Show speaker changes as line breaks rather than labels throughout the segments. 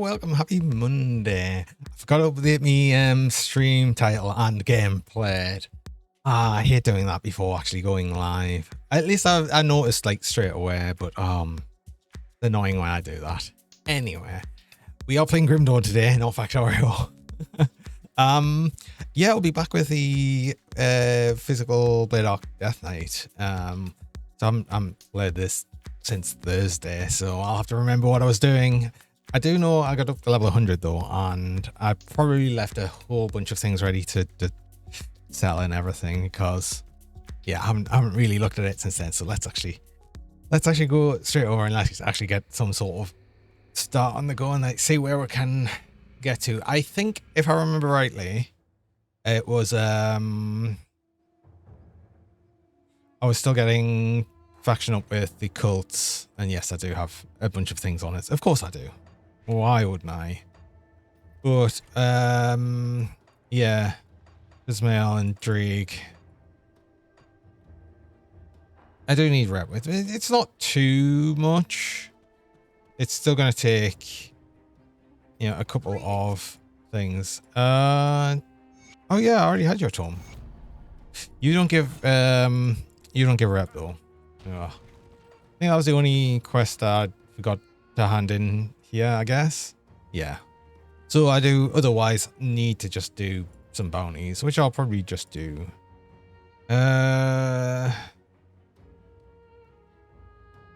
welcome. Happy Monday. I forgot to update me stream title and gameplay. I hate doing that before actually going live. At least I noticed like straight away, but it's annoying when I do that. Anyway, we are playing Grim Dawn today, not Factorio. Yeah, I'll be back with the physical Blade Arc Death Knight. So I'm played this since Thursday, so I'll have to remember what I was doing. I do know I got up to level 100 though, and I probably left a whole bunch of things ready to sell and everything because yeah, I haven't really looked at it since then. So let's actually go straight over and let's actually get some sort of start on the go and like see where we can get to. I think if I remember rightly, it was I was still getting faction up with the cults, and yes, I do have a bunch of things on it. Of course I do. Why wouldn't I? But yeah, Ismail and Drieg. I do need rep with it. It's not too much. It's still going to take, you know, a couple of things. Oh yeah, I already had your tome. You don't give rep though. I think that was the only quest I forgot to hand in here, I guess. Yeah. So I do otherwise need to just do some bounties, which I'll probably just do.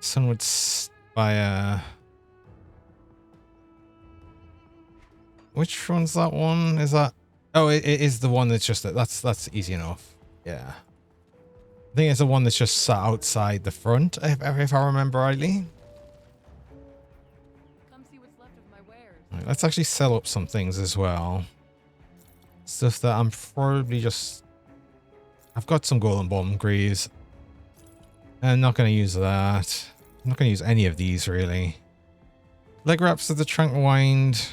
Sunward Spire. Which one's that one? Is that? Oh, it is the one that's just that's easy enough. Yeah. I think it's the one that's just sat outside the front, if I remember rightly.
Come see what's left of my wares.
Right, let's actually sell up some things as well. Stuff that I'm probably just... I've got some golden bomb greaves. I'm not going to use that. I'm not going to use any of these, really. Leg wraps of the Tranquil Wind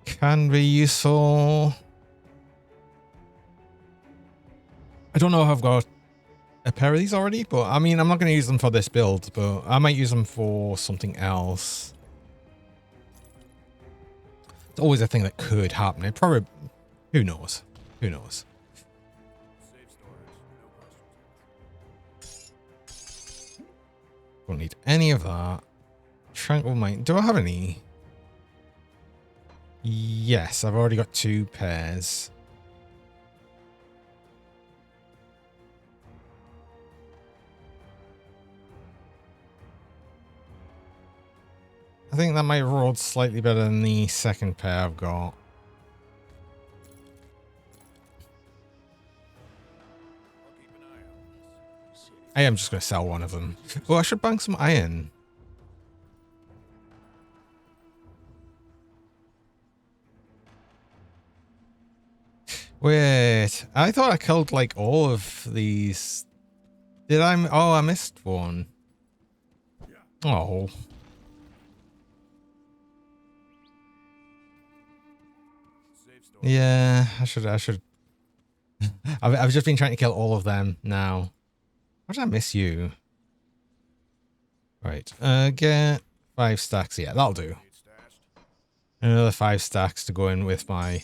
can be useful. I don't know if I've got a pair of these already, but I mean, I'm not going to use them for this build, but I might use them for something else. It's always a thing that could happen. It probably, who knows? Who knows? Don't need any of that. Tranquil Mind. Do I have any? Yes, I've already got 2 pairs. I think that might roll slightly better than the second pair I've got. I am just going to sell one of them. Oh, I should bank some iron. Wait, I thought I killed like all of these. Did I? Oh, I missed one. Oh. Yeah, I should. I've just been trying to kill all of them now. Why did I miss you? Right, get 5 stacks. Yeah, that'll do. Another 5 stacks to go in with my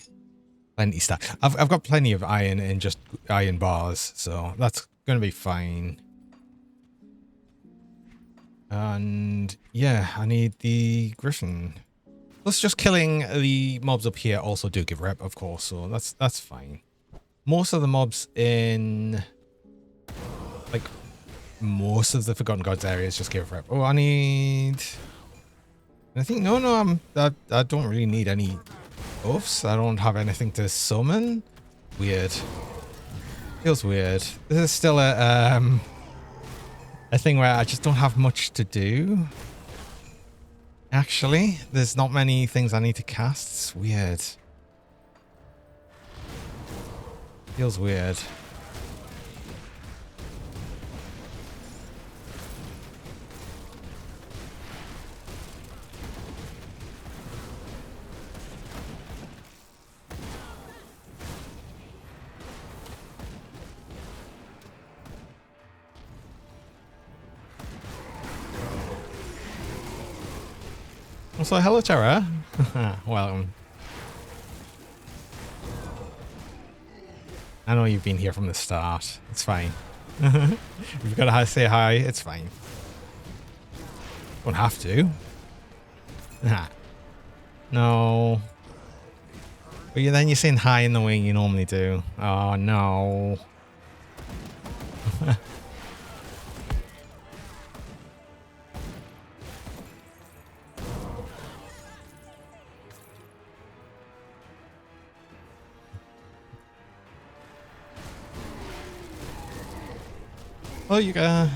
plenty stack. I've got plenty of iron in just iron bars, so that's gonna be fine. And yeah, I need the Griffin. Plus, just killing the mobs up here also do give rep, of course, so that's fine. Most of the mobs in like most of the Forgotten Gods areas just give rep. Oh, I need. I think no, I don't really need any buffs. I don't have anything to summon. Weird. Feels weird. This is still a thing where I just don't have much to do. Actually, there's not many things I need to cast. It's weird. Feels weird. Also, hello, Terra. Welcome. I know you've been here from the start. It's fine. You've got to say hi. It's fine. Don't have to. No. But then you're saying hi in the way you normally do. Oh, no. Oh, you got...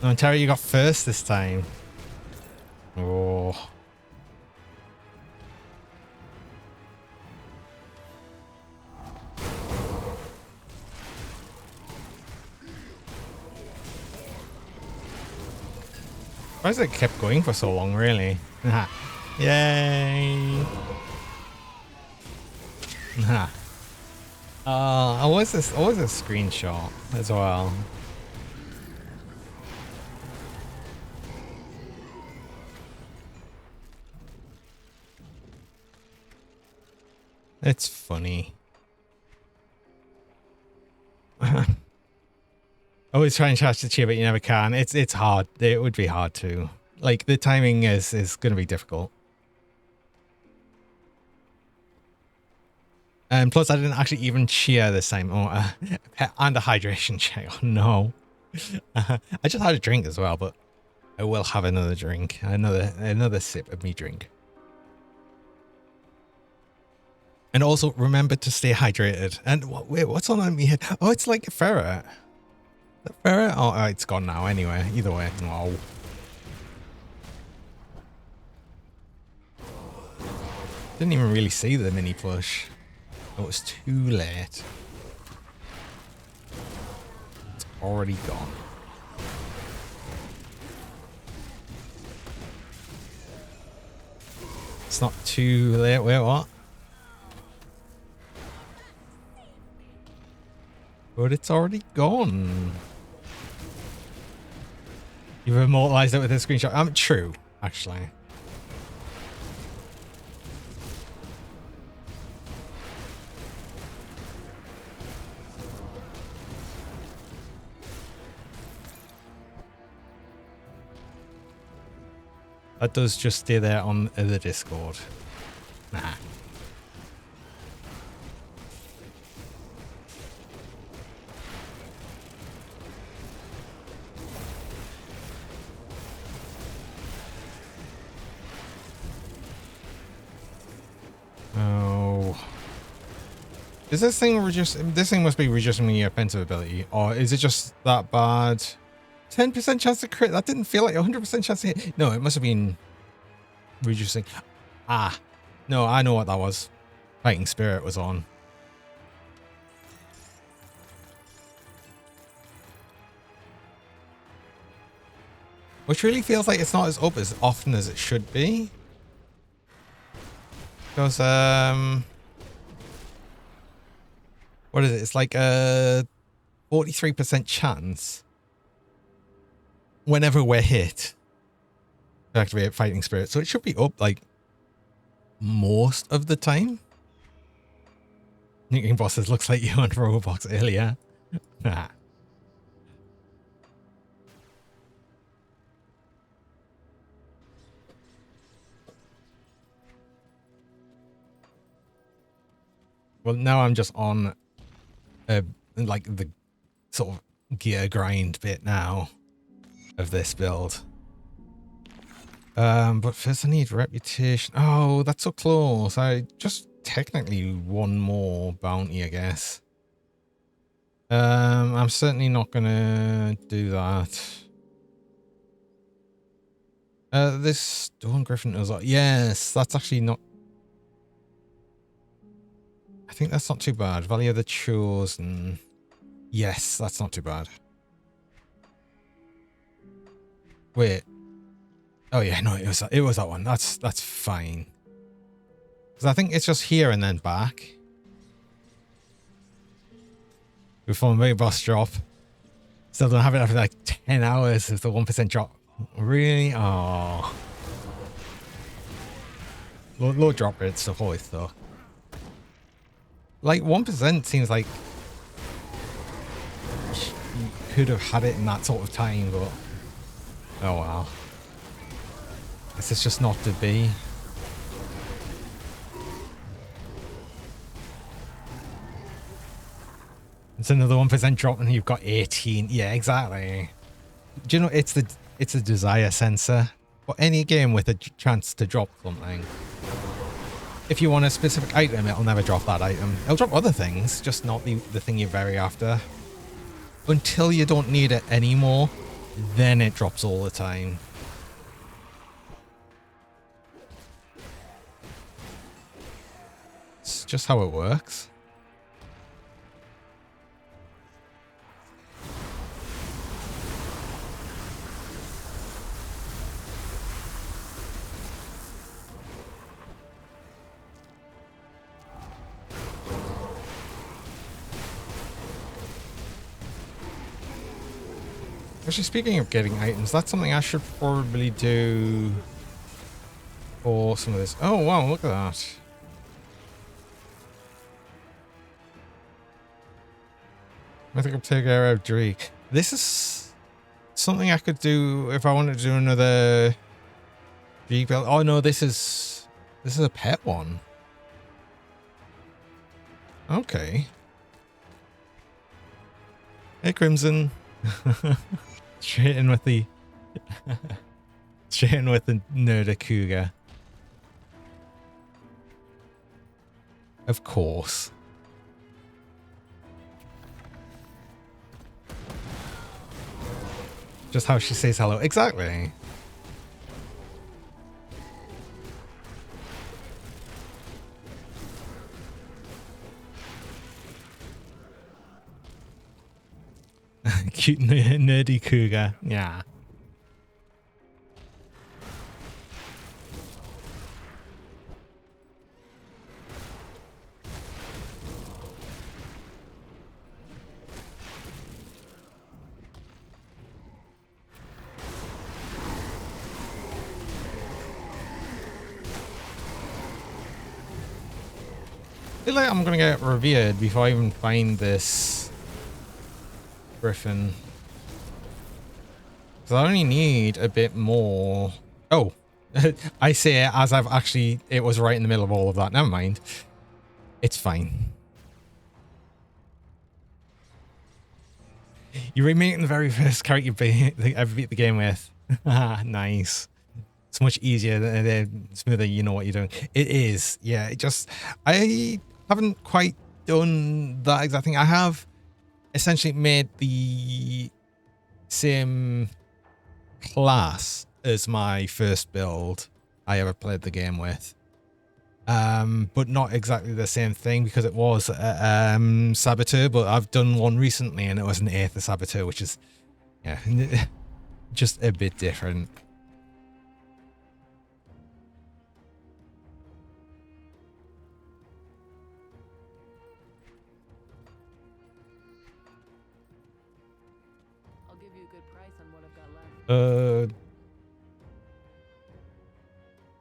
No, Terry, you got first this time. Oh. Why has it kept going for so long, really? Yay! I was a screenshot as well. It's funny. Always try and charge the chia, but you never can. It's hard. It would be hard to. Like, the timing is going to be difficult. And plus, I didn't actually even cheer this time. Oh, and a hydration check. Oh, no. I just had a drink as well, but I will have another drink. Another sip of me drink. And also, remember to stay hydrated. And wait, what's on me head? Oh, it's like a ferret. The ferret? Oh, it's gone now anyway. Either way. No. Didn't even really see the mini push. It was too late. It's already gone. It's not too late. Wait, what? But it's already gone. You've immortalized it with a screenshot. True, actually. That does just stay there on the Discord. Nah. Oh. Is this thing this thing must be reducing your offensive ability, or is it just that bad? 10% chance to crit? That didn't feel like 100% chance to hit. No, it must have been reducing. Ah. No, I know what that was. Fighting Spirit was on. Which really feels like it's not as up as often as it should be. Because, what is it? It's like a 43% chance whenever we're hit to activate Fighting Spirit. So it should be up like most of the time. Nuking bosses looks like you on Roblox earlier. Nah. Well, now I'm just on like the sort of gear grind bit now of this build. But first I need reputation. Oh, that's so close. I just technically one more bounty, I guess. I'm certainly not gonna do that. This Stone Griffin is like, yes, that's actually not. I think that's not too bad. Valley of the Chosen. Yes, that's not too bad. Wait. Oh yeah, no, it was that one. That's fine. Because I think it's just here and then back. Before maybe boss drop. Still don't have it after like 10 hours with the 1% drop. Really? Oh. Low drop rate stuff always though. Like 1% seems like you could have had it in that sort of time, but oh well. Guess it's just not to be. It's another 1% drop and you've got 18. Yeah, exactly. Do you know it's a desire sensor for any game with a chance to drop something. If you want a specific item, it'll never drop that item. It'll drop other things, just not the thing you're very after. Until you don't need it anymore, then it drops all the time. It's just how it works. Actually, speaking of getting items, that's something I should probably do for some of this. Oh, wow, look at that. Mythical Pig Area of Drake. This is something I could do if I wanted to do another Drake build. Oh, no, this is a pet one. Okay. Hey, Crimson. Straight in with the Nerda Cougar. Of course. Just how she says hello. Exactly. Cute nerdy cougar. Yeah. I feel like I'm gonna get revered before I even find this griffin. Because I only need a bit more. Oh, I say it as I've actually, it was right in the middle of all of that. Never mind. It's fine. You're remaking the very first character you ever beat the game with. Nice. It's much easier, smoother, you know what you're doing. It is, yeah. I haven't quite done that exact thing. I have essentially made the same class as my first build I ever played the game with. But not exactly the same thing because it was Saboteur, but I've done one recently and it was an Aether Saboteur, which is, yeah, just a bit different.
I'll give you a good price on what I've got left.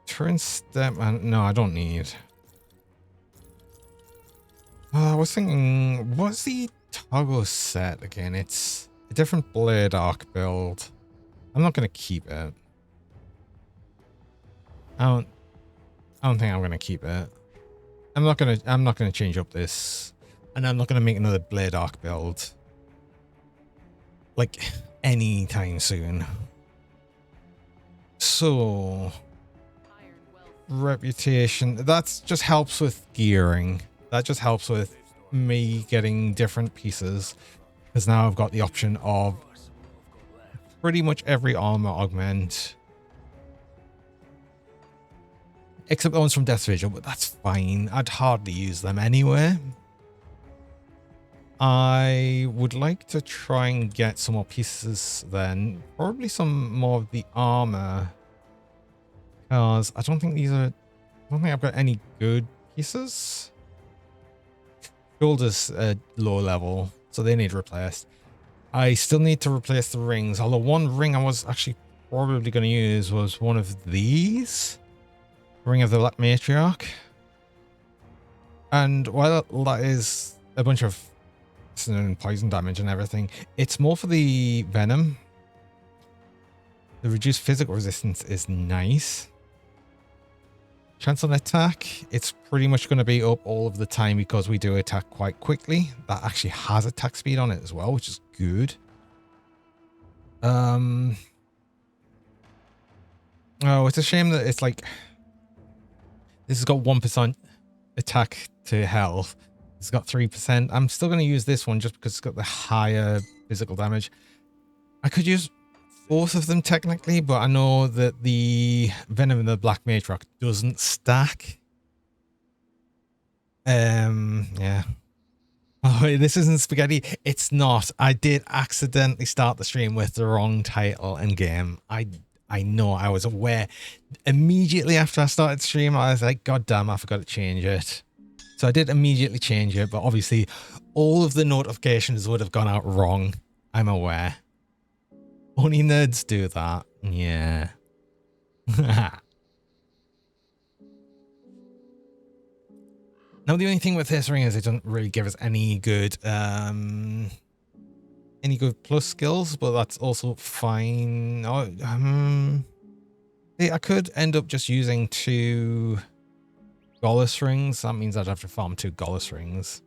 Turn step, no, I don't need. I was thinking, what's the toggle set again? It's a different blade arc build. I'm not gonna keep it. I don't think I'm gonna keep it. I'm not gonna change up this, and I'm not gonna make another blade arc build like anytime soon. So reputation, that just helps with gearing. That just helps with me getting different pieces, because now I've got the option of pretty much every armor augment except the ones from Death's Vigil, but that's fine. I'd hardly use them anyway. I would like to try and get some more pieces then, probably some more of the armor, because I don't think I've got any good pieces. Shoulders low level, so they need replaced. I still need to replace the rings, although one ring I was actually probably going to use was one of these. Ring of the Black Matriarch. And while that is a bunch of poison damage and everything, it's more for the venom. The reduced physical resistance is nice. Chance on attack, it's pretty much going to be up all of the time because we do attack quite quickly. That actually has attack speed on it as well, which is good. Oh, it's a shame that it's like this has got 1% attack to health. It's got 3%. I'm still going to use this one just because it's got the higher physical damage. I could use both of them technically, but I know that the Venom and the Black Matriarch doesn't stack. Yeah. Oh, this isn't spaghetti. It's not. I did accidentally start the stream with the wrong title and game. I know. I was aware. Immediately after I started the stream, I was like, God damn, I forgot to change it. So I did immediately change it, but obviously all of the notifications would have gone out wrong. I'm aware. Only nerds do that. Yeah. Now, the only thing with this ring is it doesn't really give us any good plus skills, but that's also fine. Oh, I could end up just using 2 Gollus rings. That means I'd have to farm 2 Gollus rings.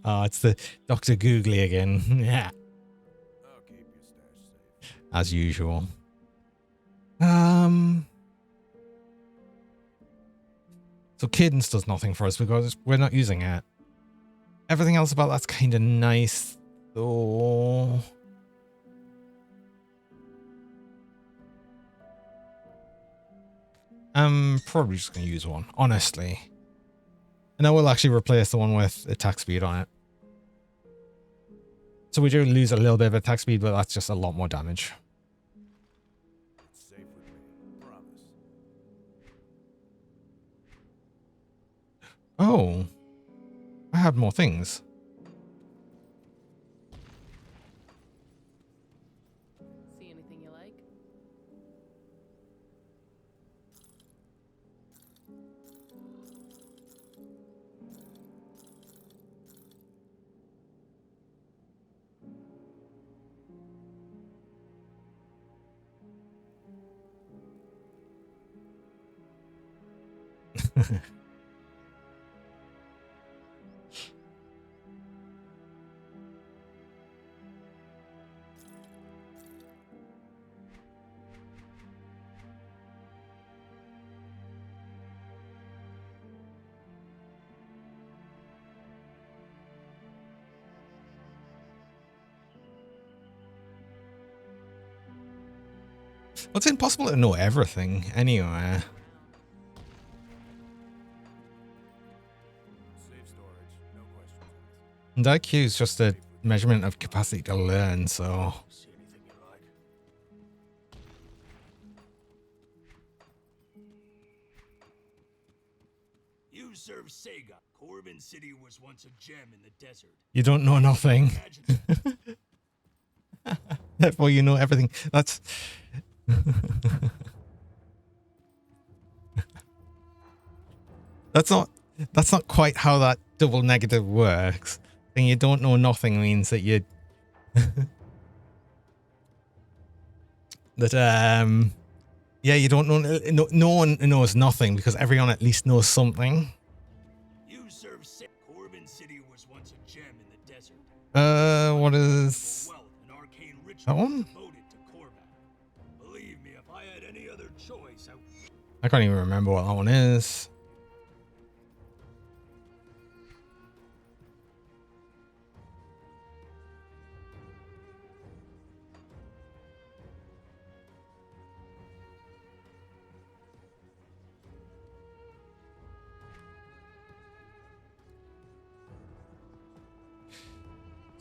Oh, it's the Dr. Googly again. Yeah. As usual. So Cadence does nothing for us because we're not using it. Everything else about that's kind of nice, though. I'm probably just going to use one, honestly. And I will actually replace the one with attack speed on it. So we do lose a little bit of attack speed, but that's just a lot more damage. Oh, I had more things.
See anything you like?
Well, it's impossible to know everything anyway. And IQ is just a measurement of capacity to learn, so...
You serve Sega. Corbin City was once a gem in the desert.
You don't know nothing. Therefore, you know everything. That's... That's not quite how that double negative works. And you don't know nothing means that you... yeah, you don't know... No one knows nothing because everyone at least knows something.
You serve Corbin City was once a gem in the desert.
What is... That one?
Believe me, if I had any other choice,
I can't even remember what that one is.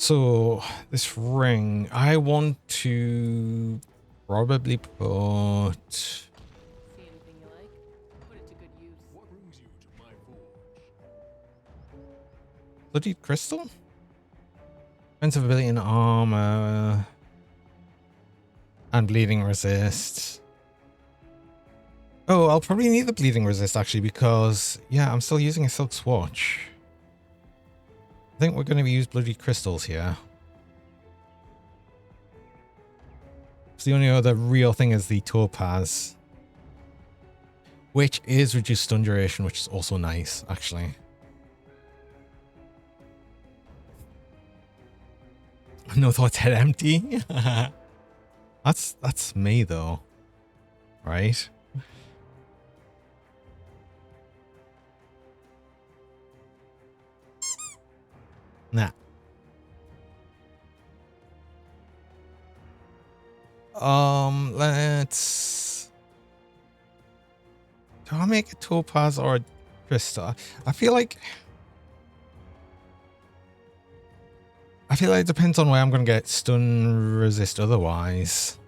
So this ring, I want to probably put...
See anything you like? Put it to good use.
what brings you to my forge?
Bloodied crystal? Defensive ability and armor. And bleeding resist. Oh, I'll probably need the bleeding resist actually because, yeah, I'm still using a silk swatch. I think we're going to use bloody crystals here. So the only other real thing is the topaz, which is reduced stun duration, which is also nice, actually. No thoughts head empty. That's me though, right? Nah. Let's. Do I make a topaz or a crystal? I feel like it depends on where I'm gonna get stun resist otherwise.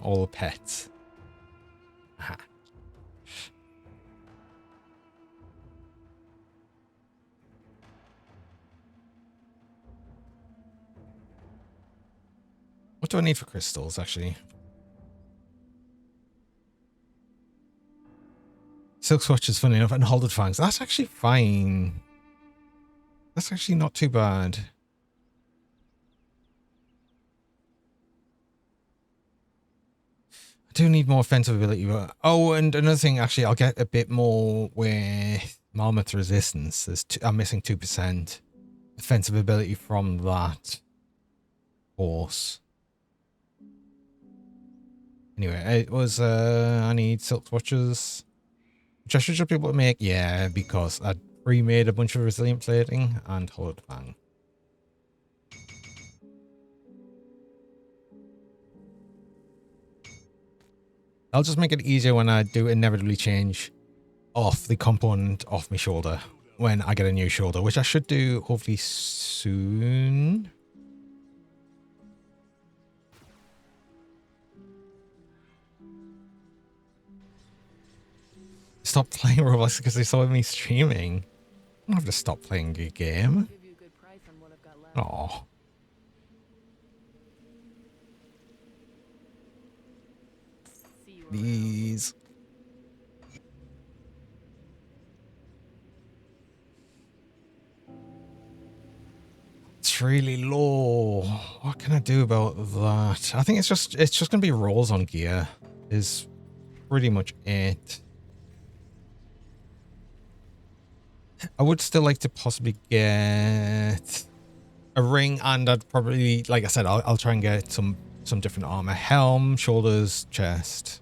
All the pets. What do I need for crystals, actually? Silk Swatch is funny enough, and Halted Fangs. That's actually fine. That's actually not too bad. I do need more offensive ability. But, oh, and another thing, actually, I'll get a bit more with Mammoth Resistance. I'm missing 2% offensive ability from that horse. Anyway, it was, I need Silk Swatches, which I should just be able to make, yeah, because I pre-made a bunch of Resilient Plating and Hollowed Fang. I'll just make it easier when I do inevitably change off the component off my shoulder when I get a new shoulder, which I should do hopefully soon. Stop playing Roblox because they saw me streaming. I don't have to stop playing the game.
Give you a good price on what I've got left.
Aw.
See you around.
These. It's really low. What can I do about that? I think it's just gonna be rolls on gear is pretty much it. I would still like to possibly get a ring, and I'd probably, like I said, I'll try and get some different armor. Helm, shoulders, chest.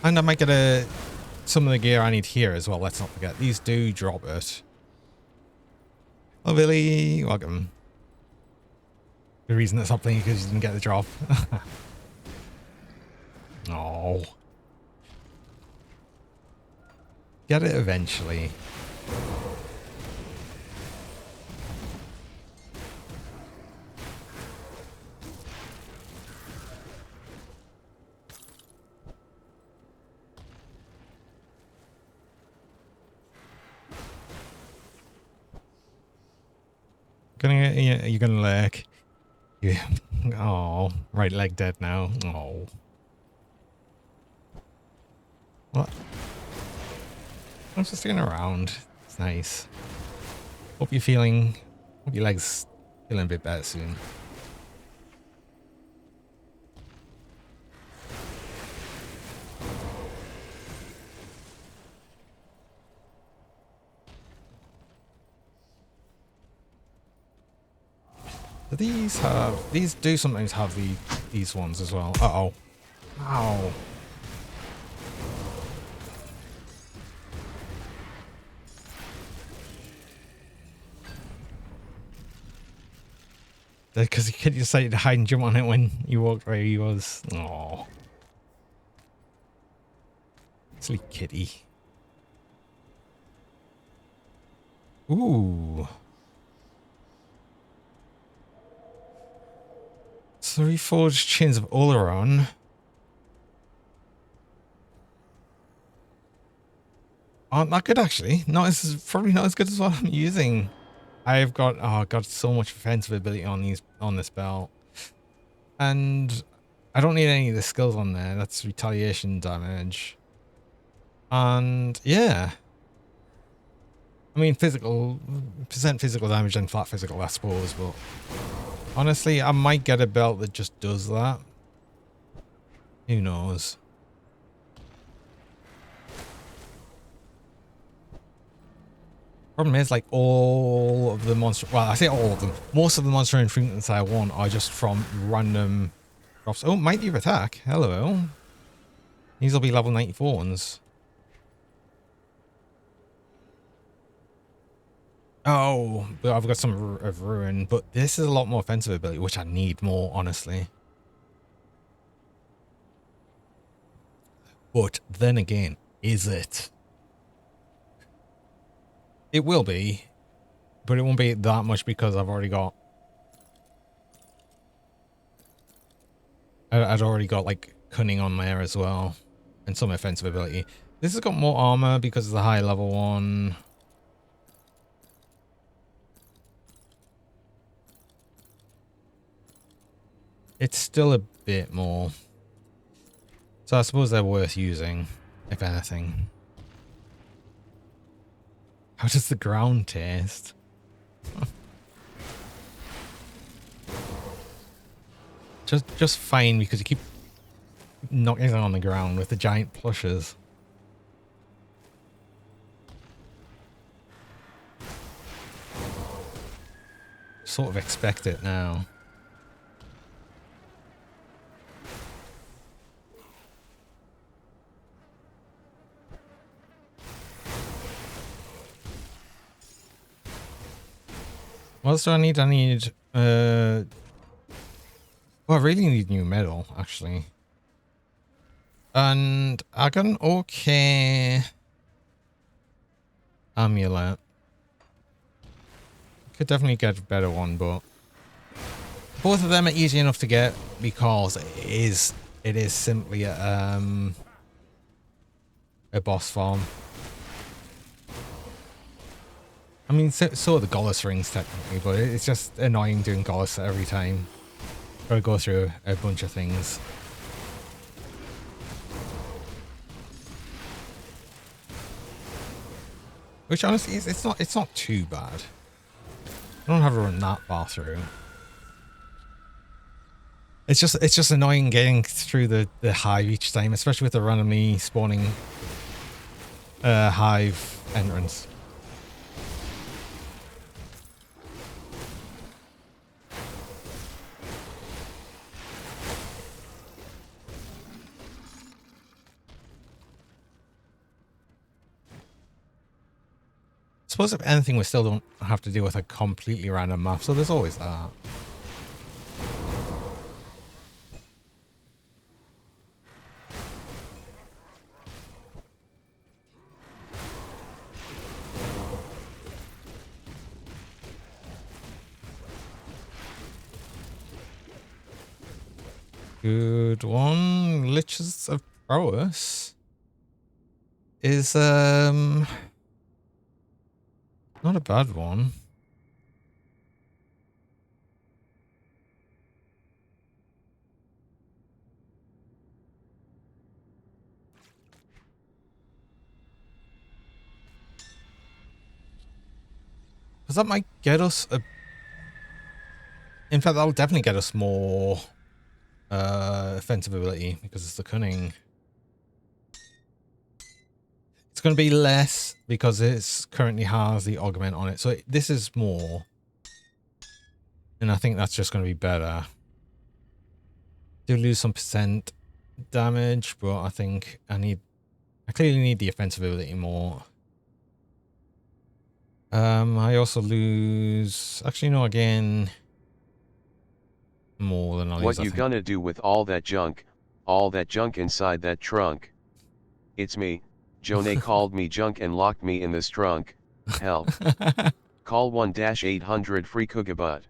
And I might get some of the gear I need here as well. Let's not forget. These do drop it. Oh, Billy, welcome. The reason that's not playing because you didn't get the drop. Oh. Get it eventually. You're gonna leg. Yeah. Oh, right leg dead now. Oh. What? I'm just sticking around. It's nice. Hope your leg's feeling a bit better soon. These do sometimes have these ones as well. Uh-oh. Ow. Because the kid decided to hide and jump on it when you walked where he was. Oh. Silly kitty. Ooh. 3 forged chains of Oleron. aren't that good actually. Probably not as good as what I'm using. I've got so much offensive ability on this belt, and I don't need any of the skills on there. That's retaliation damage, and yeah. I mean, percent physical damage and flat physical, I suppose, but honestly, I might get a belt that just does that. Who knows? Problem is, like, all of the monster, well, I say all of them, most of the monster enfreintments I want are just from random drops. Oh, mighty of attack. Hello. These will be level 94 ones. Oh, but I've got some of ruin, but this is a lot more offensive ability, which I need more, honestly. But then again, is it? It will be, but it won't be that much because I've already got... I'd already got, like, cunning on there as well, and some offensive ability. This has got more armor because it's a high level one. It's still a bit more. So I suppose they're worth using, if anything. How does the ground taste? Just fine, because you keep knocking it on the ground with the giant plushes. Sort of expect it now. What else do I need? I need, well, I really need new metal, actually. And I got an okay amulet. Could definitely get a better one, but both of them are easy enough to get because it is simply a boss farm. I mean, so are the Gollus rings technically, but it's just annoying doing Gollus every time. Gotta go through a bunch of things. Which honestly is it's not too bad. I don't have to run that far through. It's just annoying getting through the hive each time, especially with the randomly spawning hive entrance. I suppose if anything, we still don't have to deal with a completely random map, so there's always that. Good one. Liches of Prowess is not a bad one. Because that might get us a... In fact, that'll definitely get us more offensive ability because it's the cunning. It's going to be less because it currently has the augment on it. So this is more. And I think that's just going to be better. Do lose some percent damage, but I think I clearly need the offensive ability more. I also lose... Actually, no, again... More than I'll
What
lose,
you gonna do with all that junk inside that trunk? It's me. Jonay called me junk and locked me in this trunk. Help. Call 1-800 free Kugabut.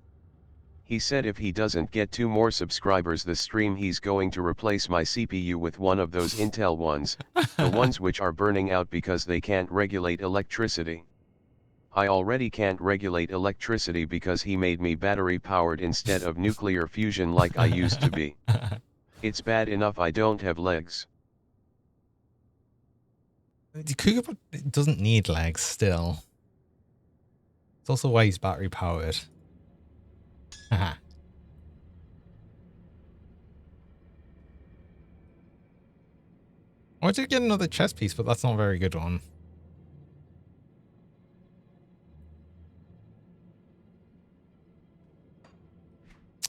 He said if he doesn't get 2 more subscribers this stream he's going to replace my CPU with one of those Intel ones, the ones which are burning out because they can't regulate electricity. I already can't regulate electricity because he made me battery powered instead of nuclear fusion like I used to be. It's bad enough I don't have legs.
The Cougar doesn't need legs still. It's also why he's battery powered. Haha. I did get another chess piece, but that's not a very good one.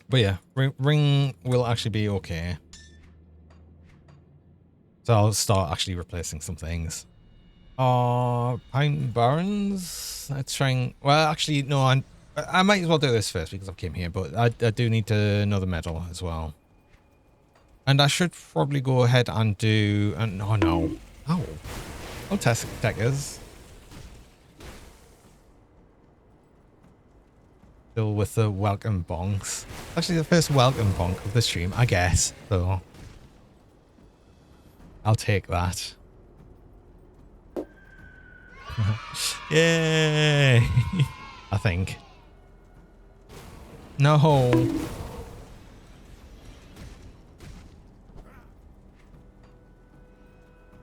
But yeah, ring will actually be okay. So I'll start actually replacing some things. Pine Barrens. Let's try and, well, actually, no, I might as well do this first because I came here, but I do need another medal as well. And I should probably go ahead and do, and oh no. Oh. Oh, techers. Still with the welcome bonks. Actually, the first welcome bonk of the stream, I guess. So I'll take that. Yay! I think. No.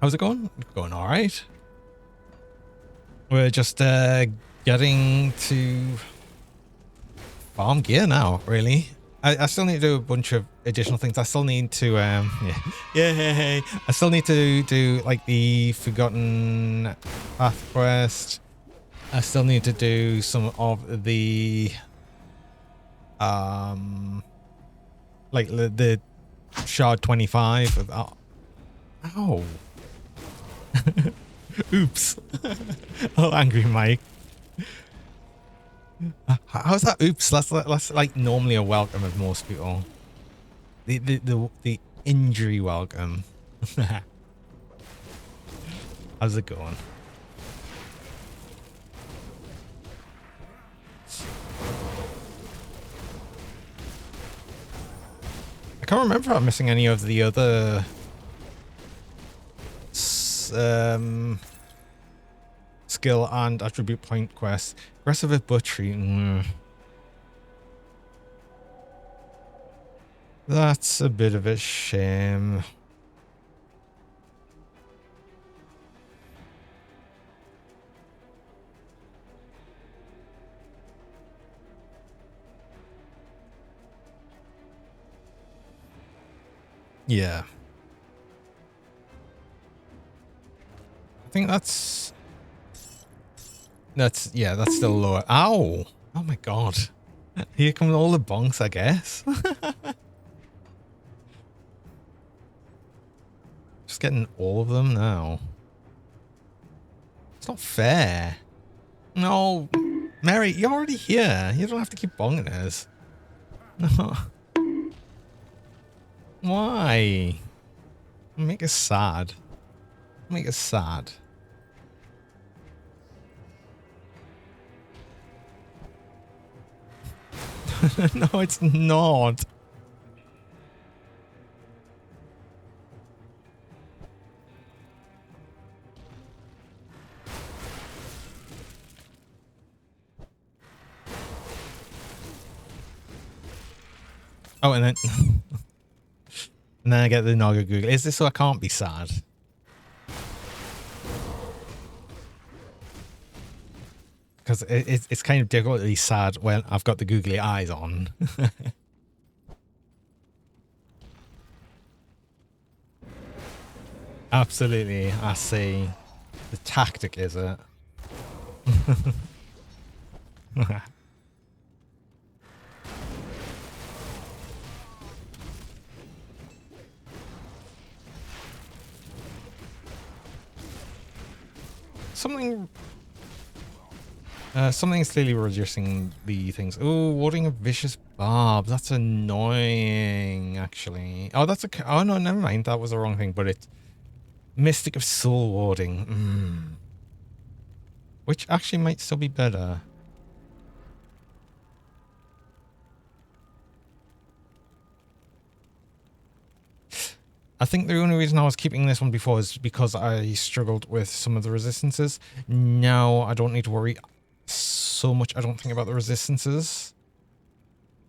How's it going? Going all right. We're just getting to farm gear now, really. I still need to do a bunch of additional things. I still need to yeah. I still need to do like the Forgotten Path quest. I still need to do some of the like the shard 25. Ow. Oops. Oh, angry Mike. How's that? Oops. That's like normally a welcome of most people. The injury welcome. How's it going? I can't remember if I'm missing any of the other skill and attribute point quests. Aggressive with butchery. That's a bit of a shame. Yeah. I think that's still lower. Ow! Oh my god. Here come all the bonks, I guess. Just getting all of them now. It's not fair. No. Mary, you're already here. You don't have to keep bonking us. No. Why? Make us sad. Make us sad. No, it's not. Oh, and then and then I get the Naga Google. Is this so I can't be sad? Because it's kind of difficult to be sad when I've got the googly eyes on. Absolutely, I see. The tactic, is it? Something's clearly reducing the things. Oh, warding of vicious barbs. That's annoying, actually. Oh, oh no, never mind. That was the wrong thing. But it's Mystic of Soul warding. Which actually might still be better. I think the only reason I was keeping this one before is because I struggled with some of the resistances. Now I don't need to worry so much, I don't think, about the resistances,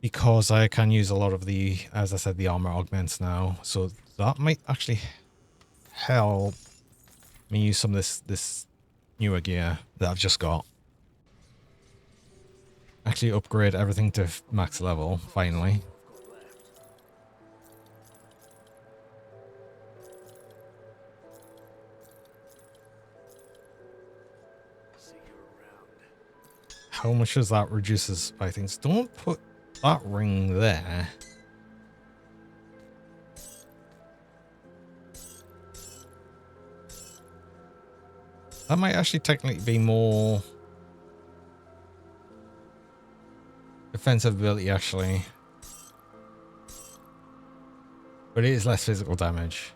because I can use a lot of the, as I said, the armor augments now. So that might actually help me use some of this newer gear that I've just got. Actually upgrade everything to max level, finally. How much does that reduces by things? Don't put that ring there. That might actually technically be more defensive ability, actually. But it is less physical damage.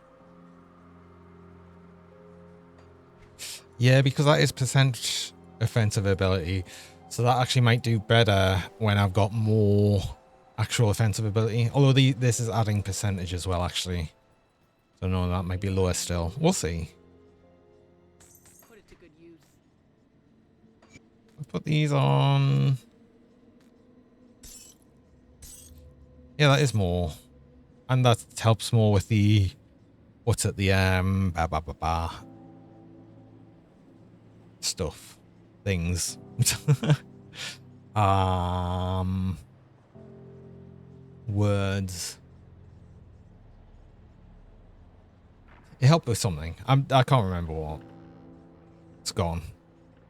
Yeah, because that is percent offensive ability. So that actually might do better when I've got more actual offensive ability. Although this is adding percentage as well, actually. So no, that might be lower still. We'll see.
Put it to good use.
I'll put these on. Yeah, that is more. And that helps more with the, what's it, the stuff, things. Words. It helped with something. I can't remember what. It's gone.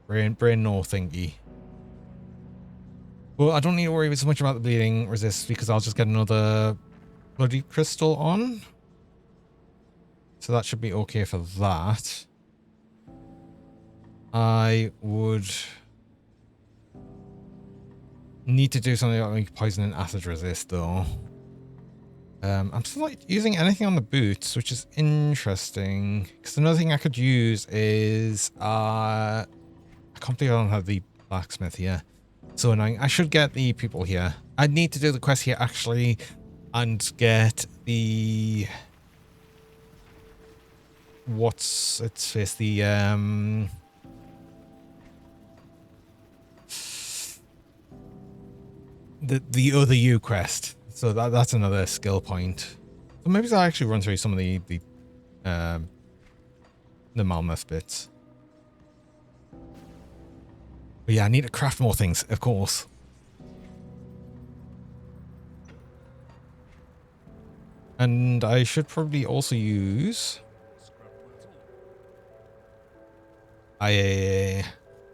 Brain no thingy. Well, I don't need to worry so much about the bleeding resist because I'll just get another bloody crystal on. So that should be okay for that. I would need to do something about like poison and acid resist though. I'm still not using anything on the boots, which is interesting. Because another thing I could use is I can't believe I don't have the blacksmith here. So annoying. I should get the people here. I need to do the quest here actually and get the what's its face, the other U quest. So that's another skill point. So maybe I'll actually run through some of the mammoth bits. But yeah, I need to craft more things, of course. And I should probably also use a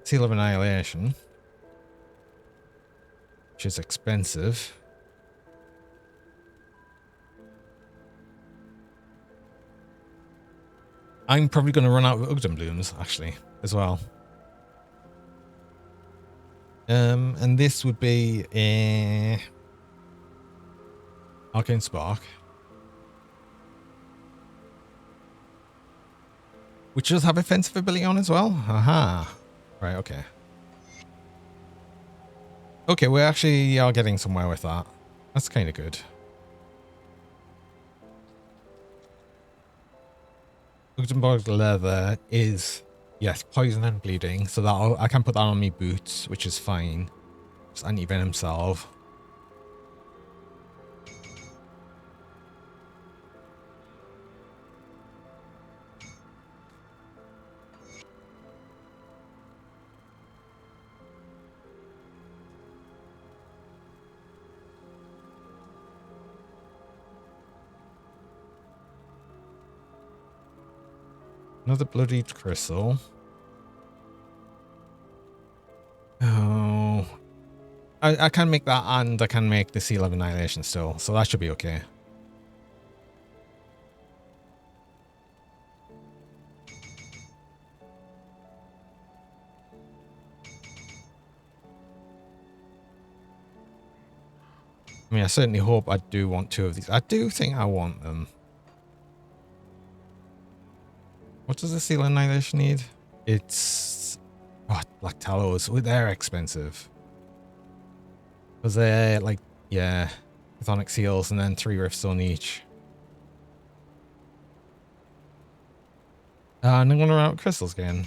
Seal of Annihilation, which is expensive. I'm probably going to run out of Ugden Blooms, actually, as well. And this would be a Arcane Spark, which does have offensive ability on as well. Aha. Right, okay. Okay, we actually are getting somewhere with that. That's kind of good. Luxembourg leather is, yes, poison and bleeding. So that I can put that on me boots, which is fine. Just anti-venom salve. Another bloodied crystal. Oh. I can make that and I can make the Seal of Annihilation still. So that should be okay. I mean, I certainly hope I do want 2 of these. I do think I want them. What does the Seal of Annihilation need? It's... oh, Black Tallows. Oh, they're expensive. Because they're like, yeah, chthonic seals and then 3 rifts on each. And I'm going to run out of crystals again.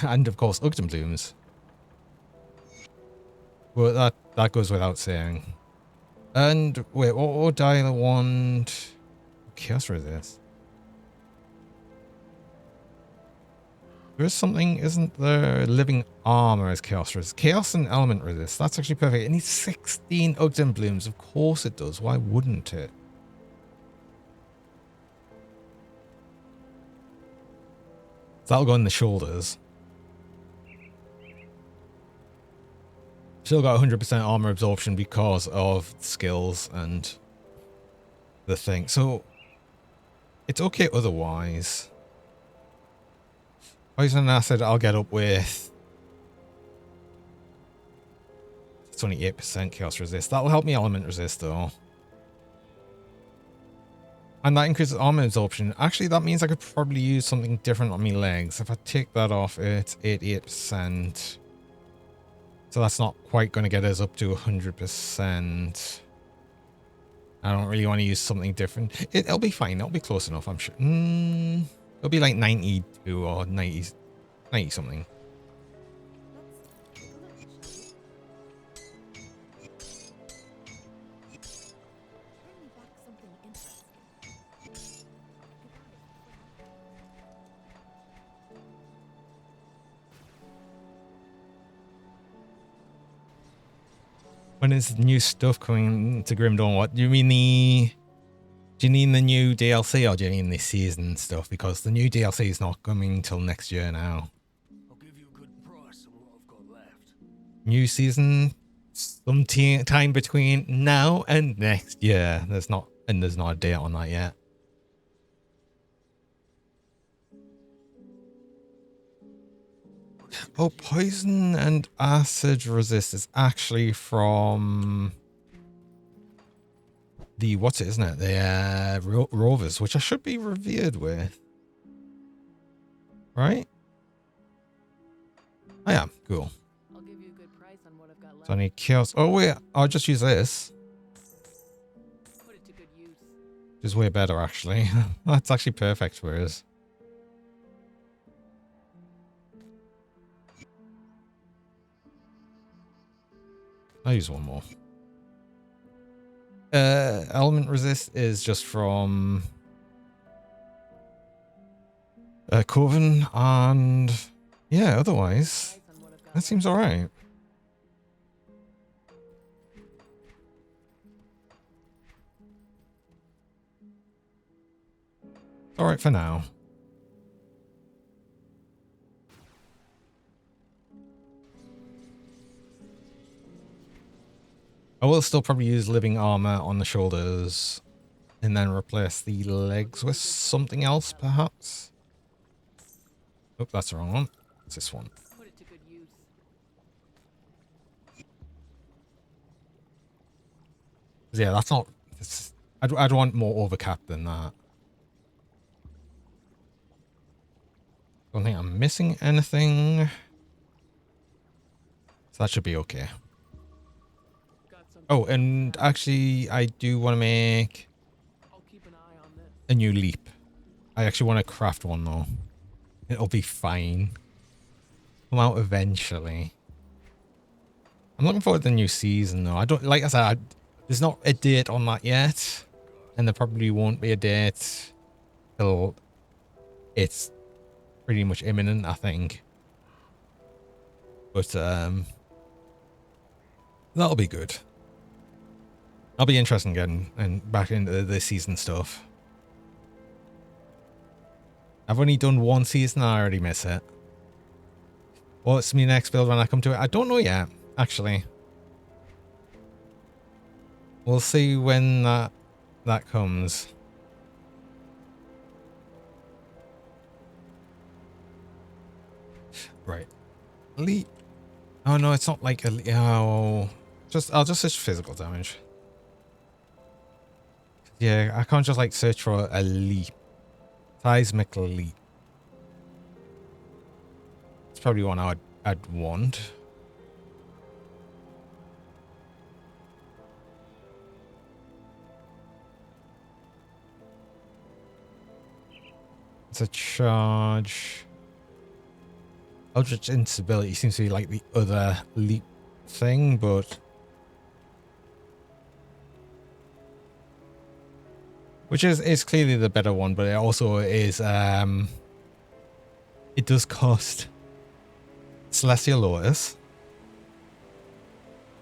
And of course, Ugden blooms. Well, that goes without saying. And wait, what die I want? Chaos resist. There is something, isn't there? Living armor as chaos resist. Chaos and element resist. That's actually perfect. It needs 16 Ugden blooms. Of course it does. Why wouldn't it? That'll go in the shoulders. Still got 100% armor absorption because of skills and the thing. So it's okay otherwise. Poison and acid I'll get up with. It's only 8% chaos resist. That'll help me element resist though. And that increases armor absorption. Actually, that means I could probably use something different on my legs. If I take that off, it's 88%. So that's not quite going to get us up to 100%. I don't really want to use something different. It'll be fine. It'll be close enough, I'm sure. It'll be like 92 or 90 something. When is new stuff coming to Grim Dawn? What do you mean do you mean the new DLC or do you mean the season stuff? Because the new DLC is not coming till next year now.
I'll give you a good price on what I've got left.
New season some time between now and next year. There's not a date on that yet. Oh, poison and acid resist is actually from the what's it, isn't it? The rovers, which I should be revered with, right? I am cool.
I'll give you a good price on what I've got left.
So I need chaos. Oh wait, I'll just use this.
Put it to good use.
Which is way better actually. That's actually perfect for us. I'll use one more. Element resist is just from Coven, and yeah, otherwise
Price on what I've got
that seems alright. Alright for now. I will still probably use living armor on the shoulders and then replace the legs with something else, perhaps. Oh, that's the wrong one. It's this one.
Put it to good use.
Yeah, that's not... I'd want more overcap than that. Don't think I'm missing anything. So that should be okay. Oh, and actually, I do want to make
I'll keep an eye on this.
a new leap. I actually want to craft one, though. It'll be fine. Come out eventually. I'm looking forward to the new season, though. I don't... Like I said, there's not a date on that yet. And there probably won't be a date till it's pretty much imminent, I think. But, that'll be good. I'll be interested in getting back into the season stuff. I've only done one season and I already miss it. What's my next build when I come to it? I don't know yet, actually. We'll see when that comes. Right. Elite. Oh no, it's not like a... Oh, I'll just search physical damage. Yeah, I can't just like search for a leap. Seismic leap. probably one I'd want. It's a charge. Eldritch Instability seems to be like the other leap thing, but which is clearly the better one, but it also is it does cost Celestial Lotus.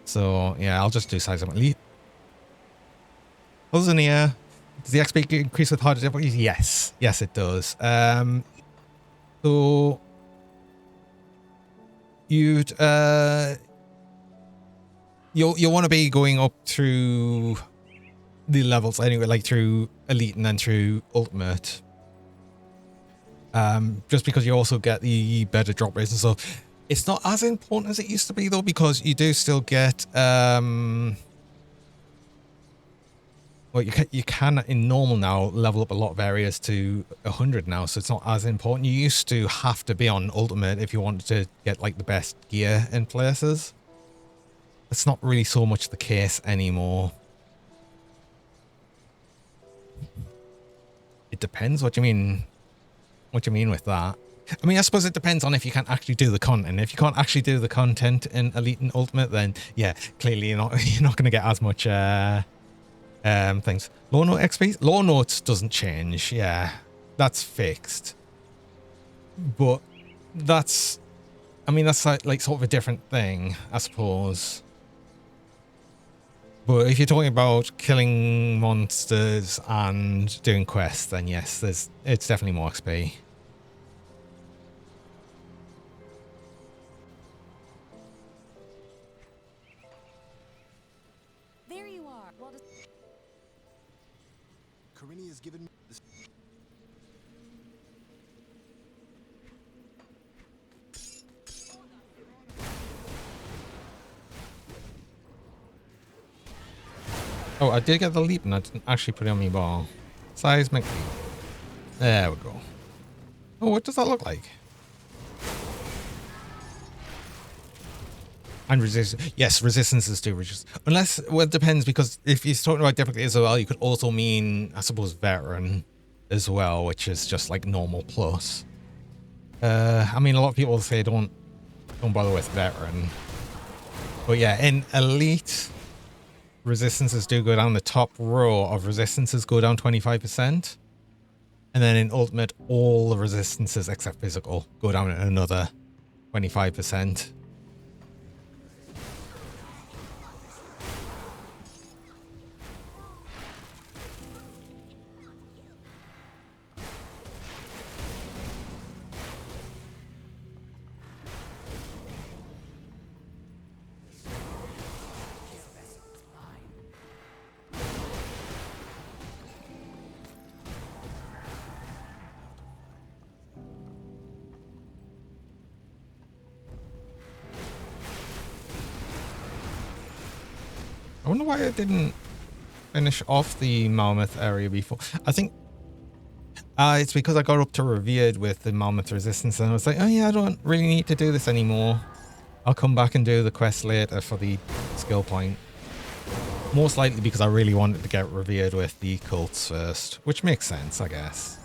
So yeah, I'll just do Seismic Leap. Other than here, does the XP increase with harder difficulties? Yes. Yes, it does. So you'll want to be going up through the levels anyway, like through Elite and then through Ultimate. Just because you also get the better drop rates and stuff. It's not as important as it used to be though, because you do still get well, you can in normal now level up a lot of areas to 100 now, so it's not as important. You used to have to be on Ultimate if you wanted to get like the best gear in places. It's not really so much the case anymore. It depends. What do you mean? What do you mean with that? I mean, I suppose it depends on if you can actually do the content. If you can't actually do the content in Elite and Ultimate, then yeah, clearly you're not going to get as much things. Low note XP? Low notes doesn't change. Yeah, that's fixed. But that's, I mean, that's like sort of a different thing, I suppose. But if you're talking about killing monsters and doing quests, then yes, it's definitely more XP.
There you are.
Corinne has given me this.
Oh, I did get the leap and I didn't actually put it on my ball. Seismic leap. There we go. Oh, what does that look like? And resistance. Yes, resistances do resist. Unless, well, it depends, because if he's talking about difficulty as well, you could also mean, I suppose, veteran as well, which is just like normal plus. I mean, a lot of people say don't bother with veteran. But yeah, in Elite, resistances do go down. The top row of resistances go down 25%. And then in Ultimate, all the resistances except physical go down another 25%. I wonder why I didn't finish off the Mammoth area before. I think it's because I got up to Revered with the Mammoth Resistance and I was like, oh yeah, I don't really need to do this anymore. I'll come back and do the quest later for the skill point. Most likely because I really wanted to get Revered with the cults first, which makes sense, I guess.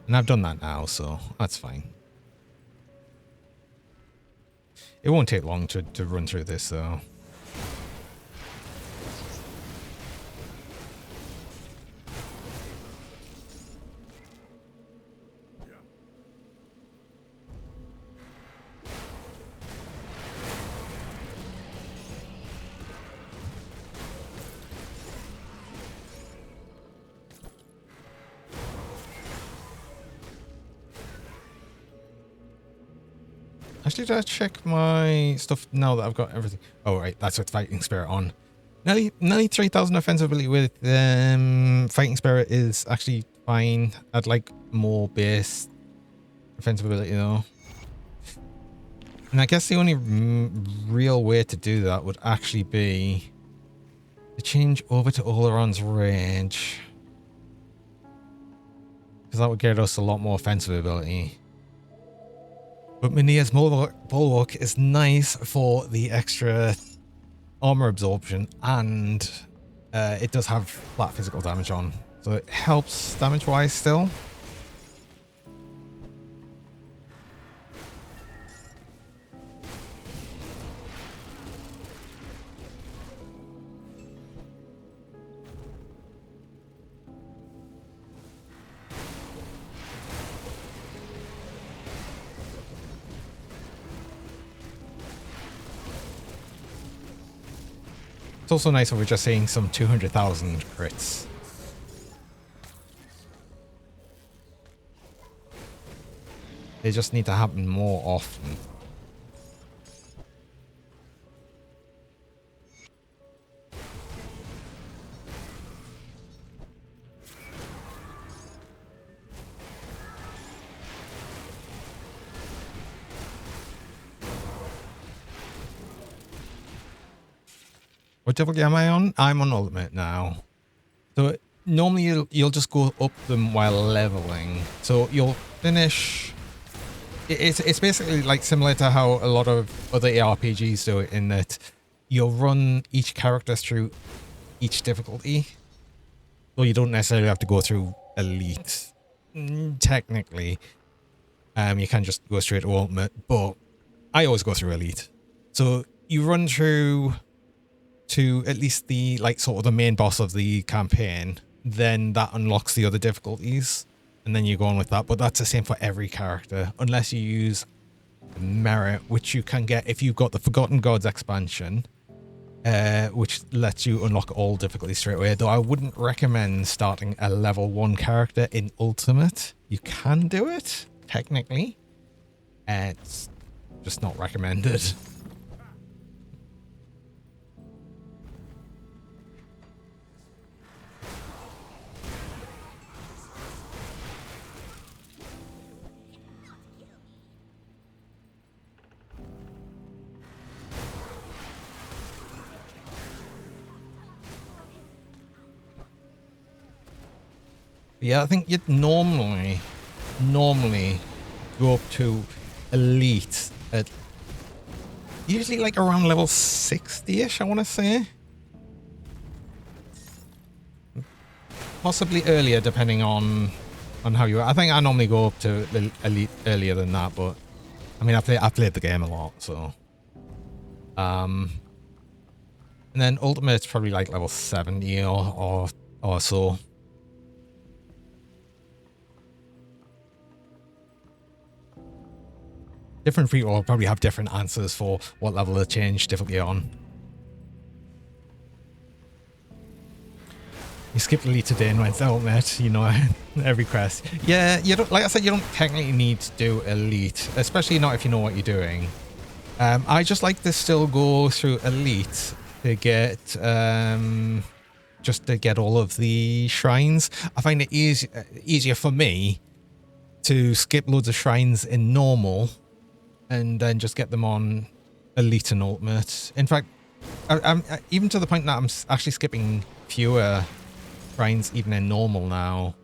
And I've done that now, so that's fine. It won't take long to run through this, though. Actually, did I check my stuff now that I've got everything? Oh, right, that's with Fighting Spirit on. Nearly 3,000 offensive ability with Fighting Spirit is actually fine. I'd like more base offensive ability though. And I guess the only real way to do that would actually be to change over to Oleron's range. Because that would get us a lot more offensive ability. But Minea's bulwark is nice for the extra armor absorption, and it does have flat physical damage on, so it helps damage wise still. It's also nice if we're just seeing some 200,000 crits. They just need to happen more often. What difficulty am I on? I'm on ultimate now. So normally you'll just go up them while leveling. So you'll finish. It's basically like similar to how a lot of other ARPGs do it, in that you'll run each character through each difficulty. So you don't necessarily have to go through elite. Technically, you can just go straight to ultimate, but I always go through elite. So you run through to at least the sort of the main boss of the campaign, then that unlocks the other difficulties, and then you go on with that. But that's the same for every character, unless you use merit, which you can get if you've got the Forgotten Gods expansion, which lets you unlock all difficulties straight away. Though I wouldn't recommend starting a level 1 character in ultimate. You can do it technically, it's just not recommended. Yeah, I think you'd normally go up to elite at usually like around level 60-ish, I want to say. Possibly earlier, depending on how you are. I think I normally go up to elite earlier than that, but I mean, I played the game a lot, so. And then ultimate's probably like level 70 or so. Different people will probably have different answers for what level of change difficulty on. You skipped elite today and went to ultimate, you know, every quest. Yeah, you don't, like I said, you don't technically need to do elite, especially not if you know what you're doing. I just like to still go through elite to get, just to get all of the shrines. I find it easier for me to skip loads of shrines in normal and then just get them on elite and ultimate. In fact, I'm even to the point that I'm actually skipping fewer shrines even in normal now.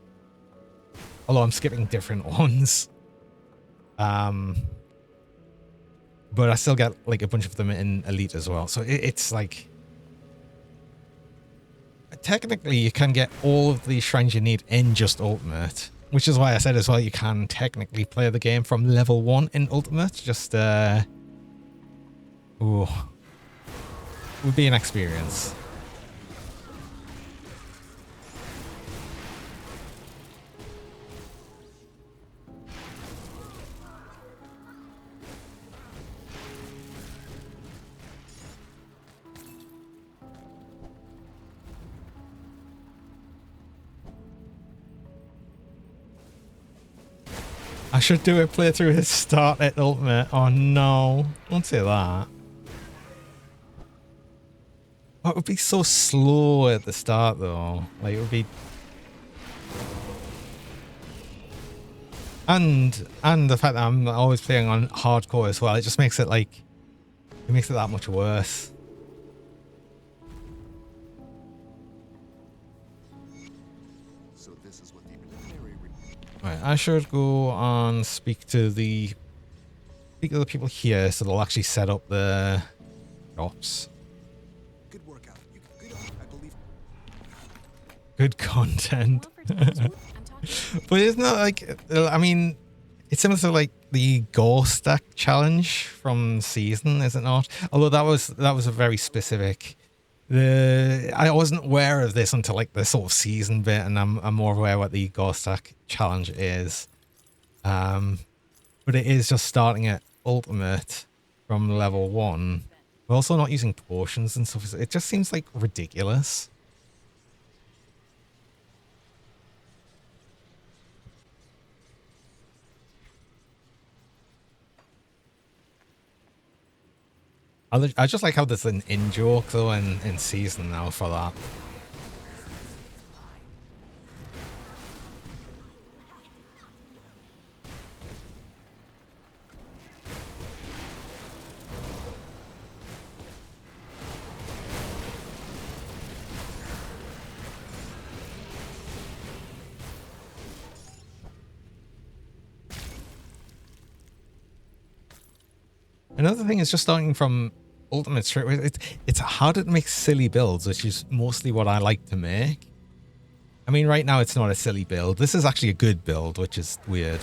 Although I'm skipping different ones. But I still get like a bunch of them in elite as well. So it's like, technically you can get all of the shrines you need in just ultimate. Which is why I said as well, you can technically play the game from level 1 in ultimate. Just, ooh, would be an experience. I should do a playthrough his start at ultimate. Oh no, don't say that. Oh, it would be so slow at the start though. Like it would be, and the fact that I'm always playing on hardcore as well, it just makes it like, it makes it that much worse.
So this is what the
Right, I should go and speak to the speak to the people here so they'll actually set up the shops.
Good workout. You good. I believe.
Good content.
More for Taylor's I'm talking.
But isn't that like, I mean, it's similar to like the Gore Stack challenge from Season, is it not? Although that was a very specific. I wasn't aware of this until like the sort of Season bit, and I'm more aware what the Gore Stack challenge is. But it is just starting at Ultimate from level 1. We're also not using potions and stuff. It just seems like ridiculous. I just like how there's an in-joke though in Season now for that. Another thing is just starting from Ultimate straight away. It's harder to make silly builds, which is mostly what I like to make. I mean, right now it's not a silly build. This is actually a good build, which is weird.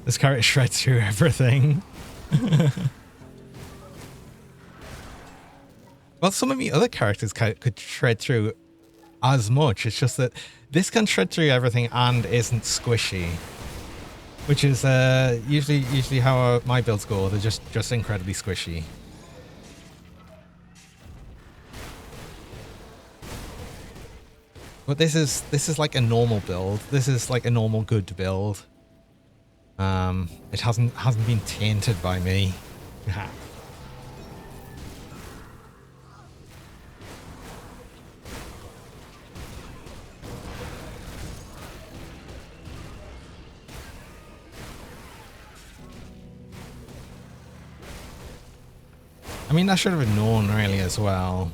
This character shreds through everything. Well, some of the other characters could shred through as much. It's just that this can shred through everything and isn't squishy, which is usually how my builds go. They're just incredibly squishy. But this is like a normal build. This is like a normal good build. It hasn't been tainted by me. I mean, that should have been known really as well.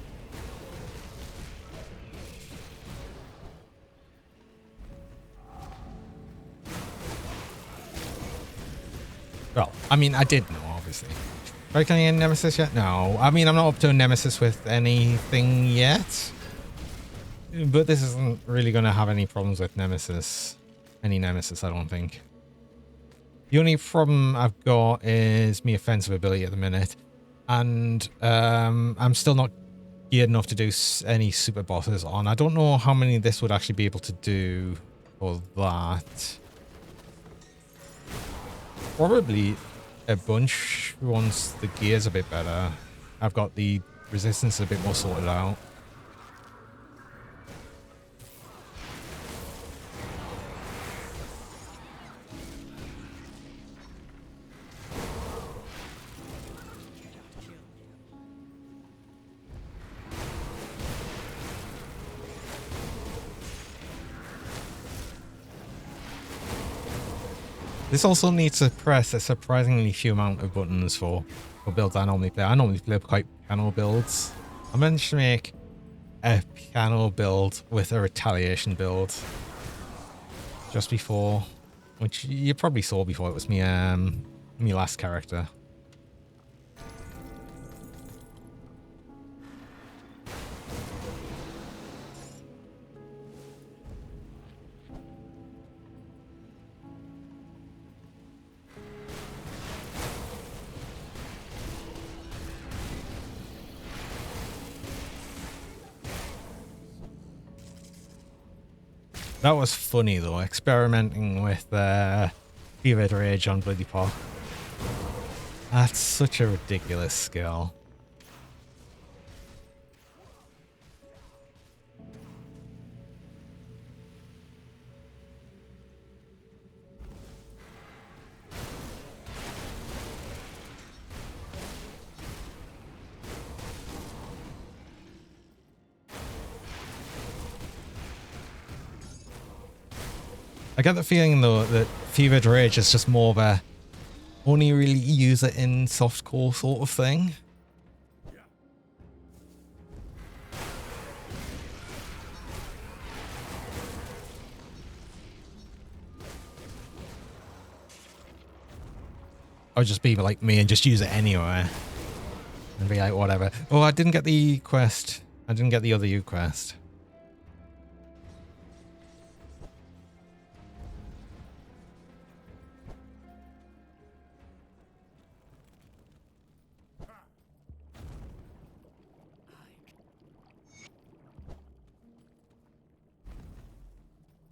Well, I mean, I did know, obviously. Right, can I get a Nemesis yet? No. I mean, I'm not up to a Nemesis with anything yet. But this isn't really going to have any problems with Nemesis. Any Nemesis, I don't think. The only problem I've got is my offensive ability at the minute. And I'm still not geared enough to do any super bosses on. I don't know how many this would actually be able to do for that. Probably a bunch once the gear's a bit better. I've got the resistance a bit more sorted out. This also needs to press a surprisingly few amount of buttons for builds I normally play. I normally play quite piano builds. I managed to make a piano build with a retaliation build just before, which you probably saw before. It was me last character. That was funny though, experimenting with Fevered Rage on Bloody Paw. That's such a ridiculous skill. I get the feeling though that Fevered Rage is just more of a only really use it in softcore sort of thing. Or just be like me and just use it anywhere. And be like, whatever. Oh, I didn't get the quest. I didn't get the other U quest.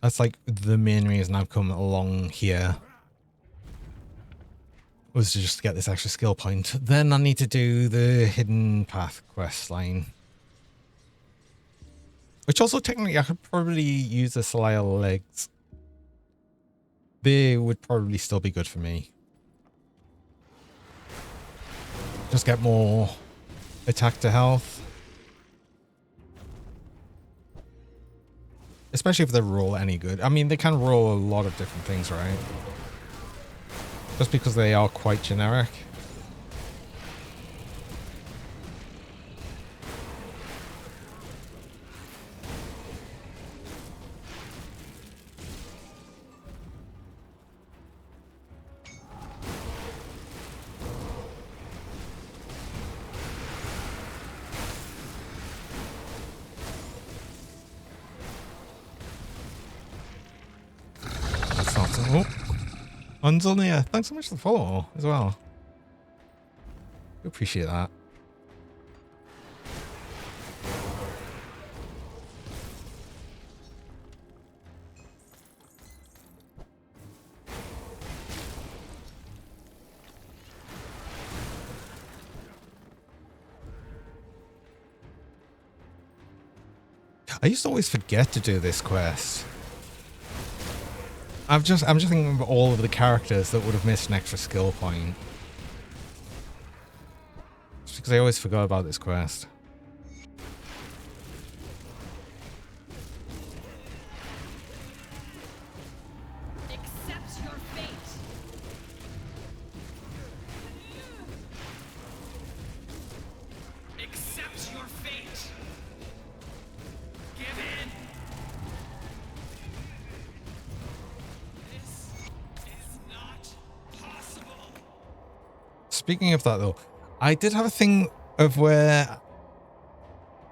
That's like the main reason I've come along here. Was to just get this extra skill point. Then I need to do the hidden path quest line. Which also technically I could probably use the Salaya legs. They would probably still be good for me. Just get more attack to health. Especially if they roll any good. I mean, they can roll a lot of different things, right? Just because they are quite generic. That's not so. Oh. Unzulnia, thanks so much for the follow as well. We appreciate that. I used to always forget to do this quest. I'm just thinking of all of the characters that would have missed an extra skill point. Just because I always forgot about this quest.
Accept your fate.
Accept your fate. Give in. This is not possible.
Speaking of that though, I did have a thing of where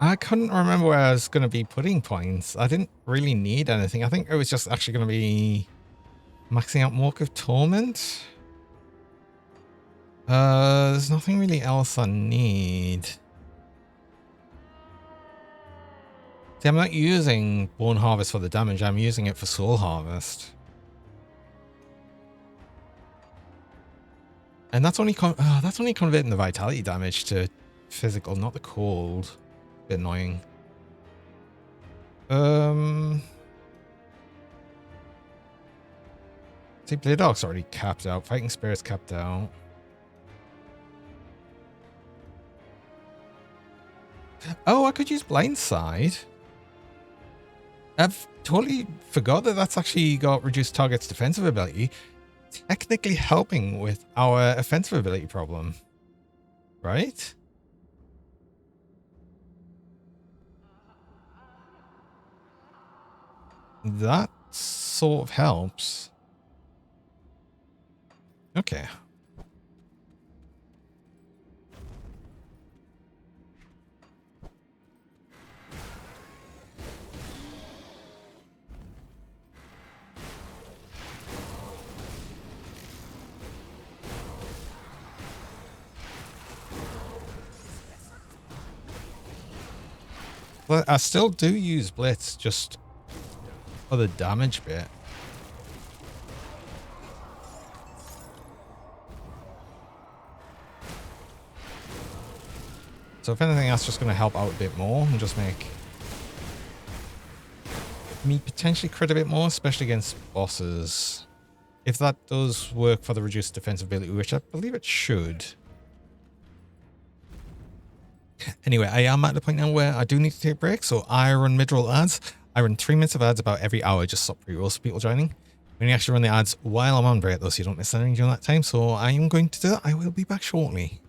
I couldn't remember where I was going to be putting points. I didn't really need anything. I think it was just actually going to be maxing out Mark of Torment. There's nothing really else I need. See, I'm not using Bone Harvest for the damage. I'm using it for Soul Harvest. And that's only converting the vitality damage to physical, not the cold. Bit annoying. See, Blade Dog's already capped out. Fighting Spirit's capped out. Oh, I could use Blindside. I've totally forgot that that's actually got reduced target's defensive ability. Technically helping with our offensive ability problem. Right? That sort of helps. Okay. Well, I still do use Blitz, just for the damage bit. So if anything, that's just going to help out a bit more and just make me potentially crit a bit more, especially against bosses. If that does work for the reduced defensive ability, which I believe it should. Anyway, I am at the point now where I do need to take a break, so I run mid-roll ads. I run 3 minutes of ads about every hour, just stop pre-rolls for people joining. We only actually run the ads while I'm on break though, so you don't miss anything during that time, so I am going to do that. I will be back shortly.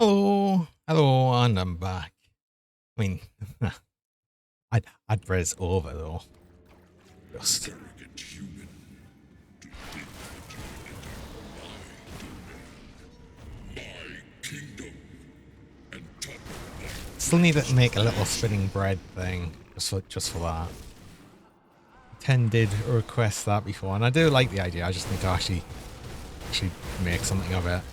Hello, hello, and I'm back. I mean, I'd press over though. Just still need to make a little spinning bread thing just for that. Ten did request that before, and I do like the idea. I just need to actually make something of it.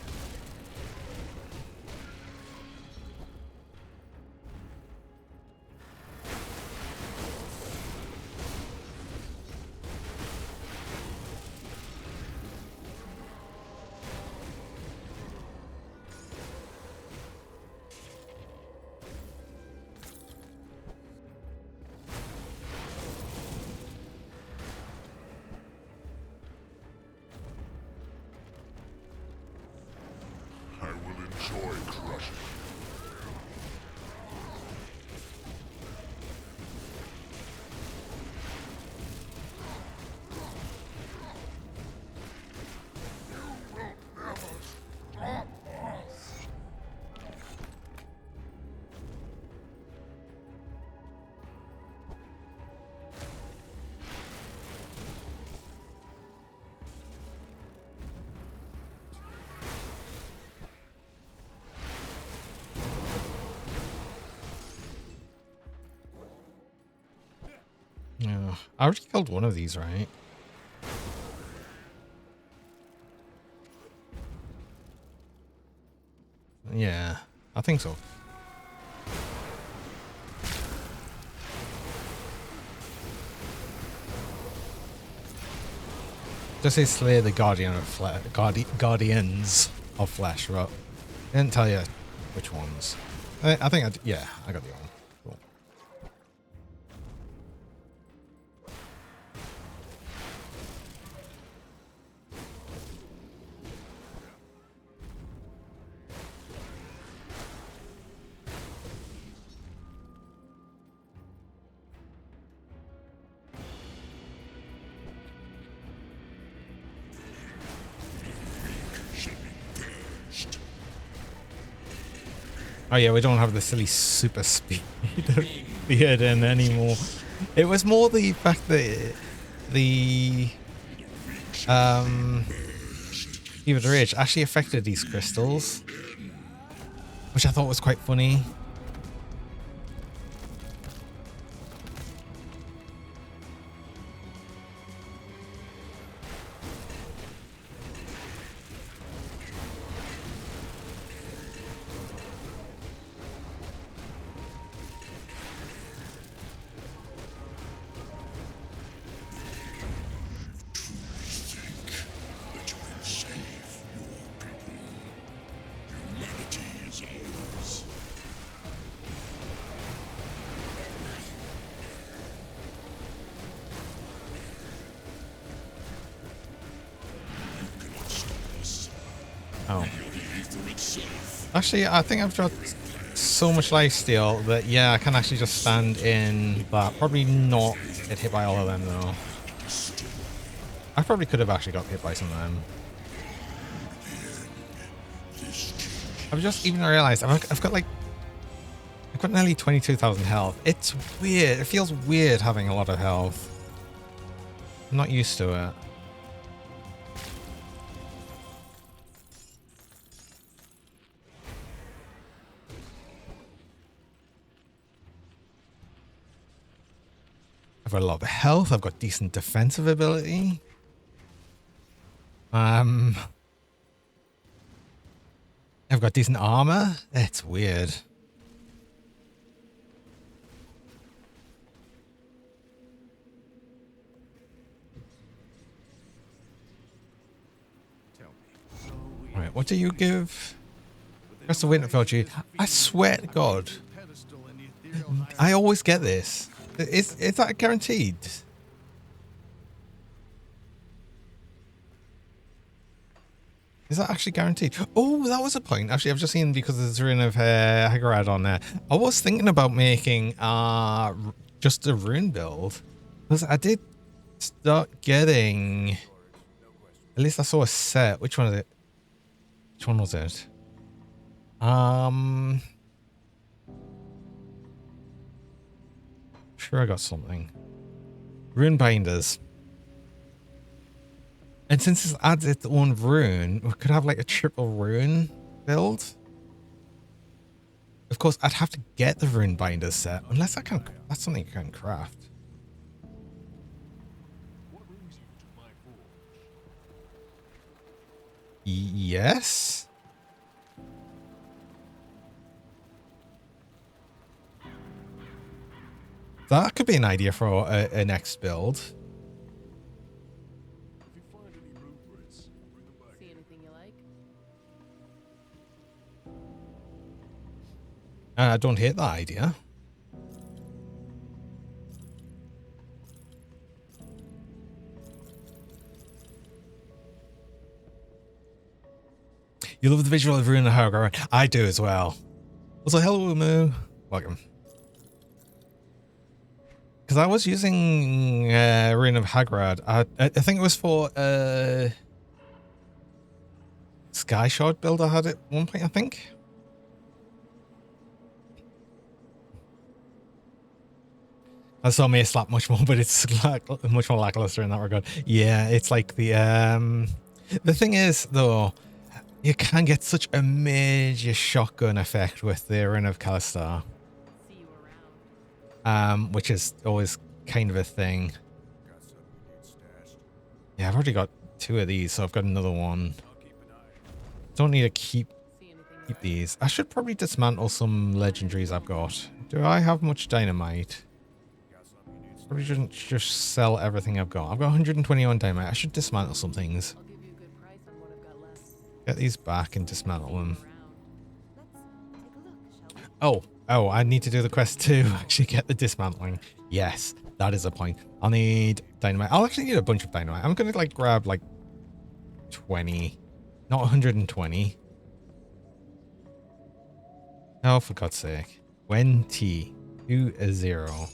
Yeah, I already killed one of these, right? Yeah, I think so. Just say slay the guardian of guardians of flesh, but I didn't tell you which ones. I think yeah, I got the one. Cool. Oh yeah, we don't have the silly super speed of Theoden anymore. It was more the fact that the Fever the Rage actually affected these crystals, which I thought was quite funny. Oh. Actually, I think I've got so much lifesteal that, yeah, I can actually just stand in that. Probably not get hit by all of them, though. I probably could have actually got hit by some of them. I've just even realized I've got nearly 22,000 health. It's weird. It feels weird having a lot of health. I'm not used to it. I've got a lot of health. I've got decent defensive ability. I've got decent armor. It's weird. Right, what do you give? Crest of Winterfell G. I swear to God, I always get this. Is that guaranteed? Is that actually guaranteed? Oh, that was a point. Actually, I've just seen because there's Rune of Hagarad on there. I was thinking about making just a rune build. Because I did start getting... At least I saw a set. Which one is it? Which one was it? Sure I got something. Rune binders. And since this adds its own rune, we could have like a triple rune build. Of course, I'd have to get the rune binders set, unless I can. That's something you can craft. Yes. That could be an idea for a next build.
See anything you like?
I don't hate that idea. You love the visual of Rune of Hagar. I do as well. Also, hello, Moo. Welcome. Because I was using Rune of Hagrad. I think it was for Sky Shard build I had at one point, I think. I saw me slap much more, but it's much more lackluster in that regard. Yeah, it's like the thing is, though, you can get such a major shotgun effect with the Rune of Kalistar.
See you around.
Which is always kind of a thing. Yeah, I've already got 2 of these, so I've got another one. Don't need to keep
See anything you
keep
like?
these. I should probably dismantle some legendaries I've got. Do I have much dynamite? Probably shouldn't just sell everything I've got. I've got 121 dynamite. I should dismantle some things.
I'll give you a good price on what I've got left.
Get these back and dismantle them.
Around.
Oh, I need to do the quest to actually get the dismantling. Yes, that is a point. I'll need dynamite. I'll actually need a bunch of dynamite. I'm gonna like grab like 20, not 120. Oh, for God's sake. 20 to 0.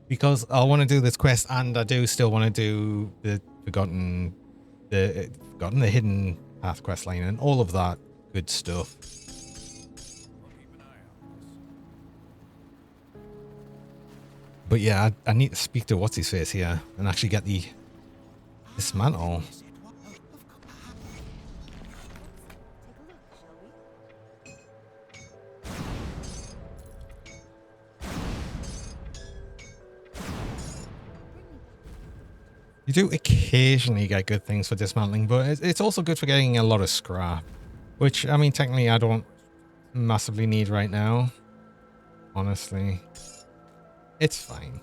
Because I want to do this quest and I do still want to do the the hidden path quest line and all of that good stuff. But yeah, I need to speak to what's his face here and actually get the dismantle. You do occasionally get good things for dismantling, but it's also good for getting a lot of scrap. Which, I mean, technically I don't massively need right now. Honestly. It's fine.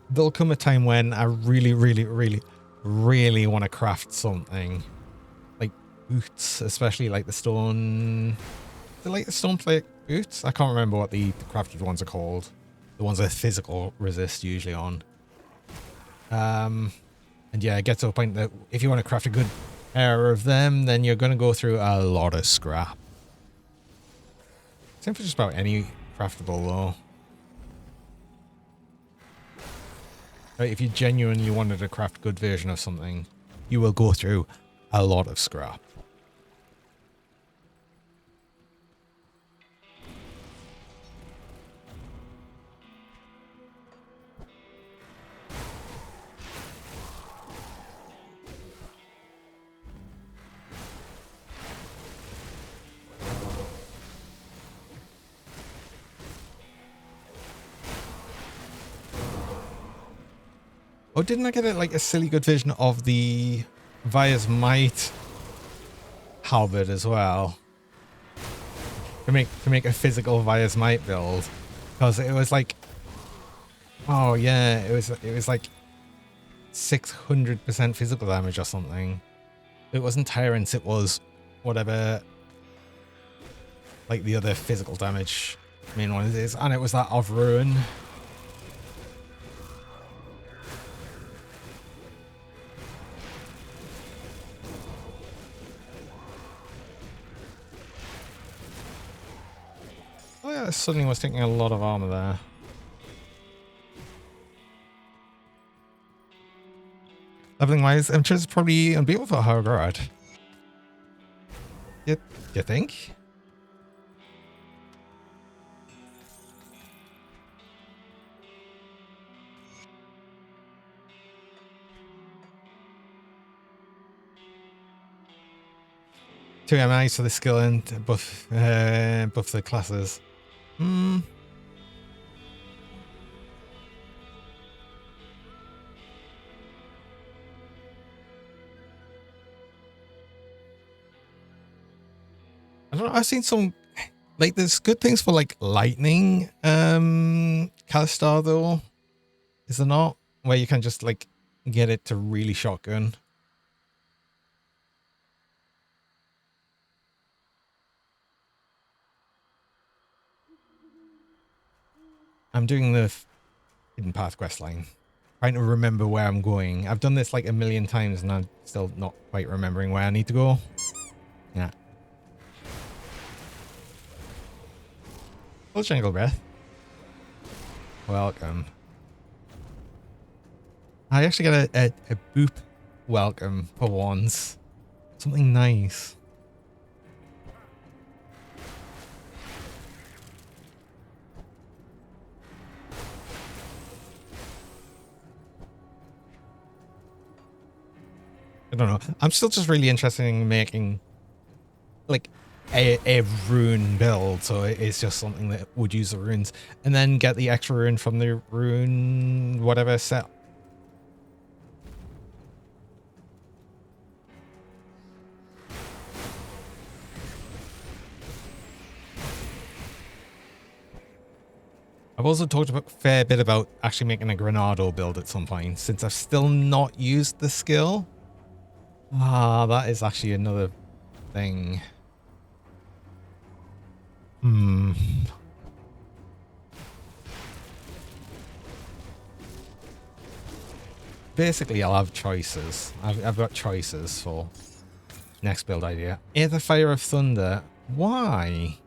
There'll come a time when I really want to craft something. Like boots, especially like the stone... the stone plate boots? I can't remember what the crafted ones are called. The ones with physical resist usually on. And yeah, it gets to a point that if you want to craft a good pair of them, then you're going to go through a lot of scrap. Same for just about any craftable though. Like, if you genuinely wanted to craft a good version of something, you will go through a lot of scrap. Oh, didn't I get like a silly good version of the Vias Might halberd as well? To make a physical Vias Might build. Because it was like, oh yeah, it was like 600% physical damage or something. It wasn't Tyrants, it was whatever like the other physical damage main one is, and it was that of Ruin. Oh yeah, suddenly was taking a lot of armor there. Leveling wise, I'm just probably unbeatable for Hogwarts. You think? Two MIs for the skill and buff the classes. I don't know. I've seen some like there's good things for like lightning Calistar though. Is there not? Where you can just like get it to really shotgun. I'm doing the hidden path quest line. Trying to remember where I'm going. I've done this like a million times and I'm still not quite remembering where I need to go. Yeah. Full Jungle Breath. Welcome. I actually got a boop welcome for once. Something nice. I don't know. I'm still just really interested in making like a rune build, so it's just something that would use the runes, and then get the extra rune from the rune whatever set. I've also talked a fair bit about actually making a Granado build at some point, since I've still not used the skill. Ah, that is actually another thing. Basically, I'll have choices. I've got choices for next build idea. Aether Fire of Thunder. Why?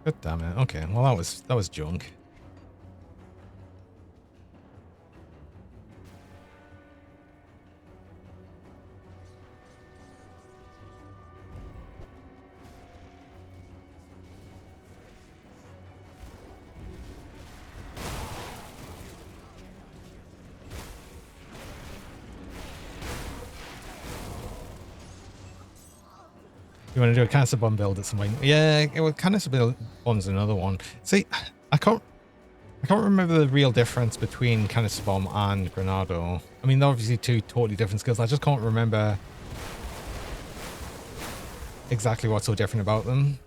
God damn it. Okay, well that was junk. You want to do a canister bomb build at some point? Yeah, canister bomb's another one. See, I can't remember the real difference between canister bomb and Granado. I mean, they're obviously two totally different skills. I just can't remember exactly what's so different about them.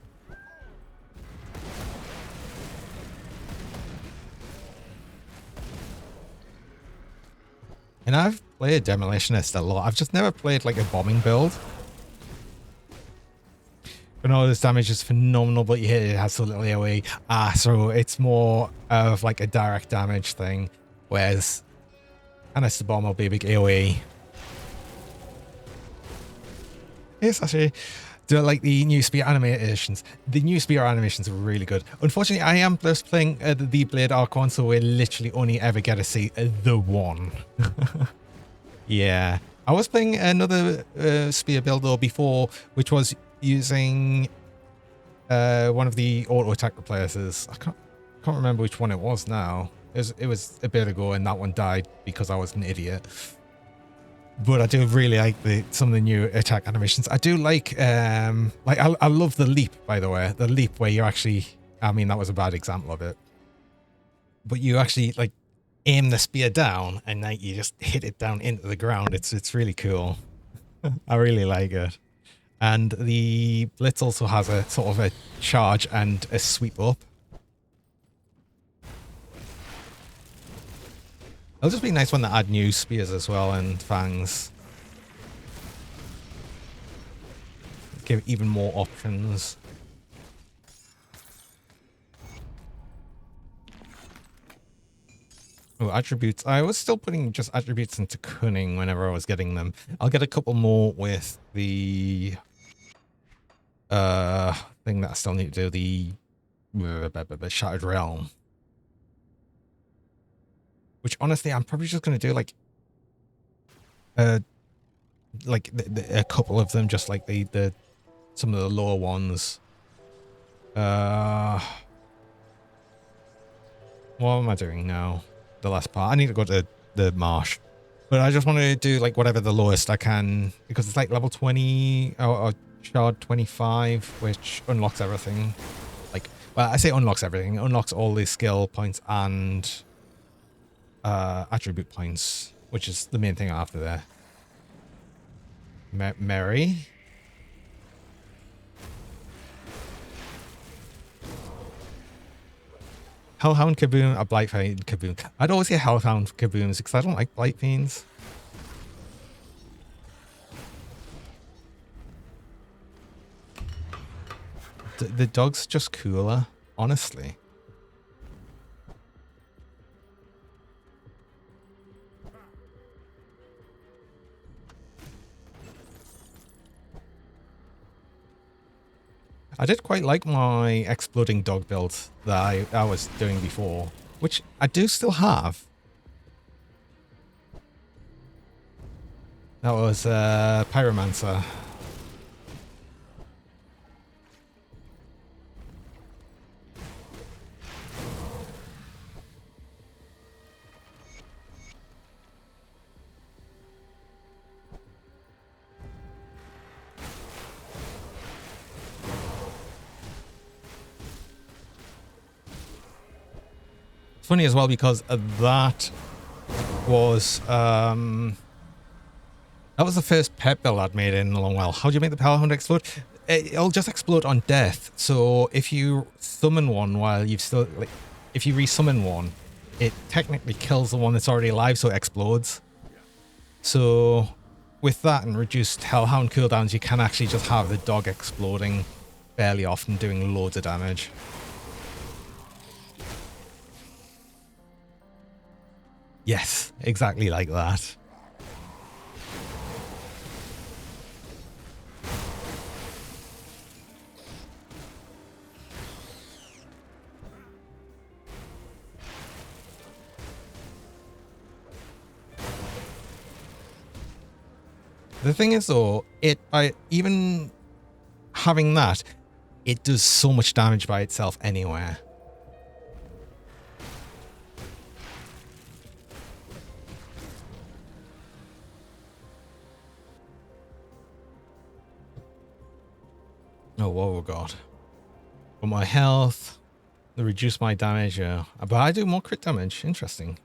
And I've played Demolitionist a lot. I've just never played like a bombing build. Granada's damage is phenomenal, but you hit it, it has so little AoE. So it's more of like a direct damage thing, whereas canister bomb will be a big AoE. Yes, actually, do I like the new spear animations? The new spear animations are really good. Unfortunately, I am just playing the Blade Archon, so we literally only ever get to see the one. Yeah. I was playing another spear build though before, which was using one of the auto attack replacers. I can't remember which one it was now. It was a bit ago, and that one died because I was an idiot. But I do really like some of the new attack animations. I do like I love the leap, by the way. The leap where you actually, I mean, that was a bad example of it, but you actually like aim the spear down and then you just hit it down into the ground. It's really cool. I really like it. And the Blitz also has a sort of a charge and a sweep up. It'll just be nice when they add new spears as well and fangs. Give even more options. Oh, attributes. I was still putting just attributes into cunning whenever I was getting them. I'll get a couple more with the thing that I still need to do, the Shattered Realm. Which honestly, I'm probably just going to do like a couple of them, just like the some of the lower ones. What am I doing now? The last part. I need to go to the marsh. But I just want to do like whatever the lowest I can, because it's like level 20 or shard 25, which unlocks everything. Like, well, I say unlocks everything. It unlocks all the skill points and attribute points, which is the main thing after there. Mary. Hellhound Kaboom, a Blightfiend Kaboom. I'd always say Hellhound Kabooms because I don't like Blight Fiends. The dog's just cooler, honestly. I did quite like my exploding dog build that I was doing before, which I do still have. That was Pyromancer. funny as well because that was the first pet build I'd made in a long while. How do you make the Hellhound explode? It'll just explode on death. So if you summon one while you've still, like, if you resummon one, it technically kills the one that's already alive, so it explodes. So with that and reduced Hellhound cooldowns, you can actually just have the dog exploding fairly often, doing loads of damage. Yes, exactly like that. The thing is though, by even having that, it does so much damage by itself anywhere. Oh god. For my health, they reduce my damage, yeah. But I do more crit damage. Interesting.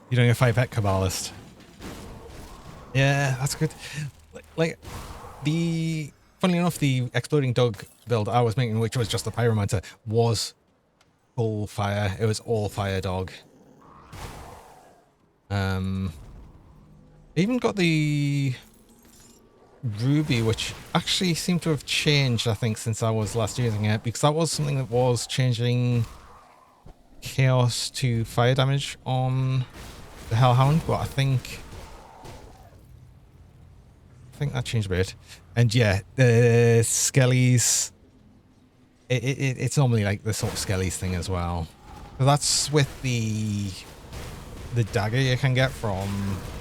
You're doing a 5-pet Kabbalist. Yeah, that's good. Like, funnily enough, the exploding dog build I was making, which was just the pyromancer, was full fire. It was all fire dog. Even got the ruby, which actually seemed to have changed, I think, since I was last using it, because that was something that was changing chaos to fire damage on the Hellhound, but I think that changed a bit. And yeah, the skellies, it's normally like the sort of skellies thing as well. So that's with the dagger you can get from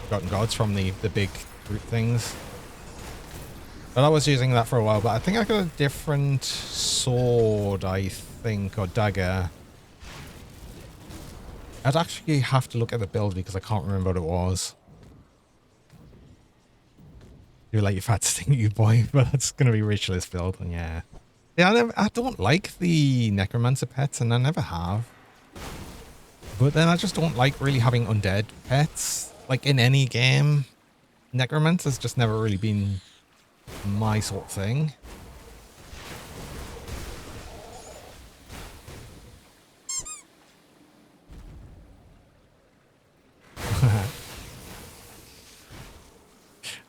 Forgotten Gods, from the big brute things. But I was using that for a while, but I think I got a different sword, I think, or dagger. I'd actually have to look at the build because I can't remember what it was. You're like, you've had to sting you, boy, but that's going to be Ritualist build, and yeah. Yeah, I don't like the Necromancer pets, and I never have. But then I just don't like really having undead pets. Like, in any game, Necromancer's just never really been my sort of thing.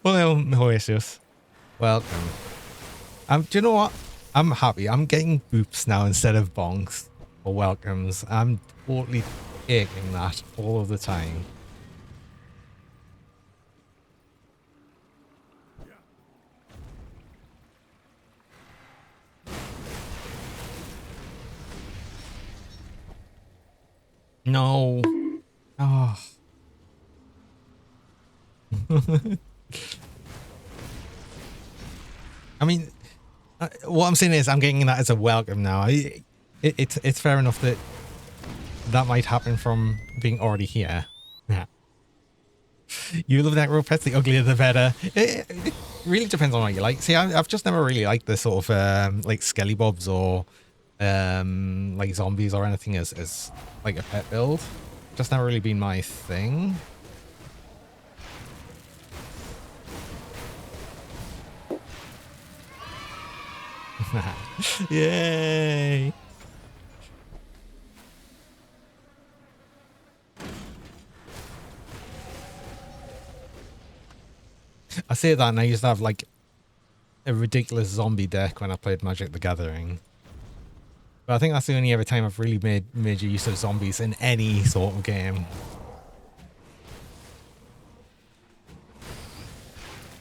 Well, Oasis, welcome. Do you know what? I'm happy. I'm getting boops now instead of bonks or welcomes. I'm totally taking that all of the time. No. Oh. I mean, what I'm saying is I'm getting that as a welcome now. It's fair enough that that might happen from being already here. Yeah. You love necro pets, the uglier the better. It really depends on what you like. See, I've just never really liked the sort of like skelly bobs or like zombies or anything as like a pet build. Just never really been my thing. Yay! I say that, and I used to have like a ridiculous zombie deck when I played Magic the Gathering. But I think that's the only ever time I've really made major use of zombies in any sort of game.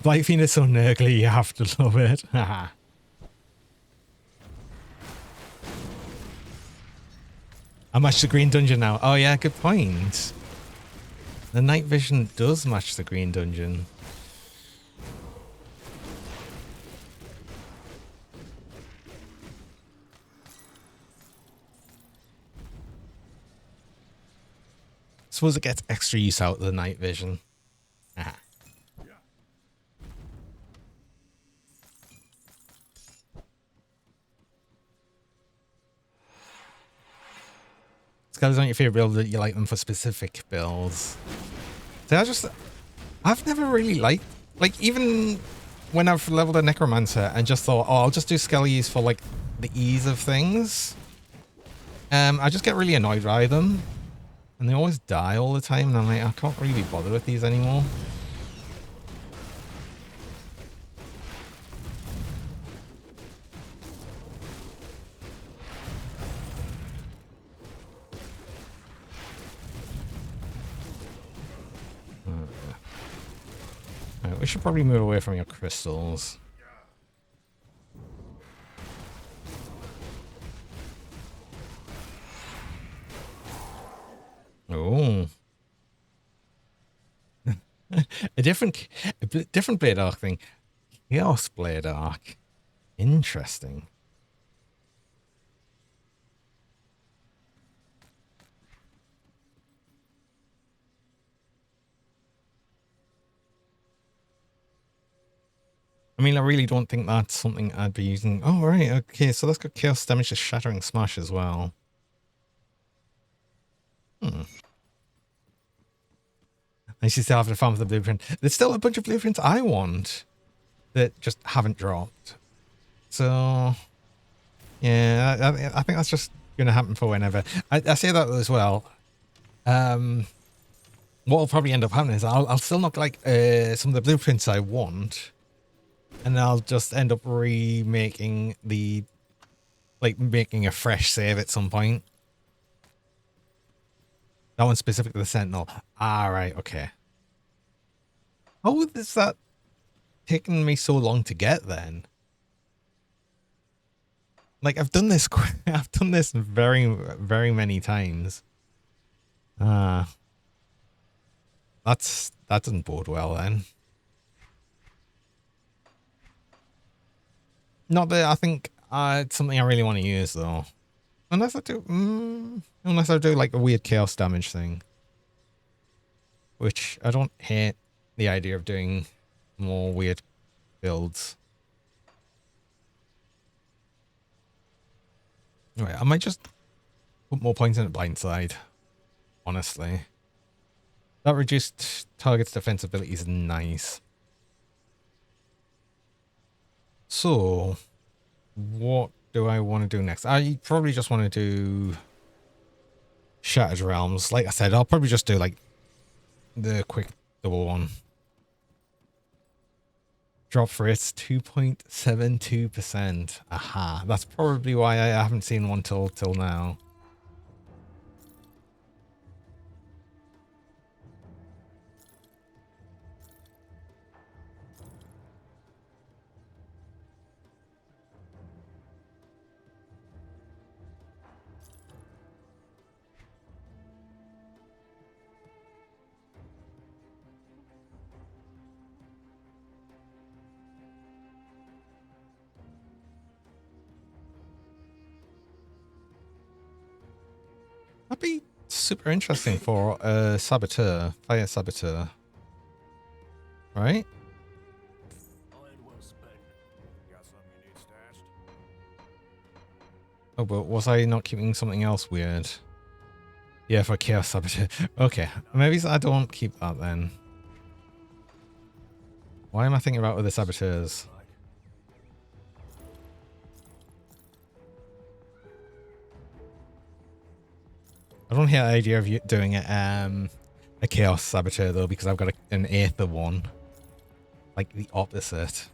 Blight Fiend is so nurgly, you have to love it. I match the green dungeon now. Oh yeah, good point. The night vision does match the green dungeon. suppose it gets extra use out of the night vision. Ah. Skellies aren't your favorite build, that you like them for specific builds. So I've never really liked, like, even when I've leveled a necromancer and just thought, oh, I'll just do skellies for like the ease of things. I just get really annoyed by them, and they always die all the time, and I'm like, I can't really bother with these anymore. Right, we should probably move away from your crystals. Oh. a different blade arc thing. Chaos blade arc. Interesting. I mean, I really don't think that's something I'd be using. Oh, right. Okay, so that's got chaos damage to shattering smash as well. And she still have to farm for the blueprint. There's still a bunch of blueprints I want that just haven't dropped. So, yeah, I think that's just going to happen for whenever. I say that as well. What will probably end up happening is I'll still not like some of the blueprints I want. And I'll just end up remaking making a fresh save at some point. That one's specific to the Sentinel. Ah, right, okay. How is that taking me so long to get then? Like, I've done this very, very many times. That doesn't bode well then. Not that I think it's something I really want to use though. Unless I do like a weird chaos damage thing. Which I don't hate the idea of doing more weird builds. Anyway, I might just put more points in the blind side. Honestly. That reduced target's defense ability is nice. So, what do I want to do next? I probably just want to do Shattered Realms. Like I said, I'll probably just do like the quick double one. Drop for it's 2.72%. Aha, that's probably why I haven't seen one till now. That'd be super interesting for a saboteur, fire saboteur, right? Oh, but was I not keeping something else weird? Yeah, for chaos saboteur. Okay, maybe I don't keep that then. Why am I thinking about other saboteurs? I don't hate the idea of you doing a chaos saboteur though, because I've got an aether one, like the opposite.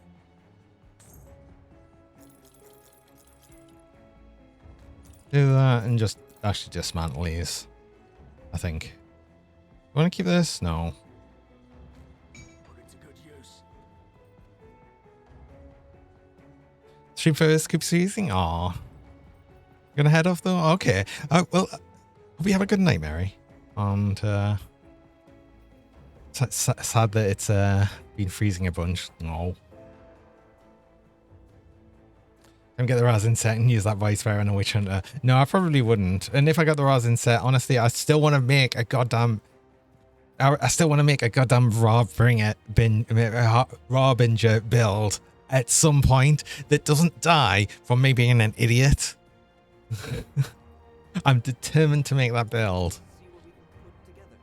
Do that and just actually dismantle these. I think. You want to keep this? No. Stream first, keep seizing. Aw. Gonna head off though? Okay. Well, hope you have a good night, Mary. And sad that it's been freezing a bunch. No. Don't get the Razin set and use that Vice Bear on a Witch Hunter. No, I probably wouldn't. And if I got the Razin set, honestly, I still want to make a goddamn I still want to make a goddamn Rabinger build at some point that doesn't die from me being an idiot. I'm determined to make that build.
See what we can put together.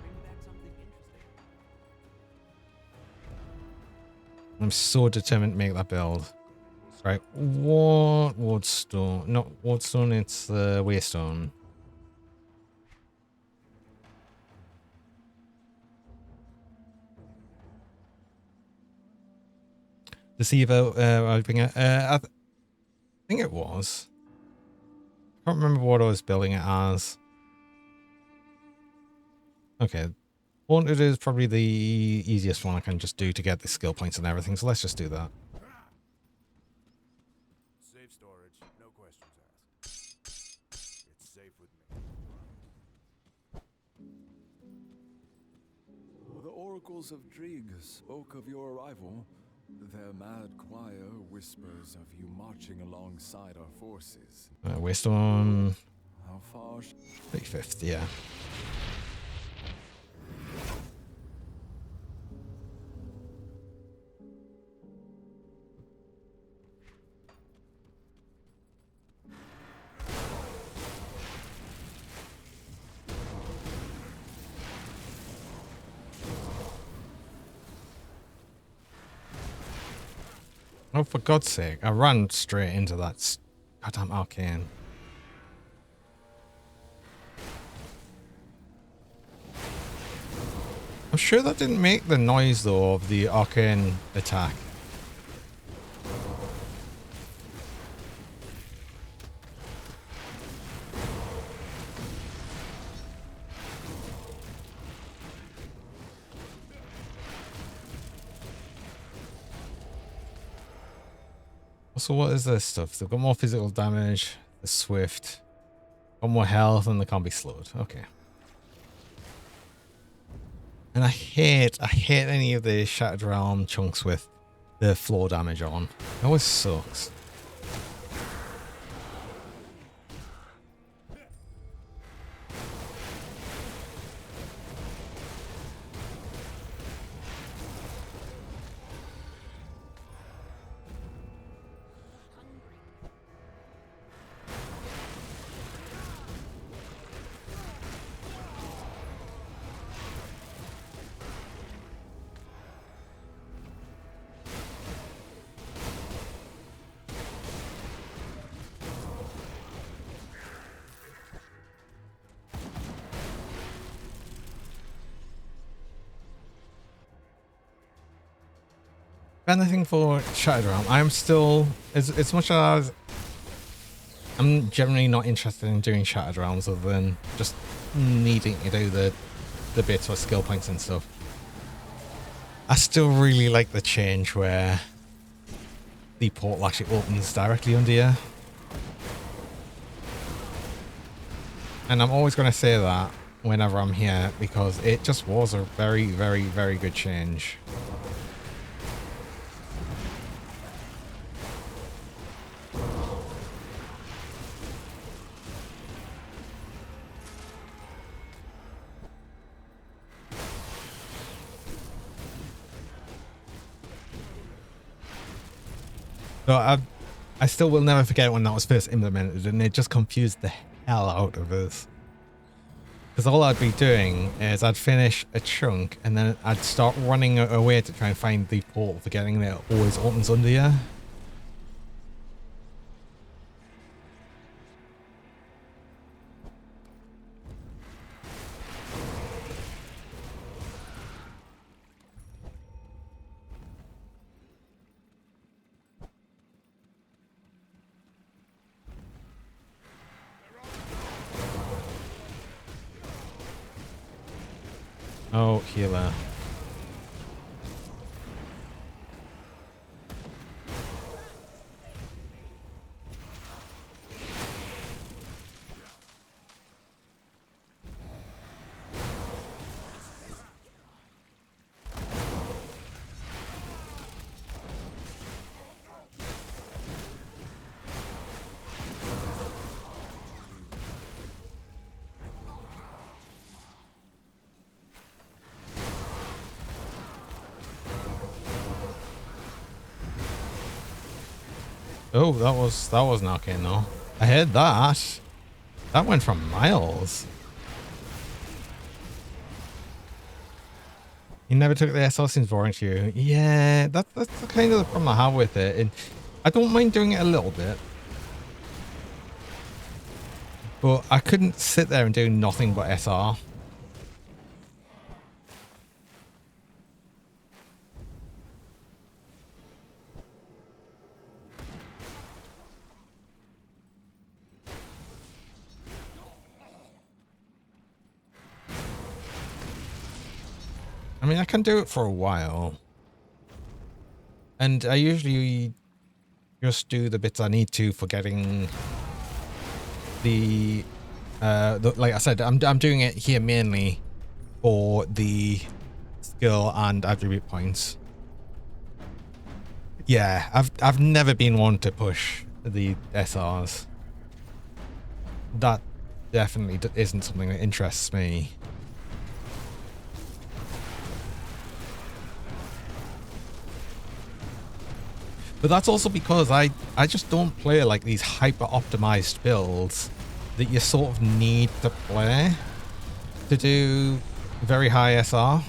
Bring back something interesting.
I'm so determined to make that build. Right, what Wardstone? Not Wardstone, it's the Waystone. Deceiver, I think it was. I can't remember what I was building it as. Okay. Haunted is probably the easiest one I can just do to get the skill points and everything, so let's just do that.
Safe storage, no questions asked. It's safe with me. The oracles of Drieg spoke of your arrival. Their mad choir whispers of you marching alongside our forces.
Waystone
How far?
35th, yeah. Oh, for God's sake, I ran straight into that goddamn arcane. I'm sure that didn't make the noise, though, of the arcane attack. So what is this stuff? They've got more physical damage, they're swift, got more health, and they can't be slowed. Okay. And I hate any of the Shattered Realm chunks with the floor damage on. It always sucks. Anything for Shattered Realm. I'm still, as much as I'm generally not interested in doing Shattered Realms other than just needing to do the bits with skill points and stuff. I still really like the change where the portal actually opens directly under you. And I'm always going to say that whenever I'm here because it just was a very, very, very good change. So I still will never forget when that was first implemented, and it just confused the hell out of us. Because all I'd be doing is I'd finish a chunk, and then I'd start running away to try and find the portal, forgetting that it always opens under you. Oh, healer. Oh, that was knocking though. I heard that. That went from miles. You never took the SR since weren't you? Yeah, that's the kind of the problem I have with it. And I don't mind doing it a little bit. But I couldn't sit there and do nothing but SR. I mean, I can do it for a while. And I usually just do the bits I need to for getting like I said, I'm doing it here mainly for the skill and attribute points. Yeah, I've never been one to push the SRs. That definitely isn't something that interests me. But that's also because I just don't play like these hyper optimized builds that you sort of need to play to do very high SR.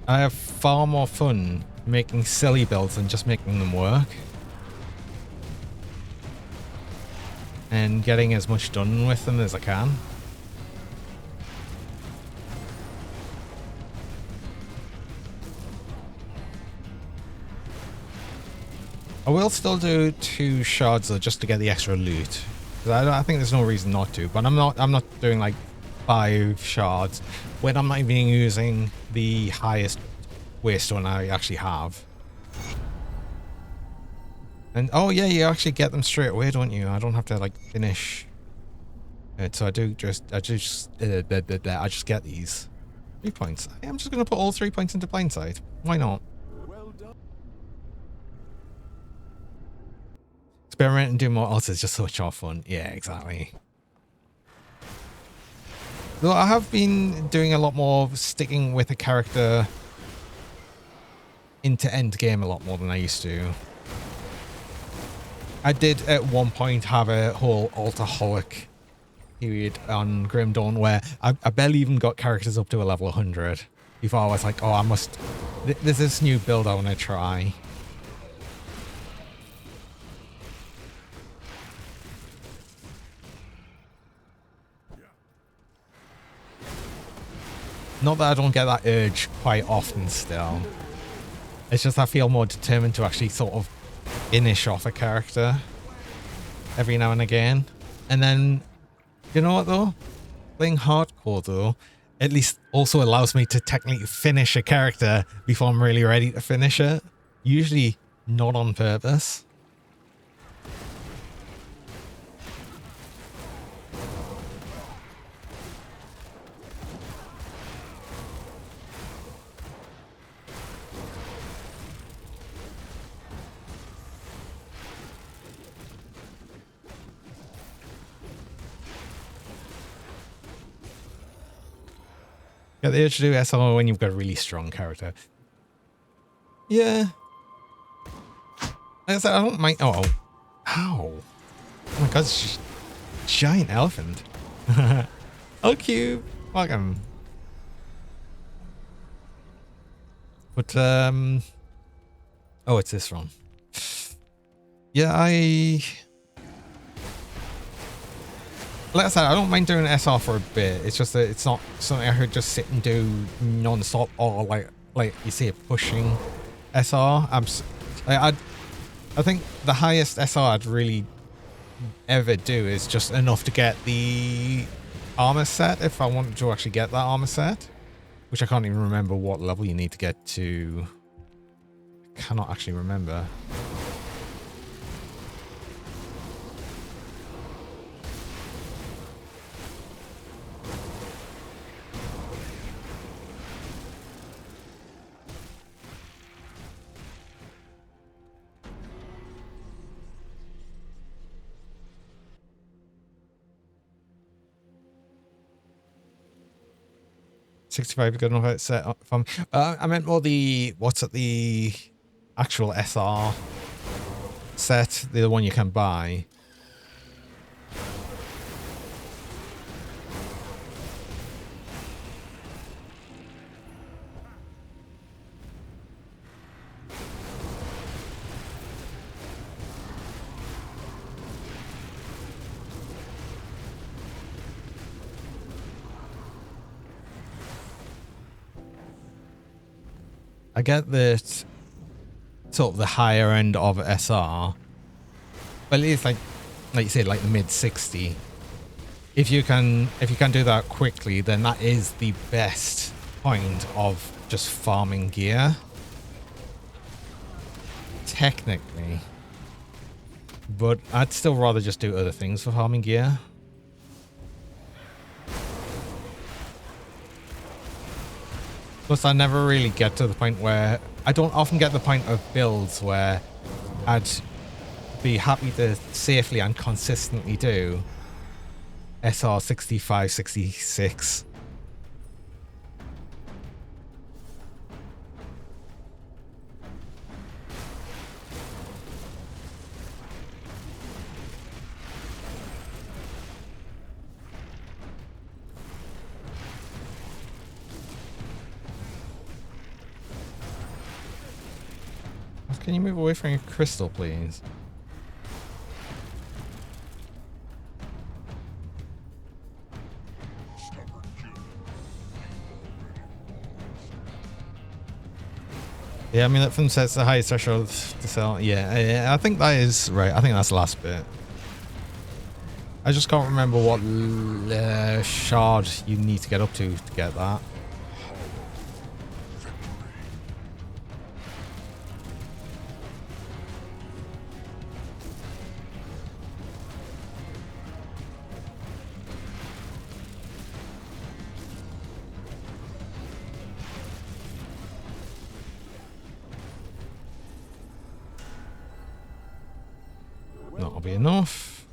I have far more fun making silly builds than just making them work. And getting as much done with them as I can. I will still do 2 shards though, just to get the extra loot. I think there's no reason not to, but I'm not doing like 5 shards when I'm not even using the highest waystone I actually have. And oh yeah, you actually get them straight away, don't you? I don't have to like finish it, so I just get these 3 points. I'm just gonna put all 3 points into plain sight. Why not?
Well done.
Experiment and do more else is just so much more fun. Yeah, exactly. Though I have been doing a lot more sticking with a character into end game a lot more than I used to. I did at one point have a whole altaholic period on Grim Dawn where I barely even got characters up to a level 100 before I was like, oh, I must... There's this new build I want to try. Not that I don't get that urge quite often still. It's just I feel more determined to actually sort of finish off a character every now and again. And then, you know what though? Playing hardcore though, at least also allows me to technically finish a character before I'm really ready to finish it. Usually not on purpose. Get the urge to do SR when you've got a really strong character. Yeah. Like I said, I don't mind. Oh. Ow. Oh my god, it's giant elephant. Oh, cute. Welcome. But, oh, it's this one. Yeah, like I said, I don't mind doing SR for a bit. It's just that it's not something I could just sit and do non-stop or like you see it pushing SR. I think the highest SR I'd really ever do is just enough to get the armor set if I wanted to actually get that armor set, which I can't even remember what level you need to get to. I cannot actually remember. 65 is good enough set up from. I meant more the what's at the actual SR set, the one you can buy. I get that sort of the higher end of SR, but it is like you said, like the mid 60. If you can do that quickly, then that is the best point of just farming gear. Technically. But I'd still rather just do other things for farming gear. Plus, I never really get to the point where... I don't often get the point of builds where I'd be happy to safely and consistently do SR 65, 66. Can you move away from your crystal, please? Yeah, I mean, that film sets the highest threshold to sell. Yeah, I think that is right. I think that's the last bit. I just can't remember what shard you need to get up to get that. That'll be enough.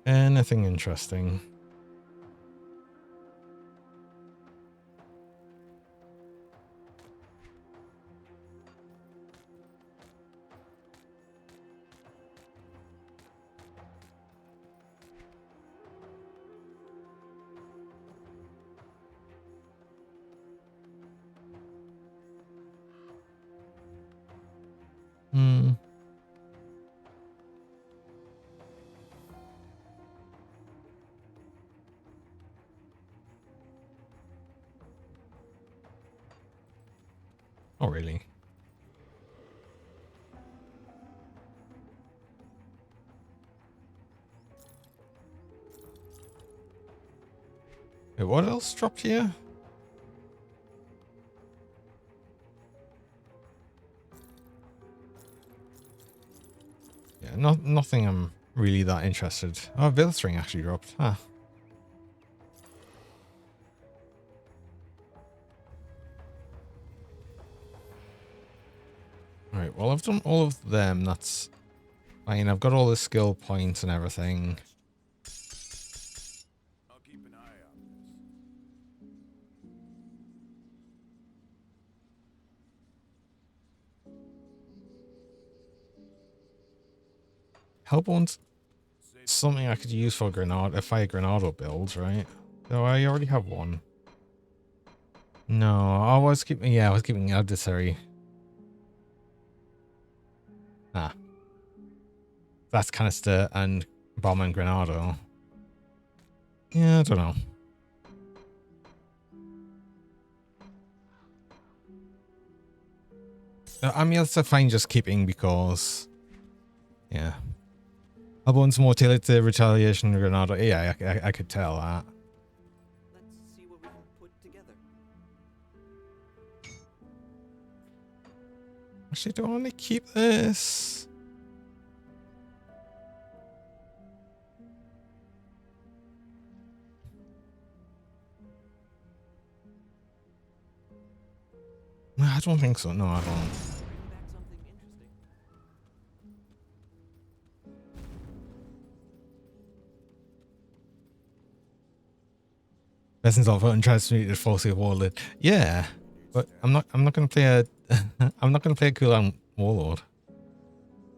Anything interesting? Hmm. Oh, really? Wait, what else dropped here? Yeah, nothing I'm really that interested. Oh, Veil String actually dropped. Huh. Alright, well, I've done all of them. That's fine. I've got all the skill points and everything.
I'll keep an eye on
Hellbourne's something I could use for a fire granado build, right? So I already have one. No, I was keeping adversary. Ah. That's canister and bomb and granado. Yeah, I don't know. I'm also fine just keeping because, yeah. Hellbourne's more tailored to retaliation granado. Yeah, I could tell that.
Let's see what we can put together.
Actually, do I want to keep this? No, I don't think so. No, I don't.
Bring back something interesting.
Lessons of and transmuted falsely warlord. Yeah, but I'm not gonna play a I'm not gonna play a cooldown warlord.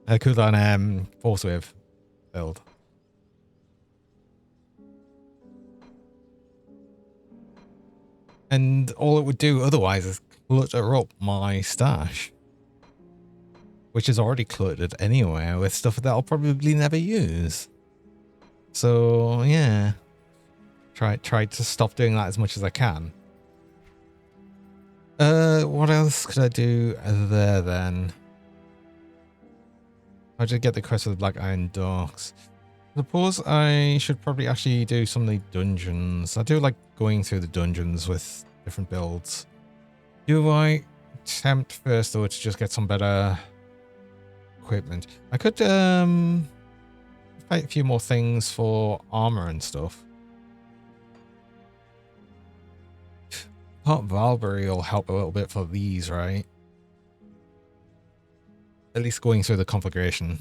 A cooldown force wave build. And all it would do otherwise is clutter up my stash, which is already cluttered anyway with stuff that I'll probably never use. So yeah, try to stop doing that as much as I can. What else could I do there then? I just get the quest of the Black Iron Docks. I suppose I should probably actually do some of the dungeons. I do like going through the dungeons with different builds. Do I attempt first though to just get some better equipment? I could fight a few more things for armor and stuff. Part Valkyrie will help a little bit for these, right? At least going through the configuration.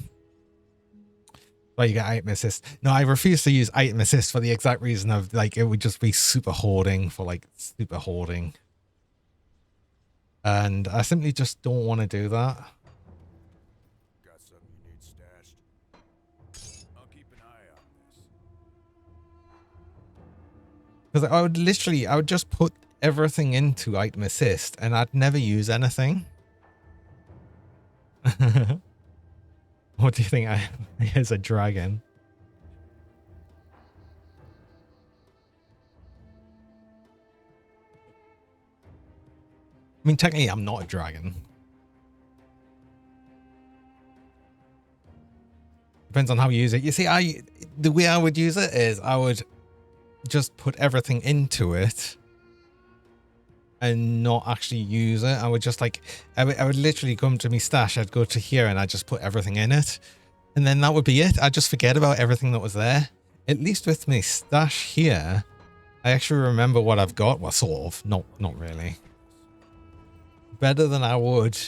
But you get item assist. No, I refuse to use item assist for the exact reason of like it would just be super hoarding for like super hoarding. And I simply just don't want to do that.
Got something you need stashed? I'll keep an eye on this.
Because I would just put everything into item assist and I'd never use anything. What do you think? I is a dragon. I mean, technically, I'm not a dragon. Depends on how you use it. You see, the way I would use it is I would just put everything into it and not actually use it. I would just like, I would literally come to me stash. I'd go to here and I'd just put everything in it. And then that would be it. I'd just forget about everything that was there. At least with my stash here, I actually remember what I've got. Well, sort of. Not really. Better than I would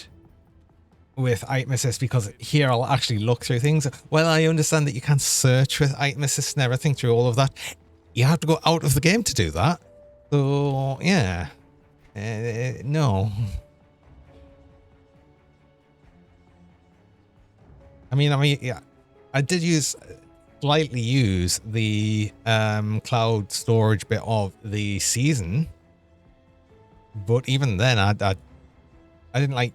with item assist because here I'll actually look through things. Well, I understand that you can search with item assist and everything through all of that. You have to go out of the game to do that. So, yeah. No. I mean, yeah, I did slightly use the cloud storage bit of the season, but even then, I didn't like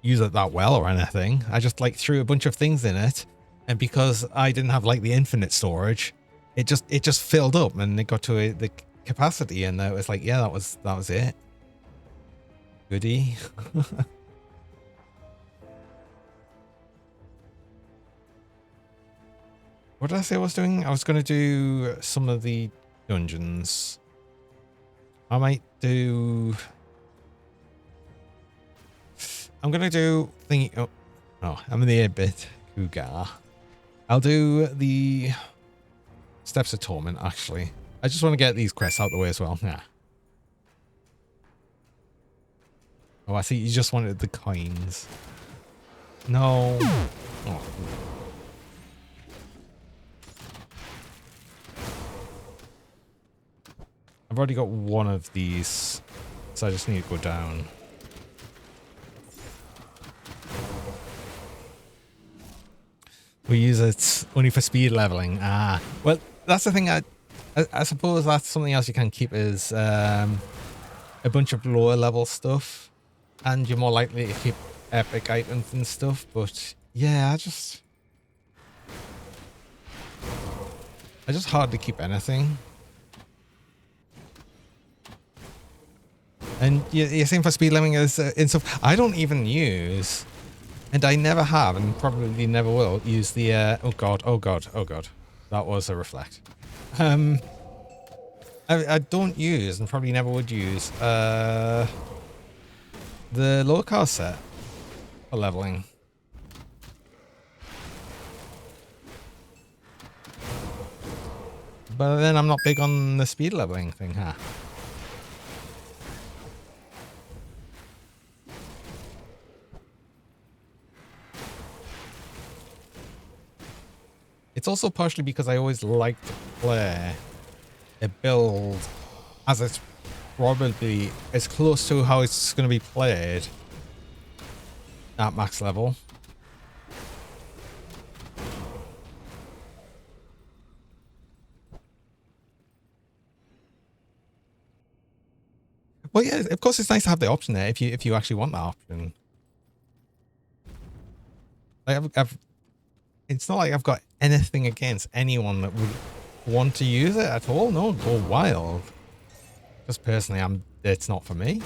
use it that well or anything. I just like threw a bunch of things in it, and because I didn't have like the infinite storage, it just filled up and it got to the capacity, and it was like, yeah, that was it. Goodie. What did I say I was doing? I was going to do some of the dungeons. I might do... I'm going to do thingy... Oh, I'm in the air bit. Cougar. I'll do the Steps of Torment, actually. I just want to get these quests out the way as well. Yeah. Oh, I see. You just wanted the coins. No. Oh. I've already got one of these, so I just need to go down. We use it only for speed leveling. Ah, well, that's the thing. I suppose that's something else you can keep is a bunch of lower level stuff, and you're more likely to keep epic items and stuff. But yeah, I just hard to keep anything. And you're saying for speed leveling is in stuff I don't even use, and I never have, and probably never will use the. Oh god! That was a reflect. I don't use, and probably never would use, the lower car set for leveling. But then I'm not big on the speed leveling thing, huh? It's also partially because I always like to play a build as it's probably as close to how it's going to be played at max level. Well, yeah, of course it's nice to have the option there if you actually want that option. Like it's not like I've got anything against anyone that would want to use it at all. No, go wild. Just personally, it's not for me.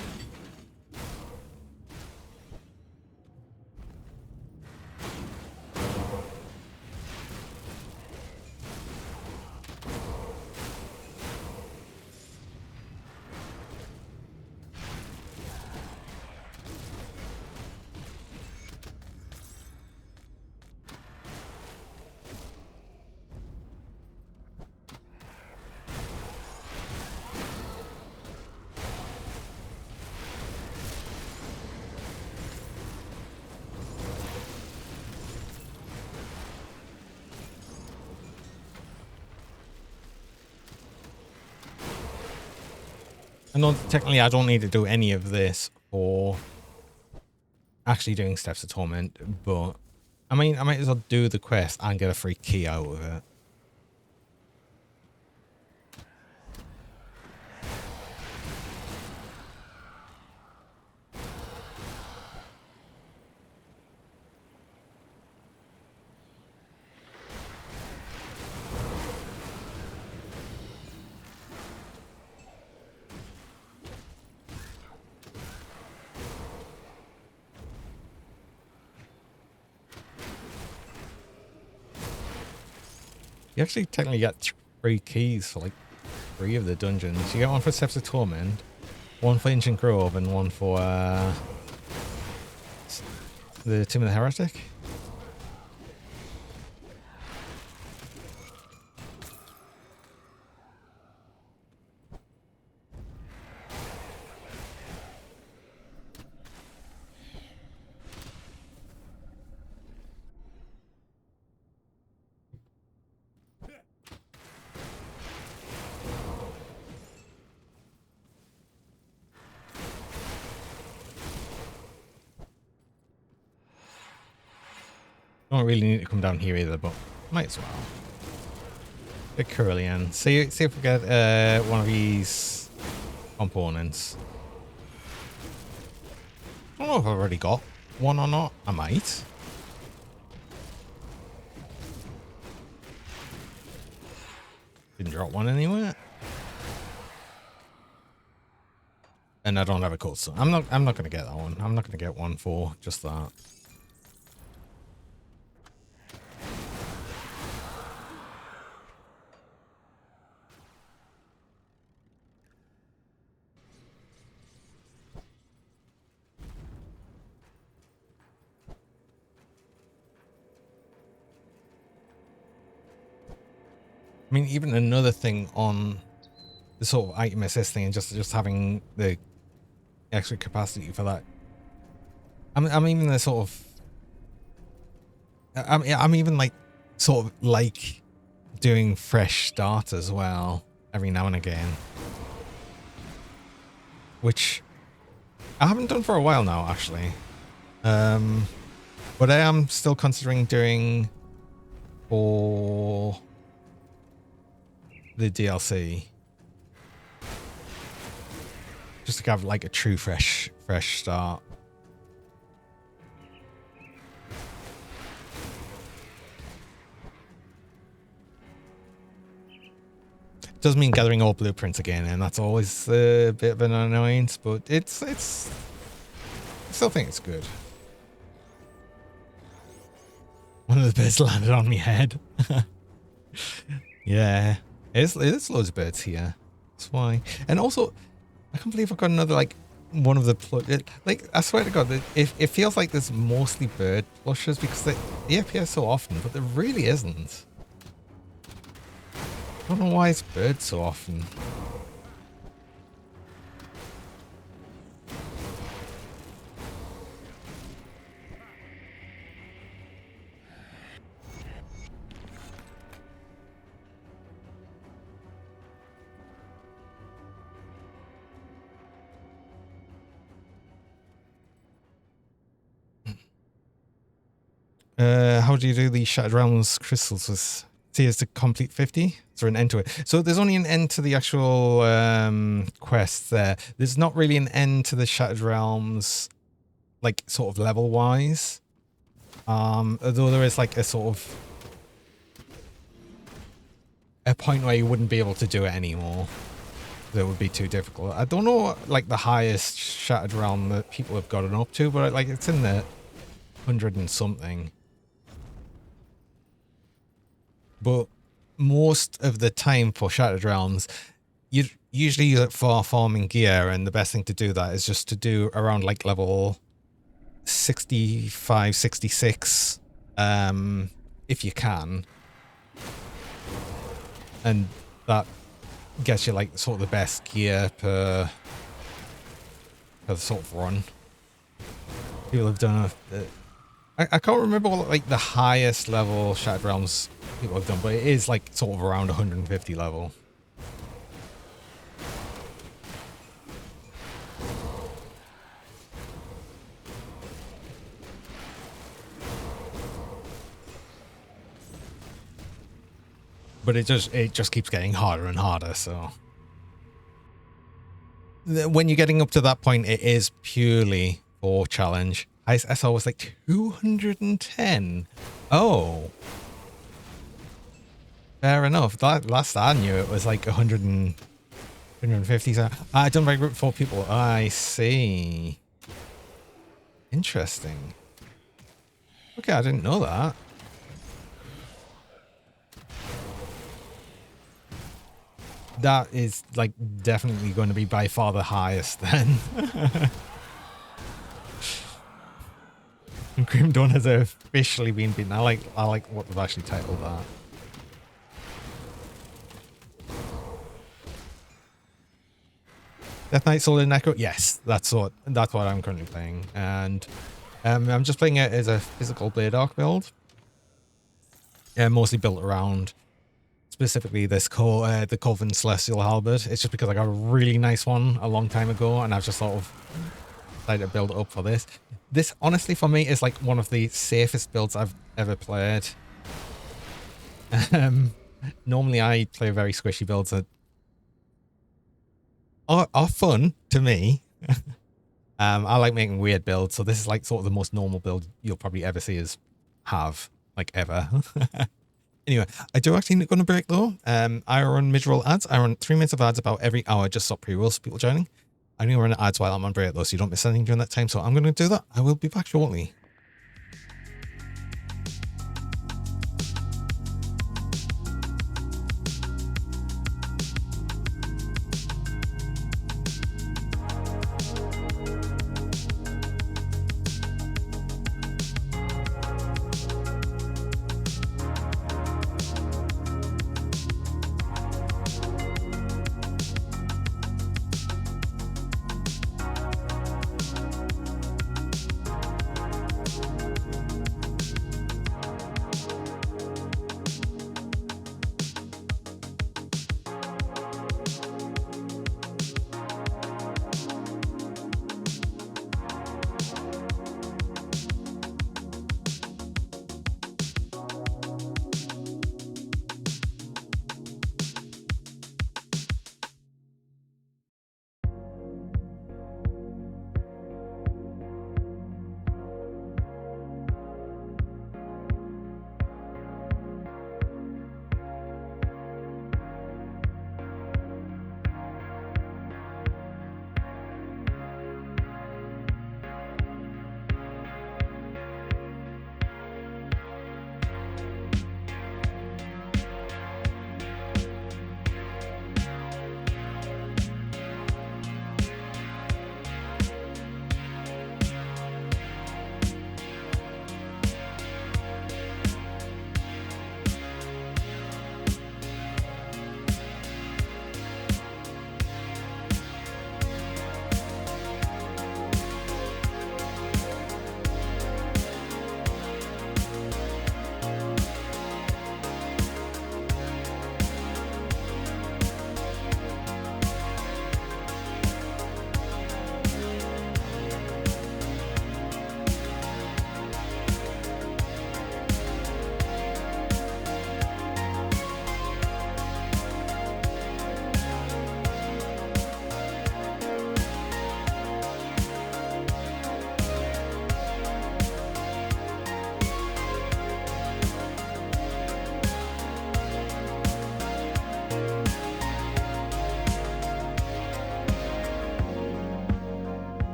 I know technically I don't need to do any of this for actually doing Steps of Torment, but I mean, I might as well do the quest and get a free key out of it. You actually technically get 3 keys for like 3 of the dungeons. You get one for Steps of Torment, one for Ancient Grove, and one for the Tomb of the Heretic. Don't really need to come down here either, but might as well. Get Curlian. See if we get one of these components. I don't know if I've already got one or not. I might. Didn't drop one anywhere. And I don't have a code, so I'm not gonna get that one. I'm not gonna get one for just that. I mean, even another thing on the sort of item assist thing, and just having the extra capacity for that. I'm even the sort of. I'm even like sort of like doing fresh start as well every now and again, which I haven't done for a while now actually. But I am still considering doing for the DLC, just to have like a true fresh start. Does mean gathering all blueprints again, and that's always a bit of an annoyance, but it's I still think it's good. One of the birds landed on my head. Yeah, it's loads of birds here. That's why. And also, I can't believe I've got another like one of the like. I swear to God, it feels like there's mostly bird plushes because they appear so often, but there really isn't. I don't know why it's birds so often. How do you do the Shattered Realms crystals? See, it's to complete 50? Is there an end to it? So there's only an end to the actual quest there. There's not really an end to the Shattered Realms, like, sort of level-wise. Although there is, like, a sort of... a point where you wouldn't be able to do it anymore. That would be too difficult. I don't know, like, the highest Shattered Realm that people have gotten up to, but, like, it's in the 100 and something. But most of the time for Shattered Realms, you usually use it for farming gear, and the best thing to do that is just to do around like level 65, 66, if you can. And that gets you like sort of the best gear per sort of run. People have done I can't remember what like the highest level Shattered Realms people have done, but it is like sort of around 150 level. But it just keeps getting harder and harder, so when you're getting up to that point, it is purely for challenge. I saw it was like 210. Oh. Fair enough. Last I knew it was like 150. So I done by group 4 people. I see. Interesting. Okay, I didn't know that. That is like definitely going to be by far the highest then. Grim Dawn has officially been beaten. I like what they've actually titled that. Death Knight Soul and Echo? Yes, that's what I'm currently playing. And I'm just playing it as a physical Blade Arc build. Mostly built around specifically this the Coven Celestial Halberd. It's just because I got a really nice one a long time ago, and I've just sort of decided to build it up for this. This, honestly, for me, is like one of the safest builds I've ever played. Normally, I play very squishy builds that are fun to me. I like making weird builds, so this is like sort of the most normal build you'll probably ever see us have, like ever. Anyway, I do actually going to break though. I run mid-roll ads. I run 3 minutes of ads about every hour, just stop pre-rolls for people joining. I only run ads while I'm on break though, so you don't miss anything during that time. So I'm going to do that. I will be back shortly.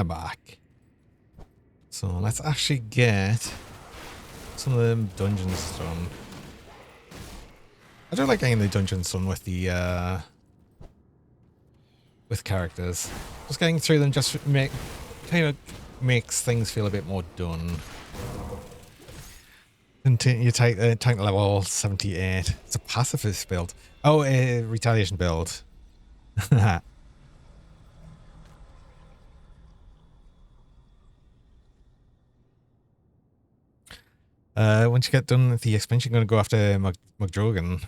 back. So let's actually get some of them dungeons done. I don't like getting the dungeons done with the with characters. Just getting through them just kind of makes things feel a bit more done. You take tank level 78. It's a pacifist build. Oh, a retaliation build. Once you get done with the expansion, you're going to go after McDrogan.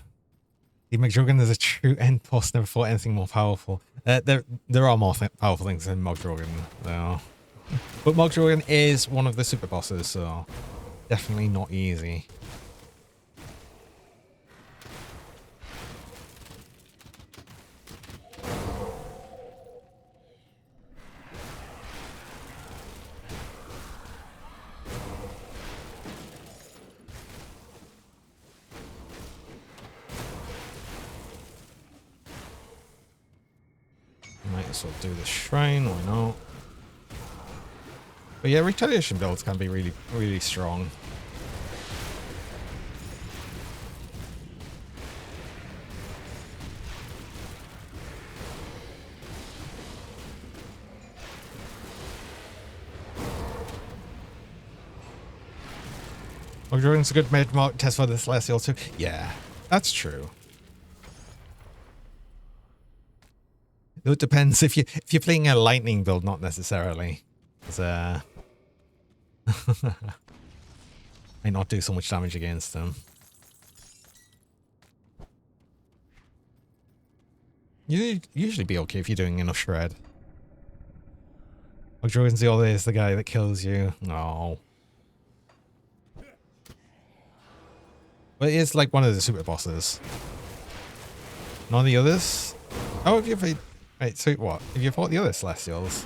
The McDrogan is a true end boss. Never fought anything more powerful. There are more powerful things than McDrogan, though. But McDrogan is one of the super bosses, so definitely not easy. Might as well do the shrine, why not? But yeah, retaliation builds can be really, really strong. McDrogan's a good mid-mark test for the Celestial too. Yeah, that's true. It depends if you're playing a lightning build, not necessarily. Might not do so much damage against them. You usually be okay if you're doing enough shred. McDrogan's always the guy that kills you. No. But it is like one of the super bosses. None of the others? Oh, if you've... Wait, so what? If you fought the other Celestials?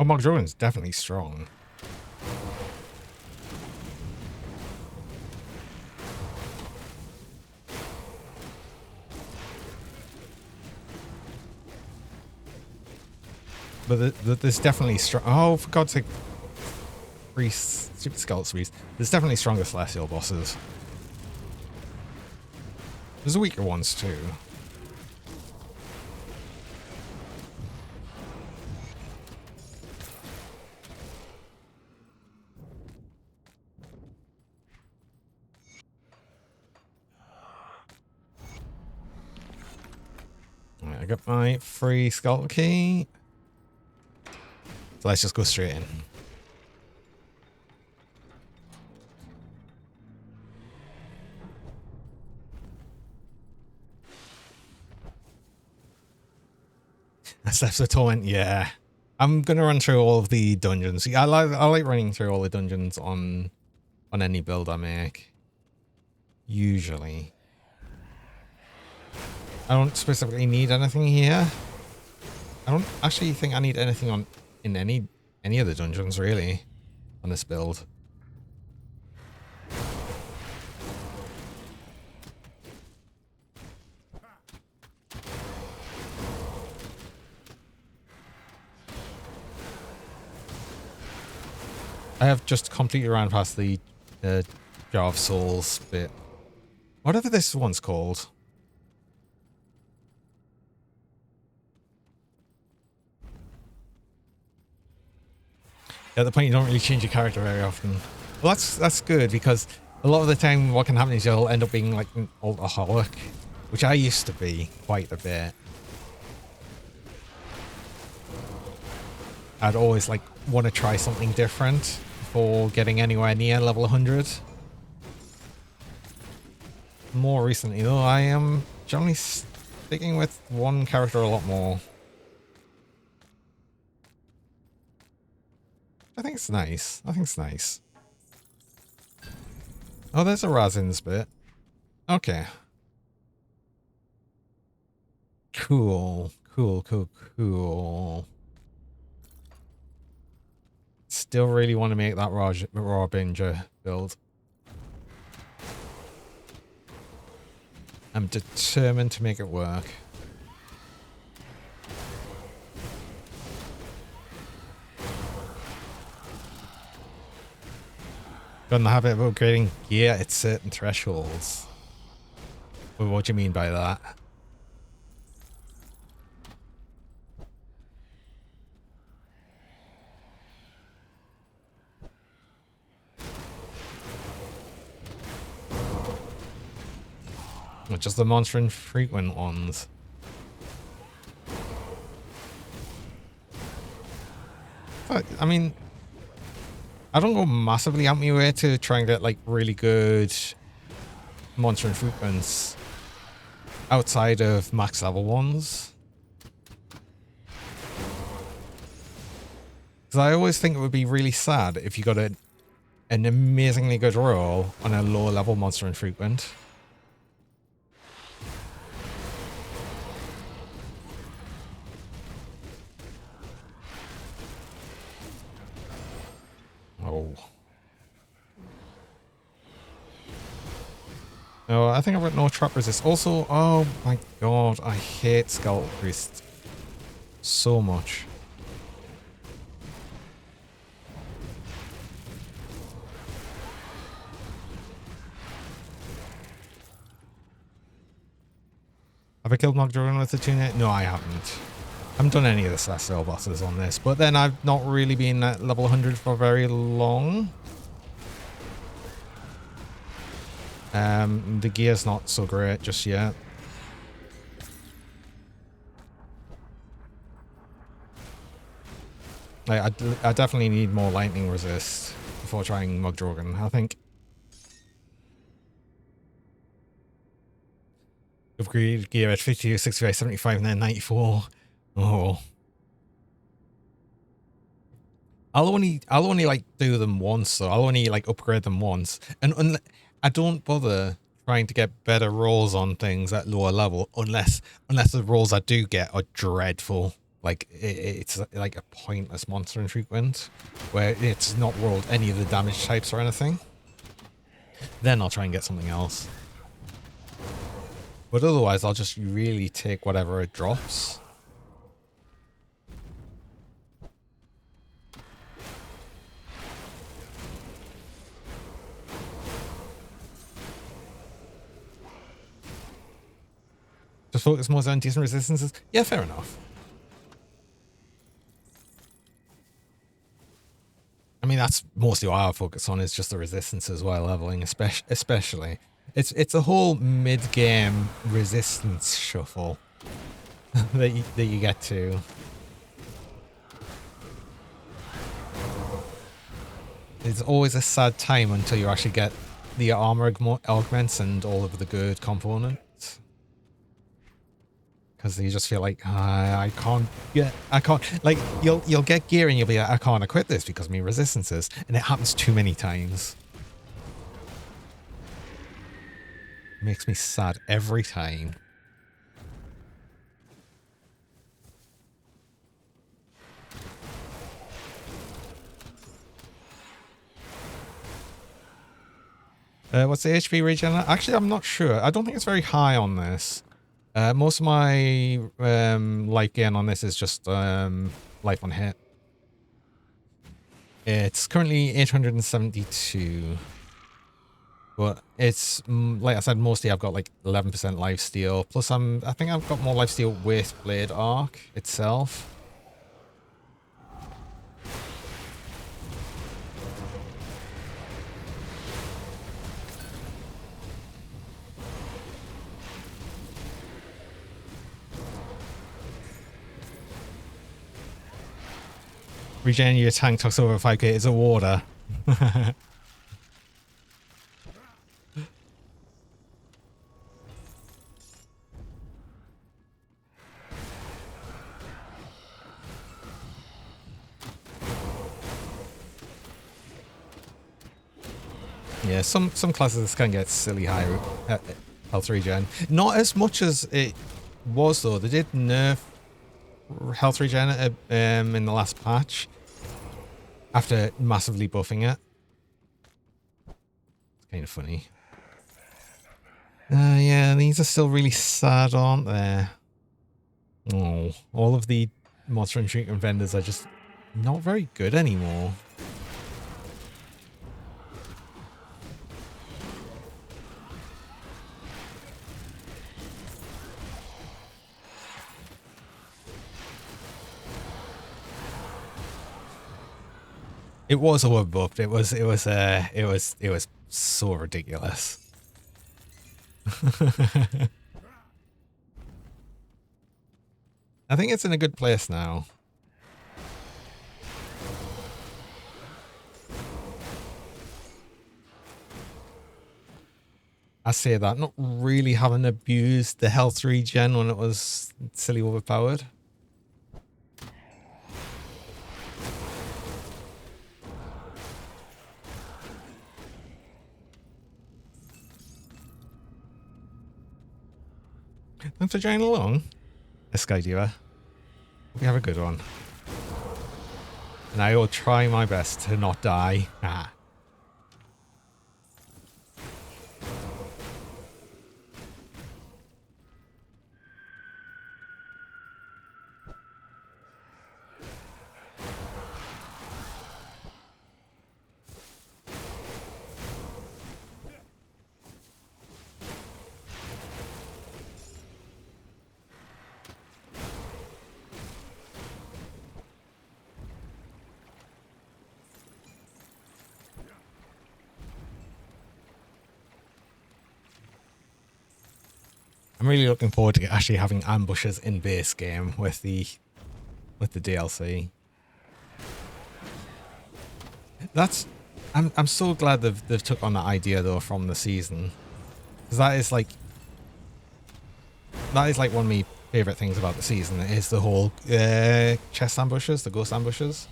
Oh, McDrogan's definitely strong. But there's definitely strong. Oh, for God's sake! Super Skeleton Suites. There's definitely stronger Celestial bosses. There's weaker ones too. Alright, I got my free skeleton key. So let's just go straight in. Steps of Torment, yeah. I'm gonna run through all of the dungeons. I like running through all the dungeons on any build I make. Usually. I don't specifically need anything here. I don't actually think I need anything in any of the dungeons really on this build. I have just completely ran past the Jar of Souls bit. Whatever this one's called. At the point you don't really change your character very often. Well, that's good because A lot of the time what can happen is you'll end up being like an alcoholic, which I used to be quite a bit. I'd always like want to try something different before getting anywhere near level 100. More recently though, I am generally sticking with one character a lot more. I think it's nice. I think it's nice. Oh, there's a Razins bit. Okay. Cool. Cool, cool, cool. Still really want to make that raw binger build. I'm determined to make it work. Got in the habit of upgrading gear at certain thresholds. Well, what do you mean by that? Well, just the monster infrequent ones. But, I mean, I don't go massively out my way to try and get like really good monster infrequents outside of max level ones. Because I always think it would be really sad if you got an amazingly good roll on a low level monster infrequent. Oh. No, I think I've got no trap resist. Also, oh my god, I hate Skeletal Priest so much. Have I killed Mogdragon with the tuna? No, I haven't. I haven't done any of the Celestial bosses on this, but then I've not really been at level 100 for very long. The gear's not so great just yet. Like, I definitely need more lightning resist before trying Mogdragon, I think. Upgrade gear at 50, 65, 75, and then 94. Oh. I'll only like do them once, so I'll only like upgrade them once. And I don't bother trying to get better rolls on things at lower level unless the rolls I do get are dreadful. Like it's like a pointless monster infrequent where it's not rolled any of the damage types or anything. Then I'll try and get something else. But otherwise I'll just really take whatever it drops. Just focus more on decent resistances? Yeah, fair enough. I mean, that's mostly what I focus on, is just the resistances while leveling, especially. It's a whole mid-game resistance shuffle that you get to. It's always a sad time until you actually get the armor augments and all of the good components. Because you just feel like, I can't, like, you'll get gear and you'll be like, I can't equip this because of my resistances. And it happens too many times. Makes me sad every time. What's the HP regen? Actually, I'm not sure. I don't think it's very high on this. Most of my life gain on this is just life on hit. It's currently 872. But it's, like I said, mostly I've got like 11% lifesteal. Plus I think I've got more lifesteal with Blade Arc itself. Regen your tank talks over 5 liters of water. Yeah, some classes can get silly high health regen. Not as much as it was though. They did nerf health regen in the last patch after massively buffing it. It's kind of funny. Yeah, these are still really sad, aren't they? Oh, all of the monster and treatment vendors are just not very good anymore. It was overbooked. It was so ridiculous. I think it's in a good place now. I say that, not really having abused the health regen when it was silly overpowered. Thanks for joining along, Skydiva. Hope you have a good one. And I will try my best to not die. Ah. I'm really looking forward to actually having ambushes in base game with the DLC. I'm so glad they've took on that idea though from the season, because that is like one of my favorite things about the season is the whole chest ambushes, the ghost ambushes.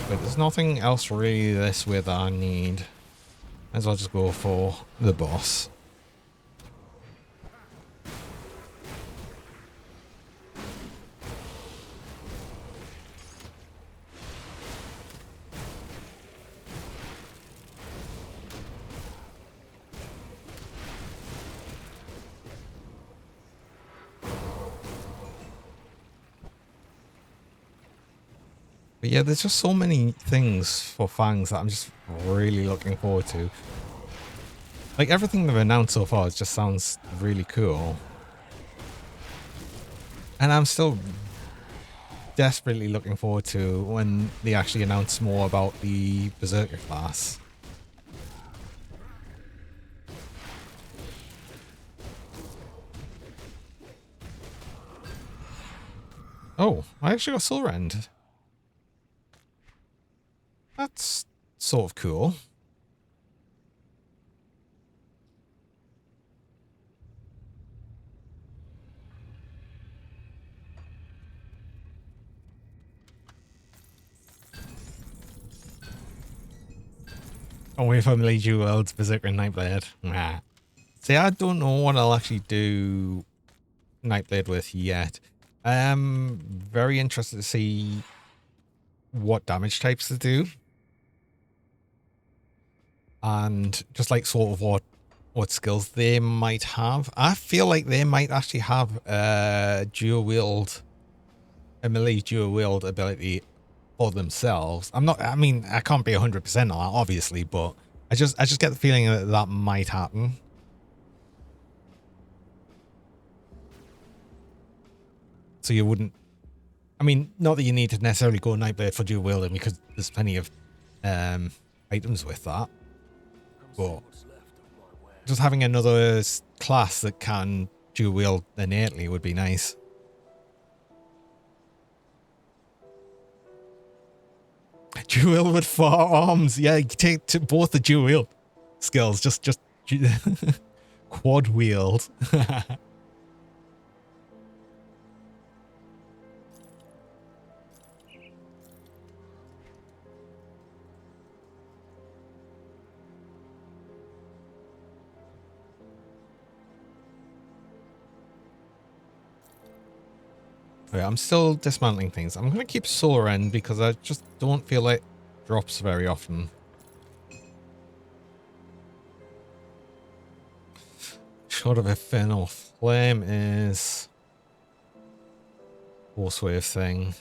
But there's nothing else really this way that I need. Might as well just go for the boss. But yeah, there's just so many things for Fangs that I'm just really looking forward to. Like, everything they've announced so far just sounds really cool. And I'm still desperately looking forward to when they actually announce more about the Berserker class. Oh, I actually got Soul Rend. That's sort of cool. Away from Legion World's Berserker and Nightblade. Nah. See, I don't know what I'll actually do Nightblade with yet. I am very interested to see what damage types they do. And just like sort of what skills they might have. I feel like they might actually have a melee dual wield ability for themselves. I mean, I can't be 100% on that, obviously, but I just get the feeling that that might happen. So you wouldn't... I mean, not that you need to necessarily go Nightblade for dual wielding, because there's plenty of items with that. But just having another class that can dual wield innately would be nice. Dual wield with 4 arms. Yeah, you take both the dual wield skills. Just quad wield. Yeah, I'm still dismantling things. I'm going to keep Solar End because I just don't feel like it drops very often. Short of Infernal Flame is Force Wave thing.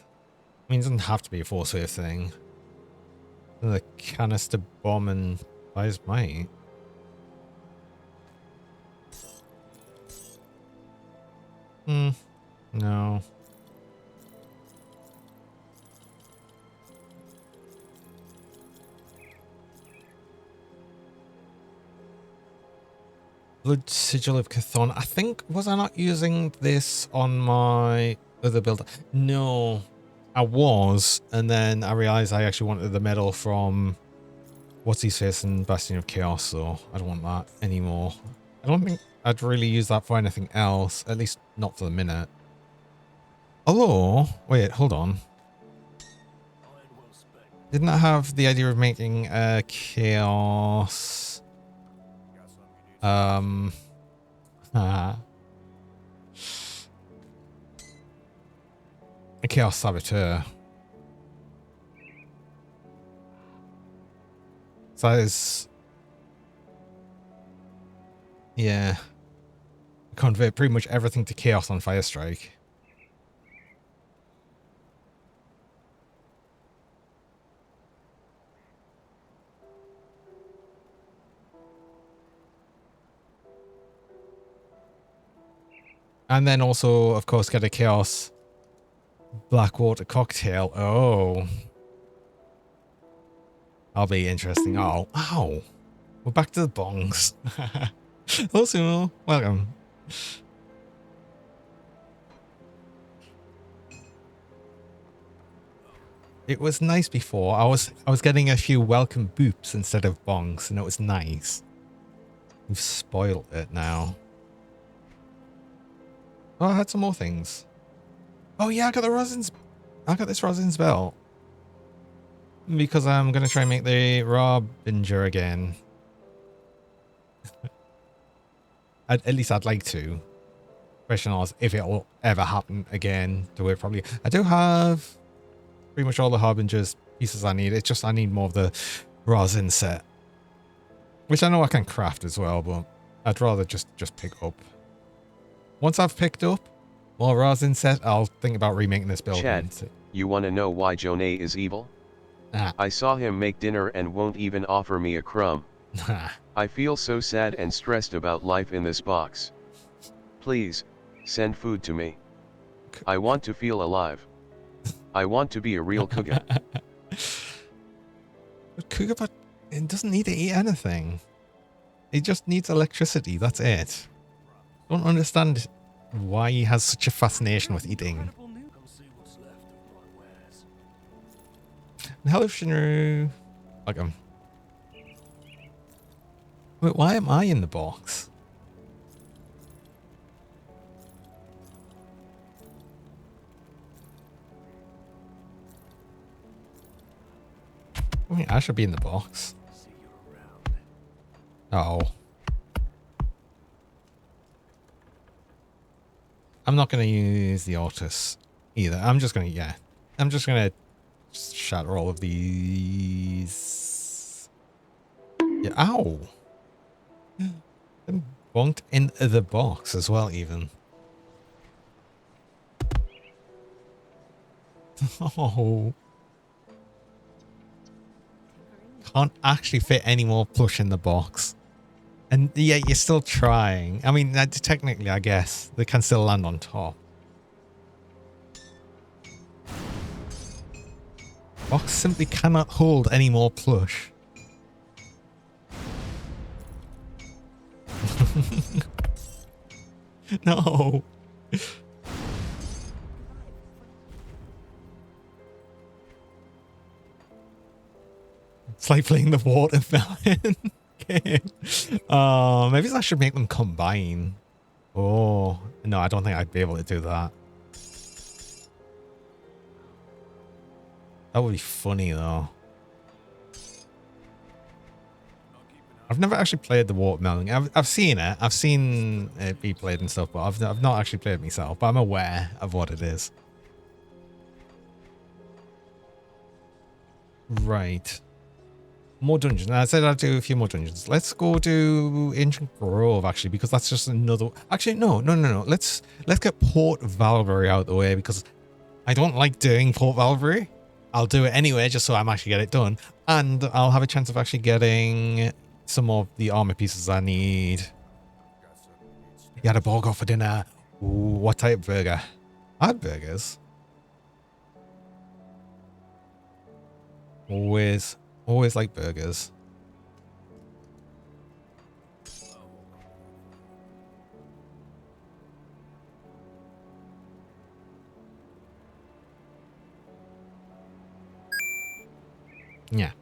I mean, it doesn't have to be a Force Wave thing. The Canister Bomb and Fire's Might. No. Blood Sigil of Chthon. I think, was I not using this on my other build? No, I was. And then I realized I actually wanted the medal from What's His Face and Bastion of Chaos, so I don't want that anymore. I don't think I'd really use that for anything else, at least not for the minute. Although, wait, hold on. Didn't I have the idea of making a Chaos... a Chaos Saboteur. So that is... Yeah. Convert pretty much everything to Chaos on Firestrike. And then also, of course, get a Chaos Blackwater Cocktail. Oh. That'll be interesting. Oh, ow. We're back to the bongs. Hello, Sumo. Welcome. It was nice before. I was getting a few welcome boops instead of bongs, and it was nice. We've spoiled it now. Oh, I had some more things. Oh yeah, I got this Rosin's belt. Because I'm gonna try and make the Rabinger again. At least I'd like to. Question is if it'll ever happen again. Do it probably. I do have pretty much all the Harbinger's pieces I need. It's just I need more of the Rosin set. Which I know I can craft as well, but I'd rather just pick up. Once I've picked up more Rosin set, I'll think about remaking this build.
Chad, you wanna know why Jonay is evil?
Ah.
I saw him make dinner and won't even offer me a crumb. I feel so sad and stressed about life in this box. Please, send food to me. I want to feel alive. I want to be a real cougar.
But cougar, it doesn't need to eat anything. It just needs electricity, that's it. Don't understand why he has such a fascination with eating. Hello, Shinru. Welcome. Wait, why am I in the box? I mean, I should be in the box. Oh. I'm not going to use the Ortus either. I'm just going to shatter all of these. Yeah, ow. I'm bonked in the box as well, even. Oh. Can't actually fit any more plush in the box. And yet you're still trying. I mean, technically, I guess they can still land on top. Box simply cannot hold any more plush. No. It's like playing the watermelon game. Maybe I should make them combine. Oh, no, I don't think I'd be able to do that. That would be funny though. I've never actually played the watermelon. I've seen it. I've seen it be played and stuff, but I've not actually played it myself. But I'm aware of what it is. Right. More dungeons. I said I'd do a few more dungeons. Let's go do Ancient Grove actually, because that's just another. Actually, no. Let's get Port Valbury out of the way because I don't like doing Port Valbury. I'll do it anyway, just so I'm actually get it done, and I'll have a chance of actually getting some of the armor pieces I need. You had a burger for dinner. Ooh, what type of burger? I had burgers. Always like burgers. Yeah.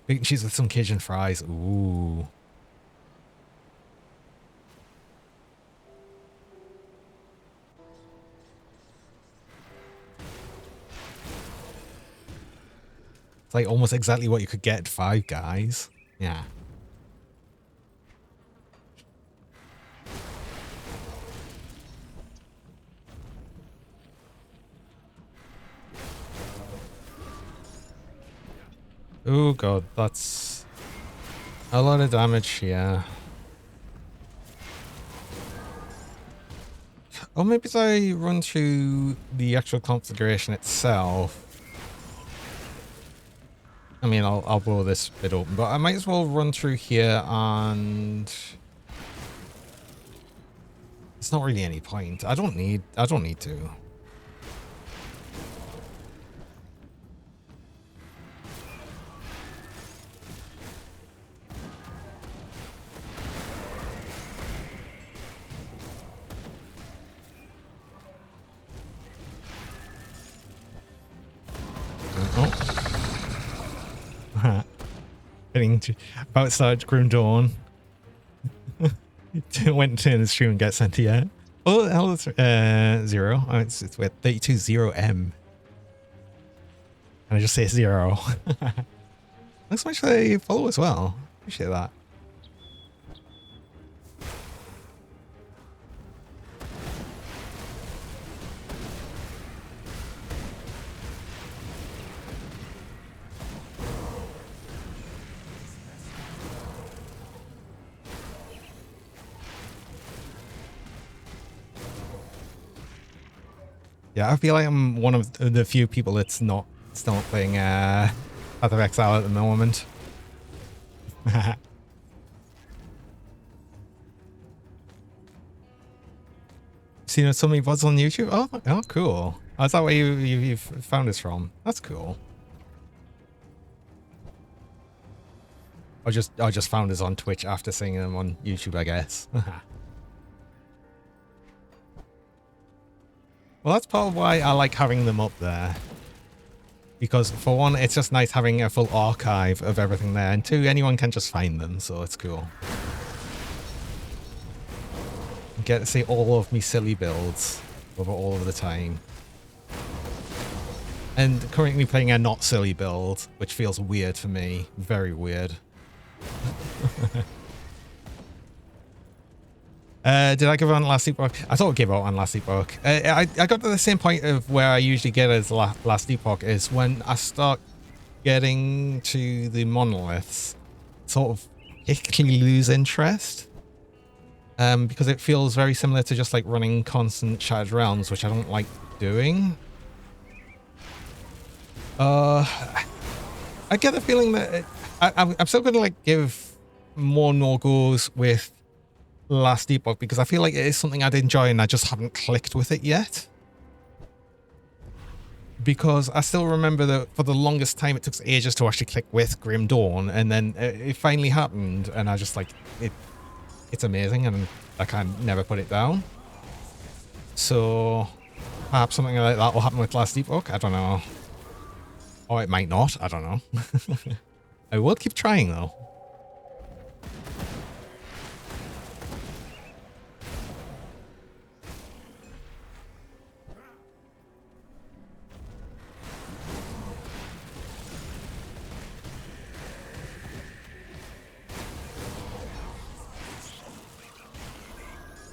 Bacon cheese with some Cajun fries. Ooh. It's like almost exactly what you could get at Five Guys. Yeah. Oh god, that's a lot of damage, yeah. Or maybe if I run through the actual configuration itself. I mean, I'll blow this bit open, but I might as well run through here and it's not really any point. I don't need to. Getting to about started Grim Dawn. Went to the stream and get sent to you. Oh, the hell is 0. Oh, it's with 320M. And I just say 0. Thanks so much for the follow as well. Appreciate that. Yeah, I feel like I'm one of the few people that's not still not playing Path of Exile at the moment. Seen so many VoDs on YouTube? Oh, cool. Oh, is that where you found us from? That's cool. I just found us on Twitch after seeing them on YouTube, I guess. Well, that's part of why I like having them up there. Because for one, it's just nice having a full archive of everything there, and two, anyone can just find them, so it's cool. Get to see all of me silly builds over all of the time. And currently playing a not silly build, which feels weird for me. Very weird. Did I give out on Last Epoch? I thought I gave out on Last Epoch. I got to the same point of where I usually get as Last Epoch is when I start getting to the monoliths, sort of quickly lose interest. Because it feels very similar to just like running constant Shattered Realms, which I don't like doing. I get the feeling that I'm still going to like give more no-goes with Last Epoch because I feel like it is something I'd enjoy and I just haven't clicked with it yet. because I still remember that for the longest time it took ages to actually click with Grim Dawn, and then it finally happened, and I just like it's amazing, and I can never put it down. So perhaps something like that will happen with Last Epoch. I don't know, or it might not. I don't know. I will keep trying though.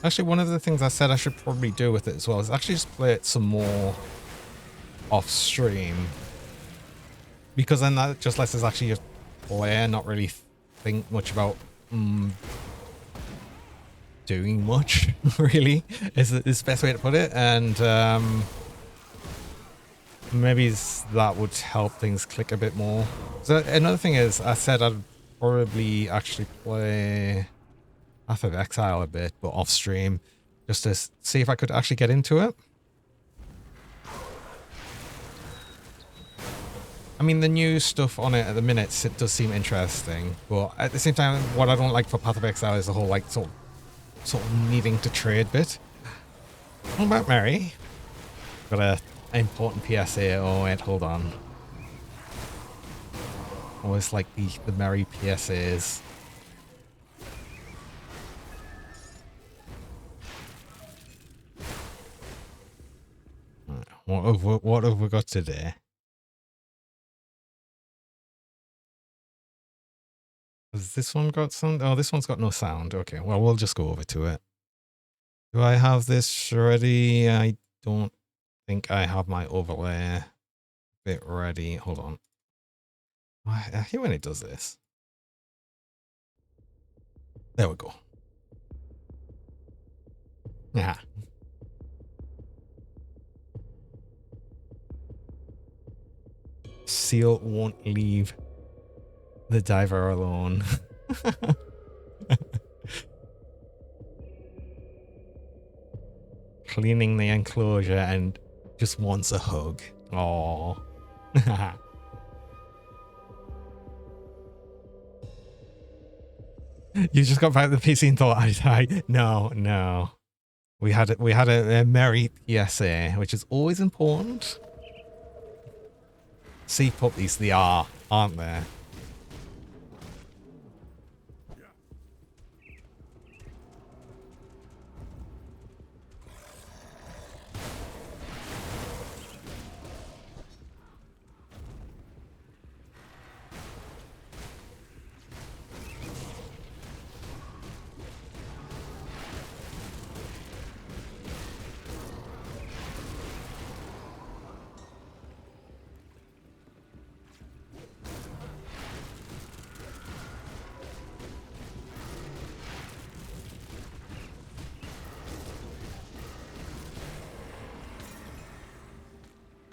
Actually, one of the things I said I should probably do with it as well is actually just play it some more off stream, because then that just lets us actually just play, not really think much about doing much. Really, is the best way to put it, and maybe that would help things click a bit more. So another thing is, I said I'd probably actually play Path of Exile a bit, but off stream, just to see if I could actually get into it. I mean, the new stuff on it at the minute, it does seem interesting, but at the same time, what I don't like for Path of Exile is the whole like sort of needing to trade bit. What about Mary? Got a important PSA. Oh wait, hold on. Always like the Mary PSAs. What have we got today? Has this one got sound? Oh, this one's got no sound. Okay, well, we'll just go over to it. Do I have this ready? I don't think I have my overlay bit ready. Hold on. I hate when it does this. There we go. Yeah. Seal won't leave the diver alone. Cleaning the enclosure and just wants a hug. Aww. You just got back to the PC and thought I'd die. No. We had a merry PSA, which is always important. Sea puppies, they are, aren't they?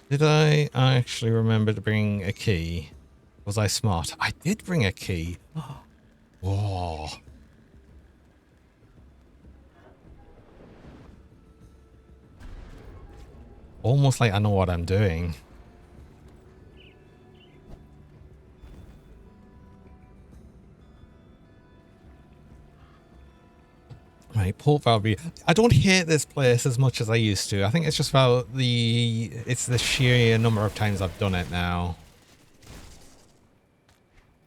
Did I actually remember to bring a key? Was I smart? I did bring a key. Whoa. Almost like I know what I'm doing. Right, Port Valby. I don't hate this place as much as I used to. I think it's just about it's the sheer number of times I've done it now.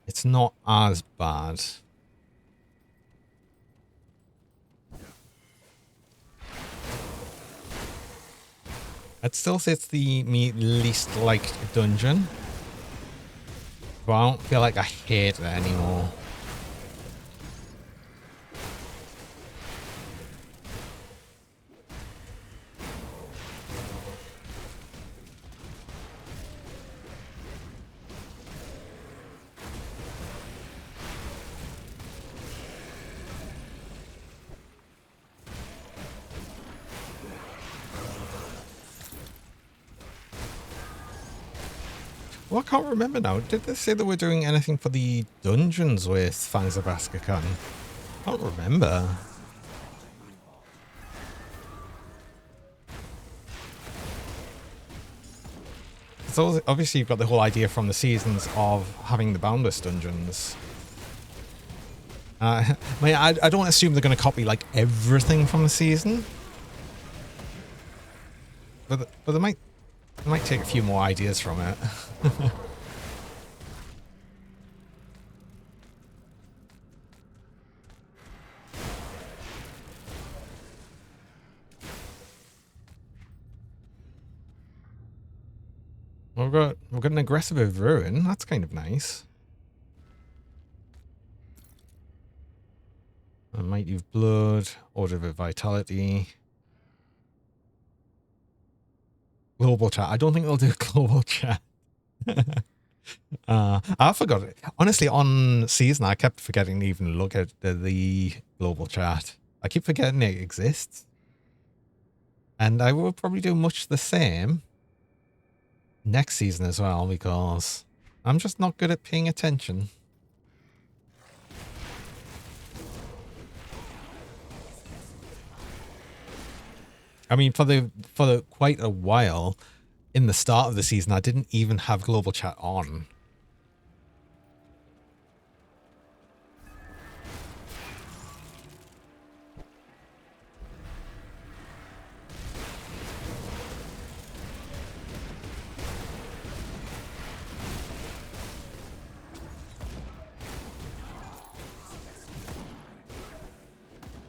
It's not as bad. I'd still say it's the least liked dungeon. But I don't feel like I hate it anymore. Well, I can't remember now. Did they say that we're doing anything for the dungeons with Fangs of Askakhan? I can't remember. So obviously you've got the whole idea from the seasons of having the boundless dungeons. I mean, I don't assume they're going to copy like everything from the season, but they might take a few more ideas from it. We've got an aggressive ruin. That's kind of nice. A mighty of blood, order of vitality, global chat. I don't think they'll do global chat. I forgot it. Honestly, on season, I kept forgetting to even look at the global chat. I keep forgetting it exists, and I will probably do much the same next season as well, because I'm just not good at paying attention. I mean, for the quite a while in the start of the season, I didn't even have global chat on.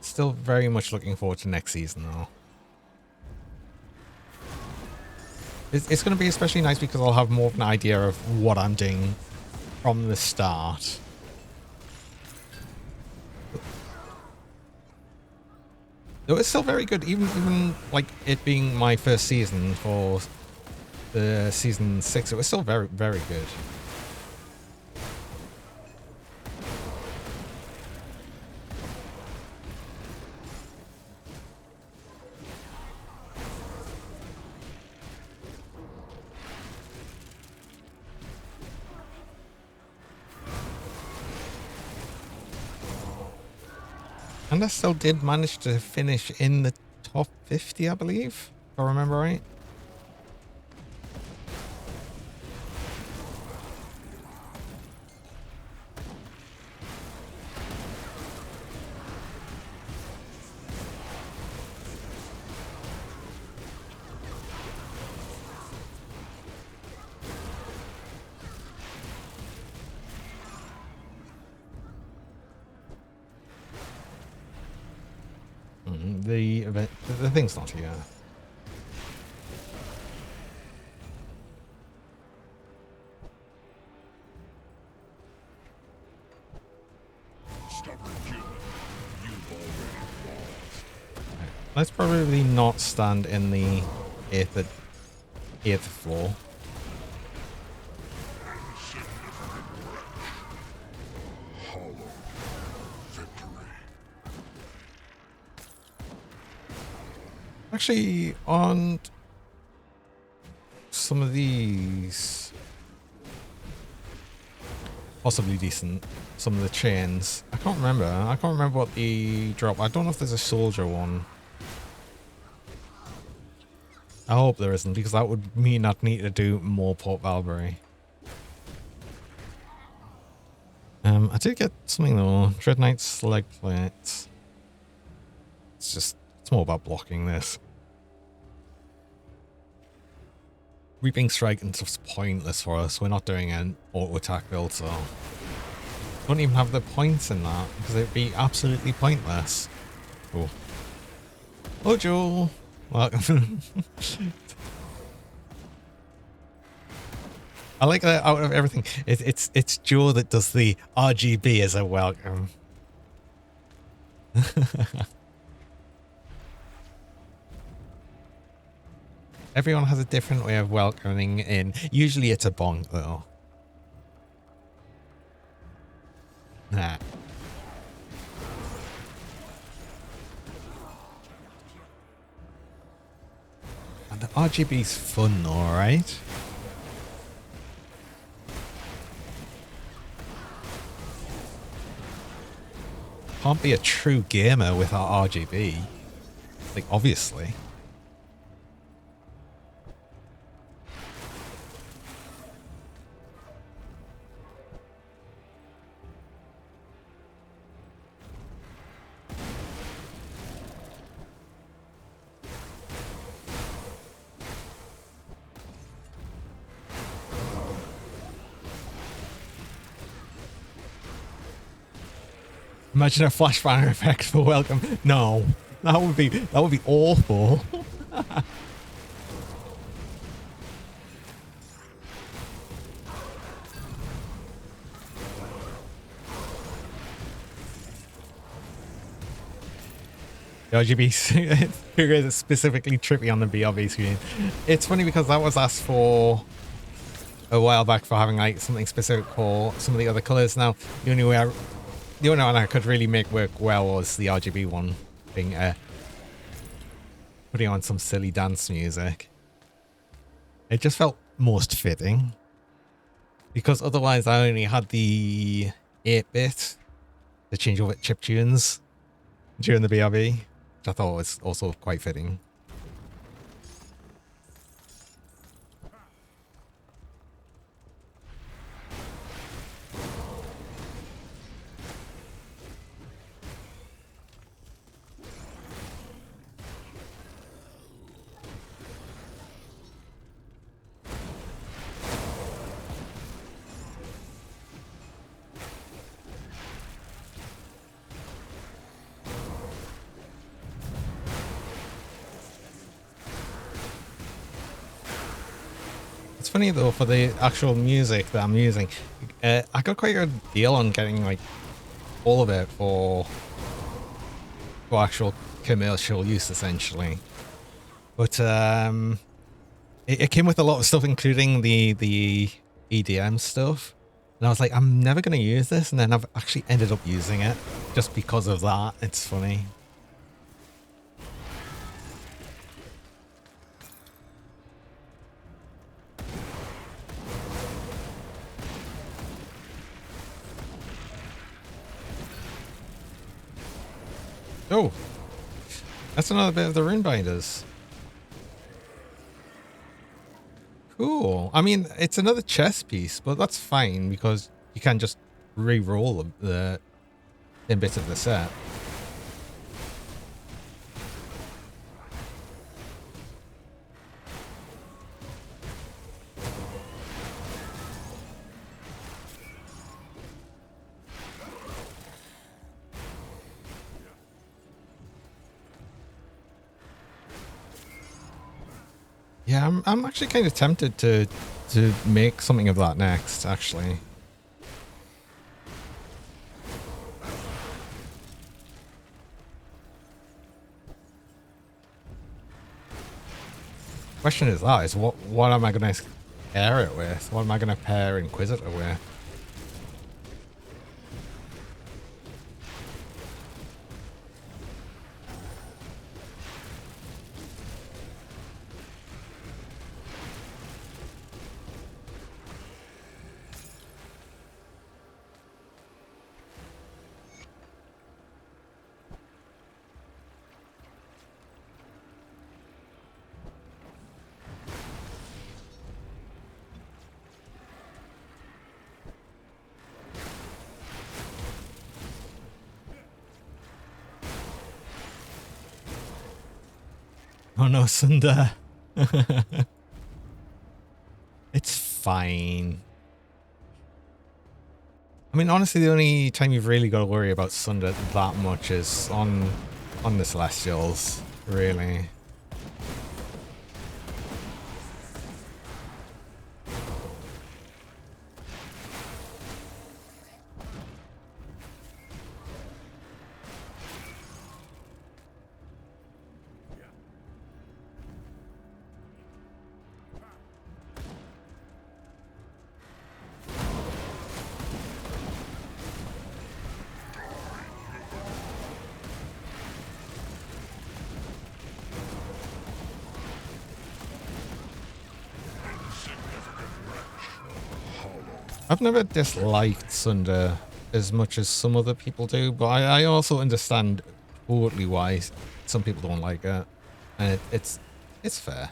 Still very much looking forward to next season, though. It's going to be especially nice because I'll have more of an idea of what I'm doing from the start. Though it's still very good, even like it being my first season for the season 6, it was still very, very good. And I still did manage to finish in the top 50, I believe, if I remember right. The event, the thing's not here. Let's probably not stand in the eighth floor. Actually, on some of these, possibly decent. Some of the chains. I can't remember. I can't remember what the drop. I don't know if there's a soldier one. I hope there isn't, because that would mean I'd need to do more Port Valbury. I did get something though. Dread Knight's leg plate. It's more about blocking this. Reaping Strike and stuff's pointless for us. We're not doing an auto attack build, so don't even have the points in that because it'd be absolutely pointless. Oh, oh, Joel. Welcome. I like that out of everything. It's Joe that does the RGB as a welcome. Everyone has a different way of welcoming in. Usually it's a bonk though. Nah. And the RGB's fun though, right? Can't be a true gamer without RGB. Like, obviously. Imagine a flashbang effect for welcome. No, that would be awful. The RGB figure is specifically trippy on the BRB screen. It's funny because that was asked for a while back for having like something specific for some of the other colors. Now the only one I could really make work well was the RGB one, being putting on some silly dance music. It just felt most fitting because otherwise I only had the 8-bit to change over chip tunes during the BRB, which I thought was also quite fitting. It's funny though, for the actual music that I'm using, I got quite a good deal on getting like all of it for actual commercial use essentially. But it came with a lot of stuff, including the EDM stuff. And I was like, I'm never going to use this. And then I've actually ended up using it just because of that. It's funny. Oh, that's another bit of the rune binders. Cool. I mean, it's another chess piece, but that's fine because you can just re-roll the bit of the set. Yeah, I'm actually kind of tempted to make something of that next, actually. Question is what am I going to pair it with? What am I going to pair Inquisitor with? Oh no, Sunda. It's fine. I mean, honestly, the only time you've really got to worry about Sunda that much is on the Celestials, really. I've never disliked Sunder as much as some other people do, but I also understand totally why some people don't like it, and it's fair.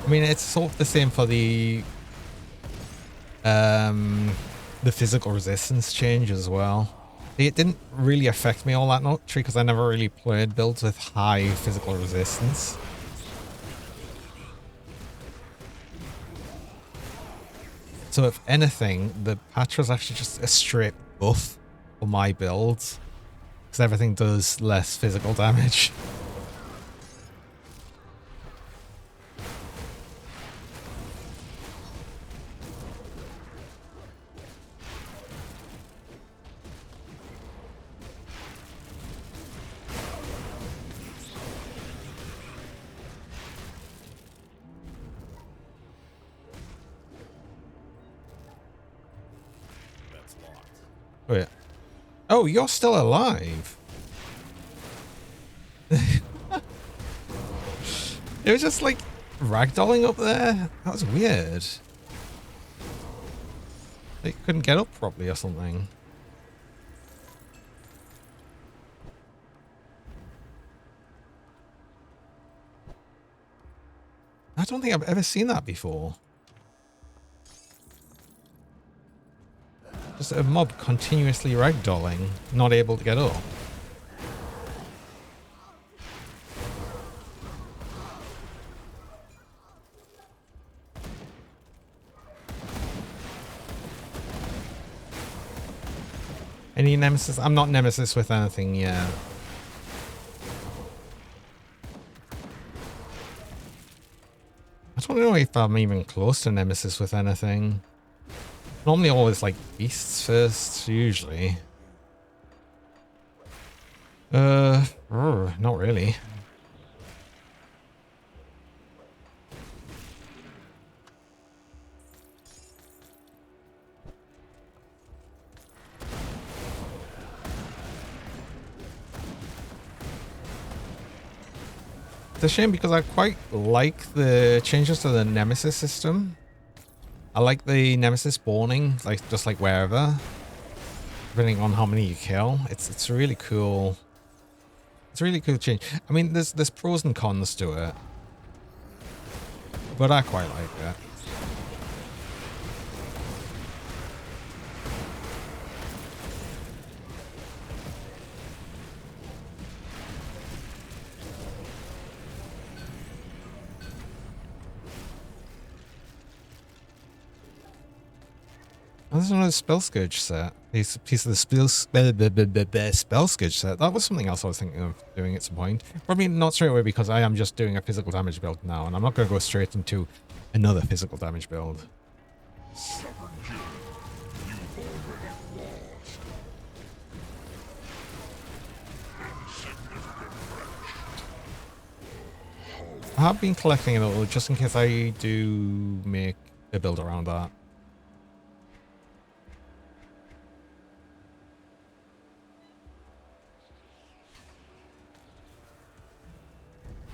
I mean, it's sort of the same for the physical resistance change as well. It didn't really affect me all that much because I never really played builds with high physical resistance. So if anything, the patch was actually just a straight buff for my builds. Because everything does less physical damage.
That's locked.
Oh, yeah. Oh, you're still alive. It was just like ragdolling up there. That was weird. They couldn't get up properly or something. I don't think I've ever seen that before. Just a mob continuously ragdolling, not able to get up. Any nemesis? I'm not nemesis with anything yet. I don't know if I'm even close to nemesis with anything. Normally always like beasts first, usually. Not really. It's a shame because I quite like the changes to the nemesis system. I like the nemesis spawning, like just like wherever, depending on how many you kill. It's really cool. It's a really cool change. I mean, there's pros and cons to it, but I quite like it. Oh, there's another spell scourge set. Piece of the spell scourge set. That was something else I was thinking of doing at some point. Probably not straight away because I am just doing a physical damage build now, and I'm not going to go straight into another physical damage build. I have been collecting a little just in case I do make a build around that.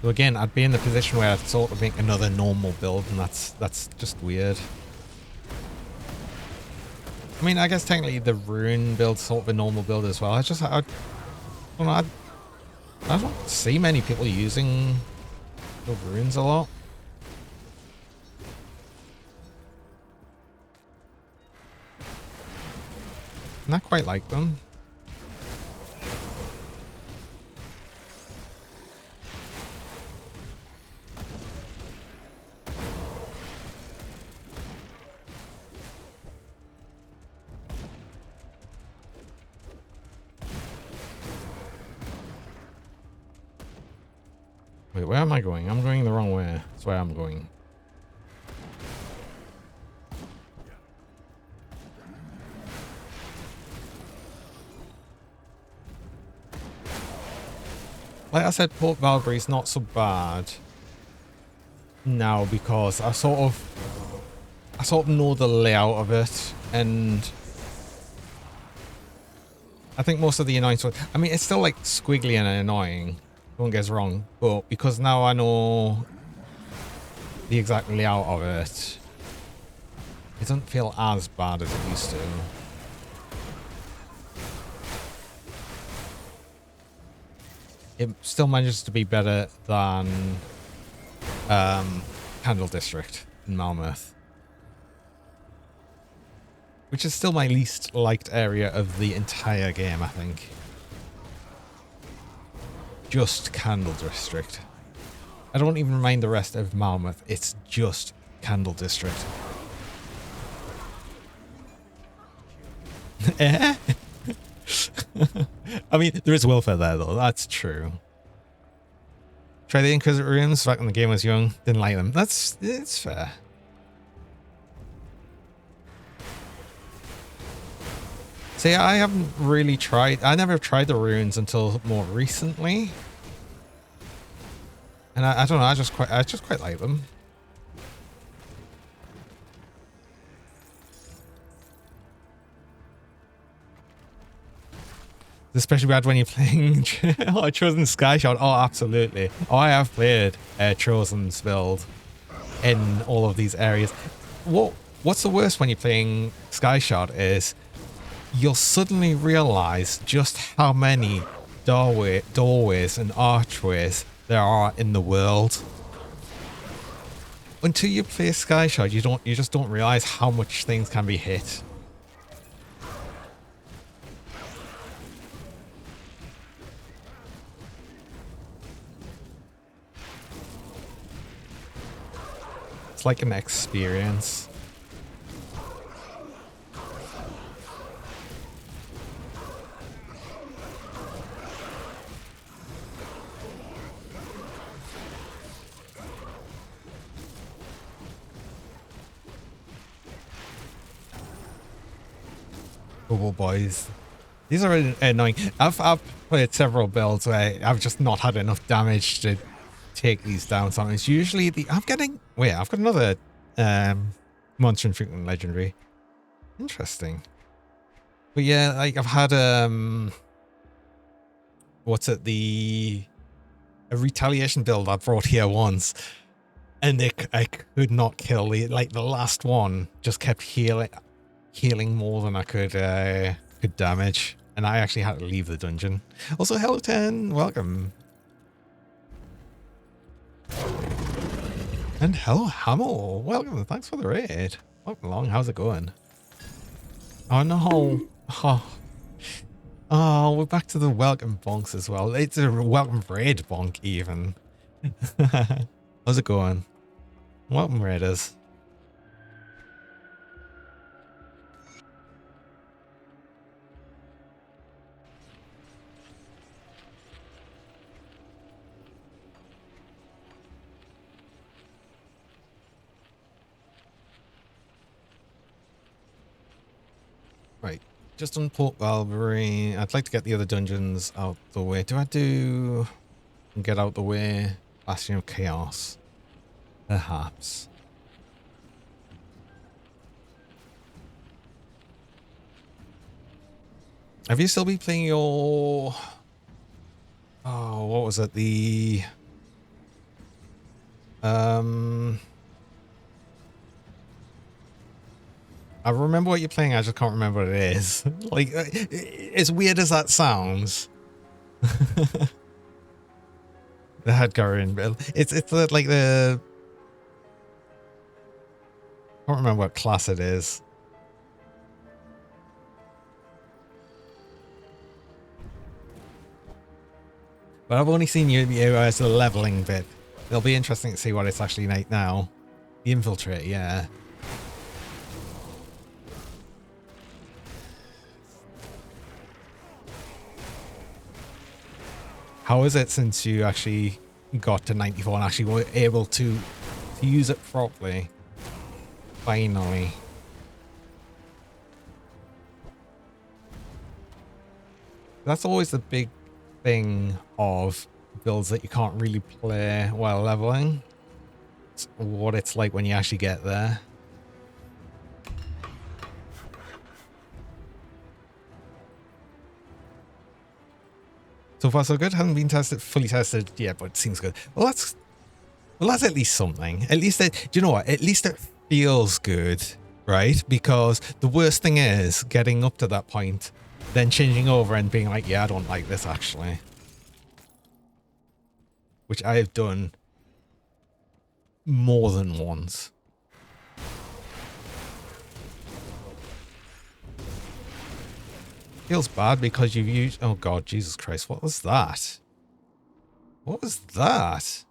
So again, I'd be in the position where I'd sort of make another normal build, and that's just weird. I mean, I guess technically the rune build's sort of a normal build as well. I don't know, I don't see many people using the runes a lot. And I quite like them. Wait, where am I going? I'm going the wrong way. That's where I'm going. Like I said, Port Valkyrie's not so bad now because I sort of know the layout of it, and I think most of the annoying stuff, I mean, it's still like squiggly and annoying, don't get us wrong, but because now I know the exact layout of it, it doesn't feel as bad as it used to. It still manages to be better than Candle District in Malmöth, which is still my least liked area of the entire game, I think. Just Candle District. I don't even mind the rest of Malmöth, it's just Candle District. Eh? I mean, there is welfare there, though. That's true. Try the Inquisitor runes back when the game was young. Didn't like them. It's fair. See, I haven't really tried. I never tried the runes until more recently, and I don't know. I just quite like them. Especially bad when you're playing Chosen Skyshot. Oh, absolutely. Oh, I have played Chosen's build in all of these areas. What's the worst when you're playing Skyshot is you'll suddenly realize just how many doorways and archways there are in the world. Until you play Skyshot, you just don't realize how much things can be hit. It's like an experience. Oh boys, these are annoying. I've played several builds where I've just not had enough damage to take these down. So it's usually I've got another monster and frequent legendary. Interesting. But yeah, like I've had what's it, a retaliation build I brought here once, and I could not kill the last one. Just kept healing more than I could damage, and I actually had to leave the dungeon. Also, hello 10, welcome. And hello Hamill, welcome, thanks for the raid. Welcome along, how's it going? Oh no. Oh, we're back to the welcome bonks as well. It's a welcome raid bonk even. How's it going? Welcome raiders. Right, just on Port Valkyrie. I'd like to get the other dungeons out the way. Get out the way? Bastion of Chaos. Perhaps. Have you still been playing your... Oh, what was it? I remember what you're playing, I just can't remember what it is. Like, as weird as that sounds. The Hadgarian build. It's like the... I can't remember what class it is. But I've only seen you as the leveling bit. It'll be interesting to see what it's actually like now. The Infiltrate, yeah. How is it since you actually got to 94 and actually were able to use it properly? Finally. That's always the big thing of builds that you can't really play while leveling. It's what it's like when you actually get there. So far so good. Haven't been fully tested yet, but it seems good. Well, that's at least something. At least do you know what? At least it feels good, right? Because the worst thing is getting up to that point, then changing over and being like, yeah, I don't like this actually. Which I have done more than once. Feels bad because you've used... Oh god, Jesus Christ, what was that? What was that?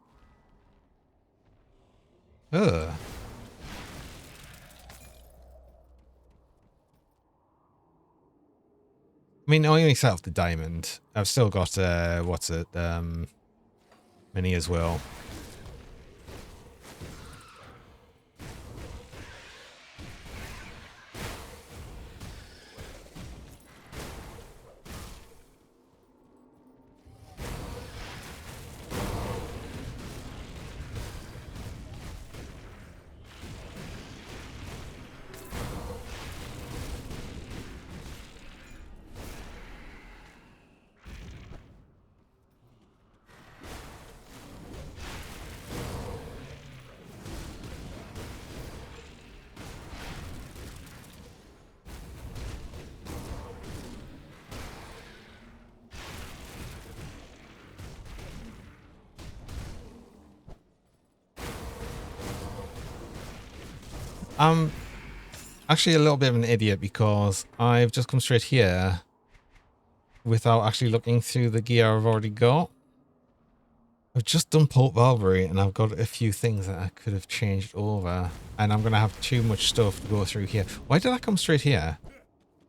Ugh. I mean, I only set off the diamond. I've still got, what's it, mini as well. I'm actually a little bit of an idiot because I've just come straight here without actually looking through the gear I've already got. I've just done Port Valkyrie and I've got a few things that I could have changed over, and I'm going to have too much stuff to go through here. Why did I come straight here?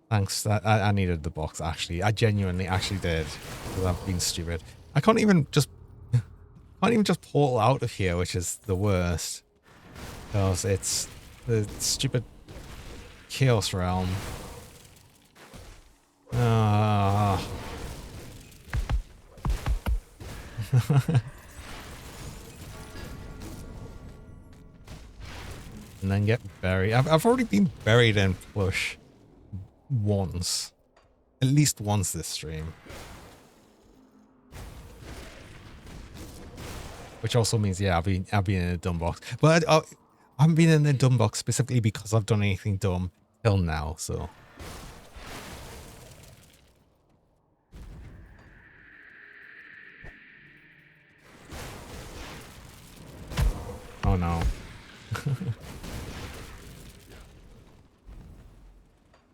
Thanks. I needed the box, actually. I genuinely actually did, because I've been stupid. I can't even just portal out of here, which is the worst, because it's the stupid Chaos Realm. Ah. And then get buried. I've already been buried in plush once. At least once this stream. Which also means, yeah, I've been in a dumb box. But I haven't been in a dumb box specifically because I've done anything dumb till now, so. Oh no.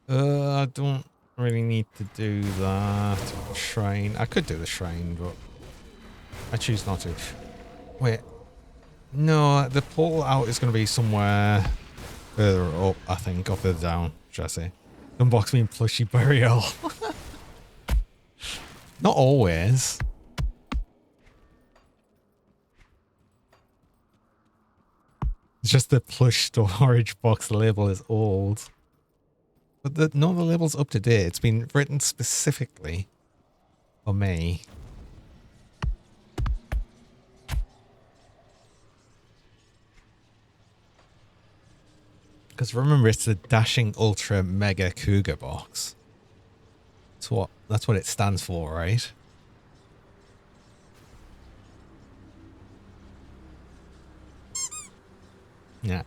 I don't really need to do that. Shrine. I could do the shrine, but I choose not to. Wait. No, the portal out is going to be somewhere further up, I think, or further down, should I say. Unbox me in plushy burial. Not always. It's just the plush storage box label is old. But no, the label's up to date. It's been written specifically for me. Because remember, it's the Dashing Ultra Mega Cougar box. That's what it stands for, right? Yeah.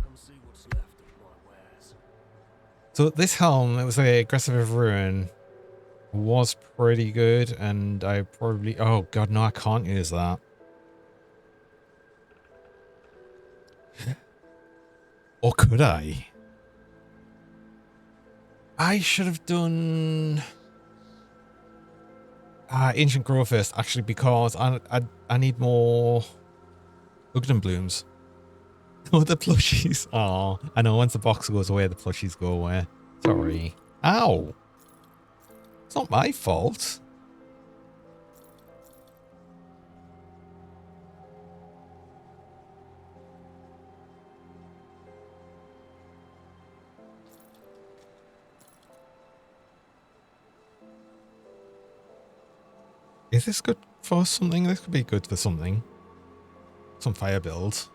Come see what's left of my wares.
So this helm, it was a Aggressive Ruin, was pretty good, and I probably... Oh god, no, I can't use that. Or could I? I should have done... Ancient Grove first, actually, because I need more Ugden Blooms. Oh, the plushies. Oh, I know, once the box goes away, the plushies go away. Sorry. Ow! It's not my fault. Is this good for something? This could be good for something. Some fire build.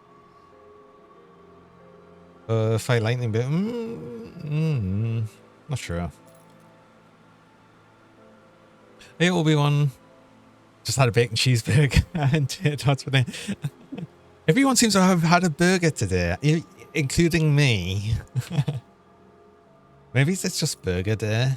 Fire lightning bit. Not sure. Hey, Obi-Wan. Just had a bacon cheeseburger and tater tots with it. Everyone seems to have had a burger today, including me. Maybe it's just burger day.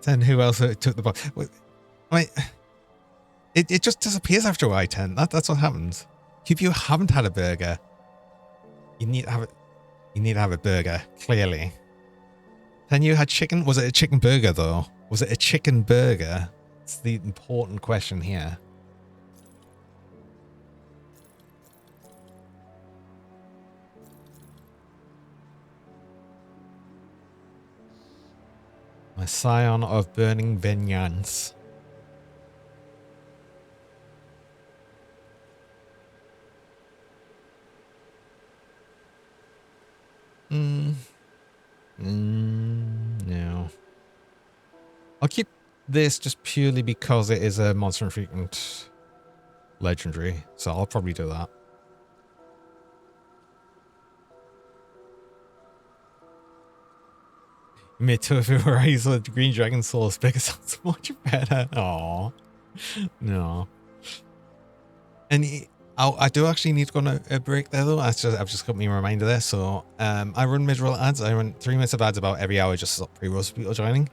Then who else took the box? I mean, it just disappears after a while, 10. That's what happens. If you haven't had a burger, you need to have it. You need to have a burger, clearly. Then you had chicken. Was it a chicken burger though? Was it a chicken burger? That's the important question here. My scion of burning vengeance. No. I'll keep this just purely because it is a monster infrequent legendary, so I'll probably do that. Mid to if it were Rise of the Green Dragon Source, bigger sounds much better. Aww. No. And I do actually need to go on a break there though. I've just got me a reminder there. So I run mid-roll ads. I run 3 minutes of ads about every hour just to stop pre-rolls for people joining.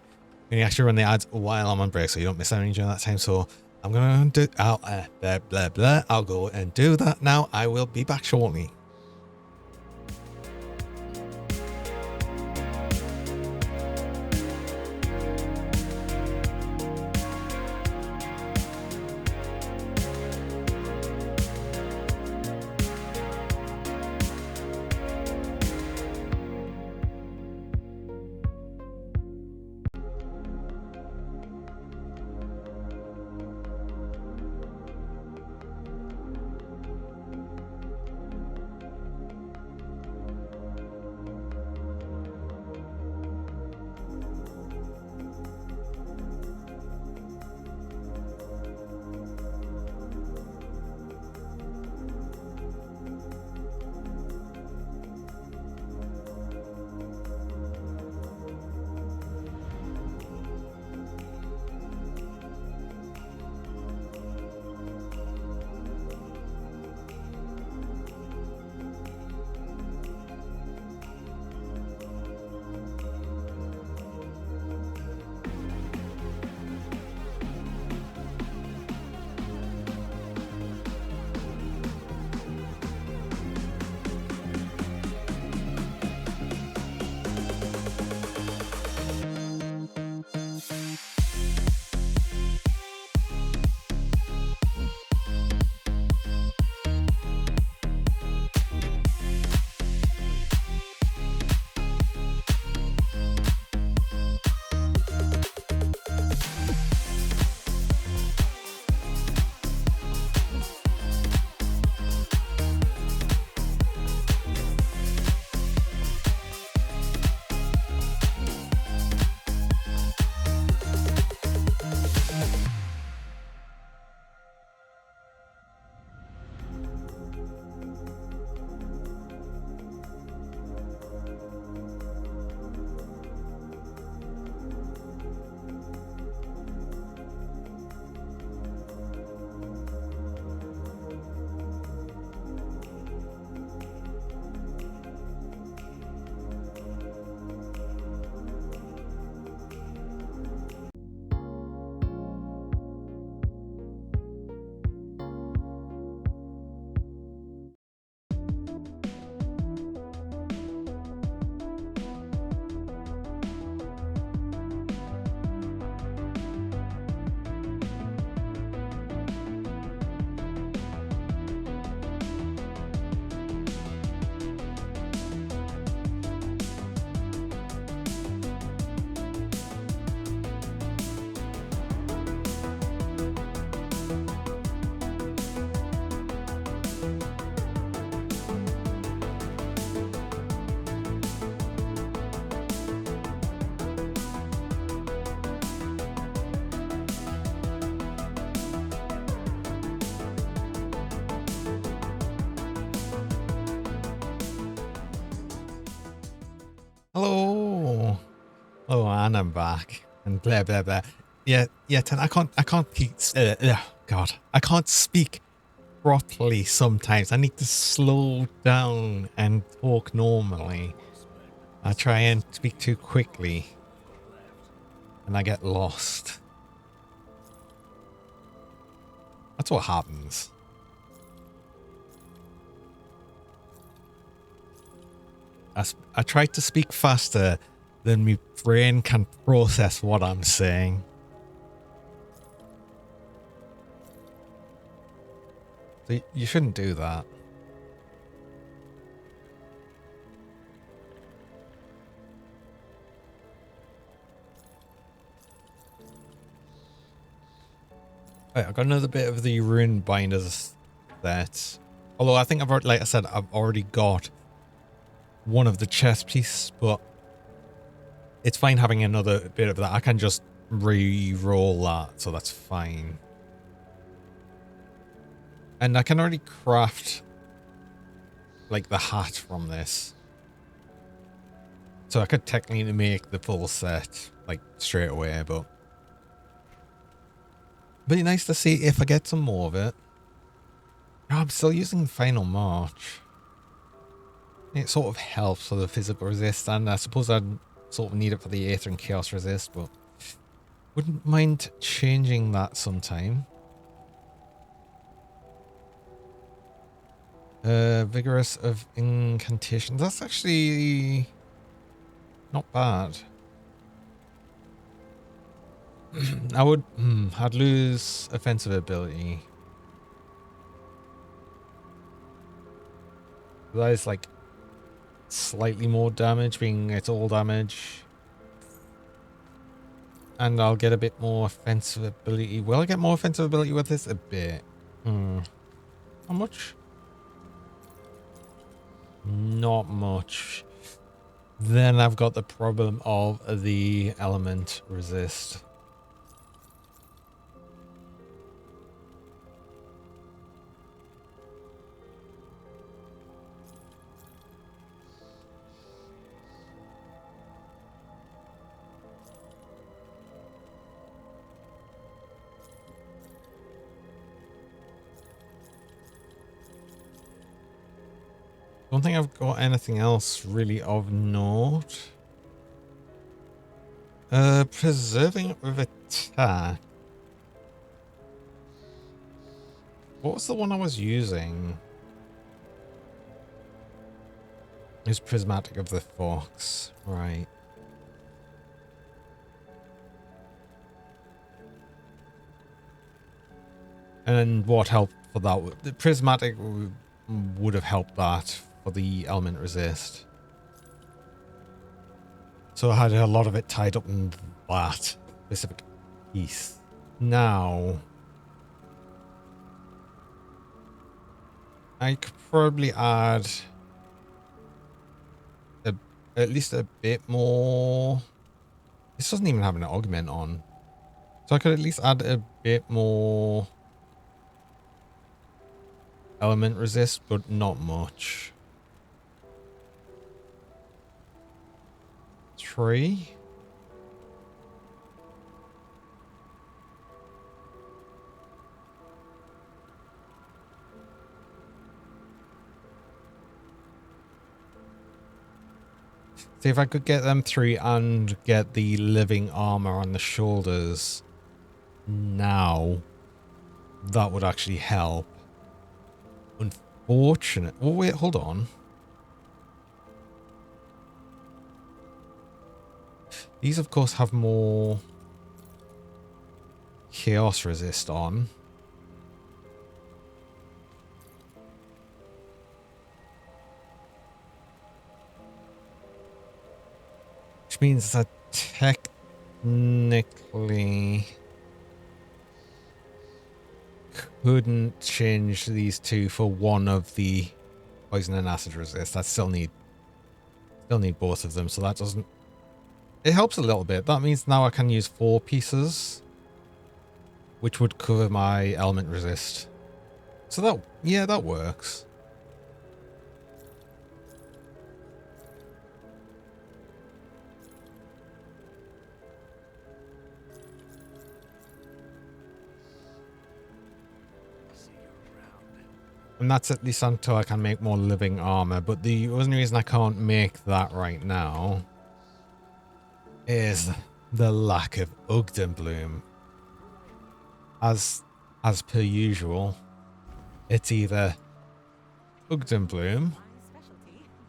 And you actually run the ads while I'm on break so you don't miss anything during that time. So I'm gonna do I'll go and do that now. I will be back shortly. Hello. Oh, and I'm back. And blah blah blah. Yeah, Ten. I can't keep. God, I can't speak properly sometimes. I need to slow down and talk normally. I try and speak too quickly, and I get lost. That's what happens. I try to speak faster than my brain can process what I'm saying. So you shouldn't do that. Right, I got another bit of the rune binders set. Although I think I've already, like I said, I've already got one of the chest pieces, but it's fine having another bit of that. I can just re-roll that, so that's fine. And I can already craft like the hat from this. So I could technically make the full set like straight away, but be nice to see if I get some more of it. Oh, I'm still using Final March. It sort of helps for the physical resist, and I suppose I'd sort of need it for the Aether and Chaos resist, but wouldn't mind changing that sometime. Vigorous of Incantation. That's actually not bad. I would, I'd lose offensive ability. That is like slightly more damage, being it's all damage. And I'll get a bit more offensive ability. Will I get more offensive ability with this? A bit. How much? Not much. Then I've got the problem of the element resist. Don't think I've got anything else really of note. Preserving with attack. What was the one I was using? It was Prismatic of the Fox, right. And what helped for that? The Prismatic would have helped that for the element resist. So I had a lot of it tied up in that specific piece. Now, I could probably add at least a bit more. This doesn't even have an augment on. So I could at least add a bit more element resist, but not much. 3. See if I could get them 3 and get the living armor on the shoulders now. That would actually help. Unfortunate. Oh wait, hold on. These of course have more chaos resist on. Which means that technically couldn't change these 2 for one of the poison and acid resist. I still need both of them, so that doesn't. It helps a little bit. That means now I can use 4 pieces, which would cover my element resist. So that, yeah, that works. And that's at least until I can make more living armor. But the only reason I can't make that right now is the lack of Ugdenbloom. As per usual, it's either Ugdenbloom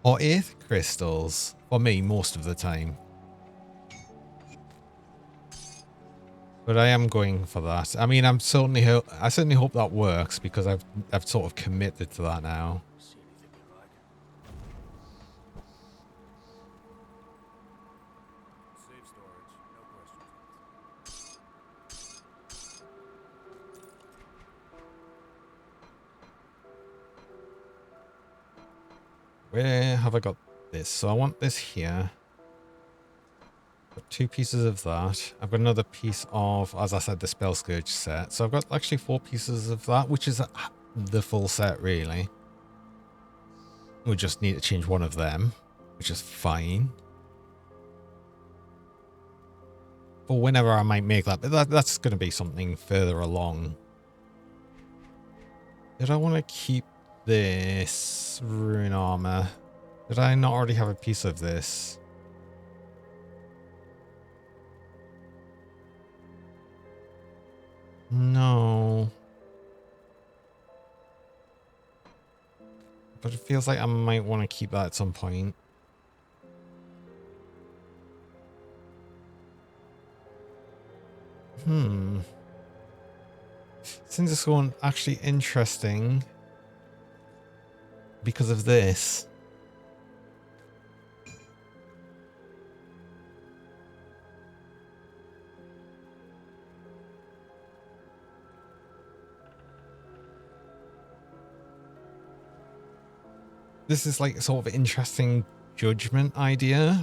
or Aether crystals for me most of the time. But I am going for that. I mean, I certainly hope that works because I've sort of committed to that now.
See anything you like?
Safe storage, no questions.
Where have I got this? So I want this here. Got 2 pieces of that. I've got another piece of, as I said, the Spell Scourge set. So I've got actually 4 pieces of that, which is the full set, really. We just need to change one of them, which is fine. For whenever I might make that, but that's going to be something further along. Did I want to keep this rune armor? Did I not already have a piece of this? No. But it feels like I might want to keep that at some point. Since this one actually interesting because of this. This is like sort of interesting judgment idea.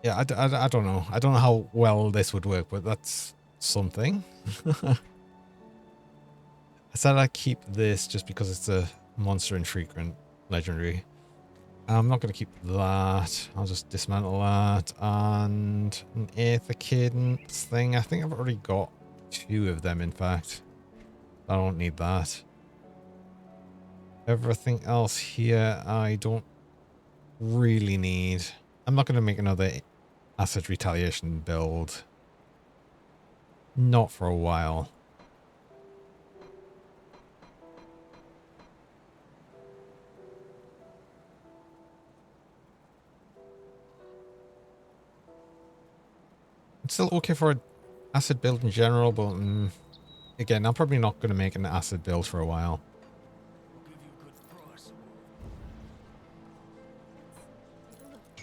Yeah, I don't know. I don't know how well this would work, but that's something. I said I'd keep this just because it's a monster infrequent legendary. I'm not going to keep that. I'll just dismantle that. And an Aether Cadence thing. I think I've already got 2 of them, in fact. I don't need that. Everything else here I don't really need. I'm not going to make another Acid Retaliation build. Not for a while. It's still okay for an acid build in general, but again, I'm probably not going to make an acid build for a while.
We'll give you a good price.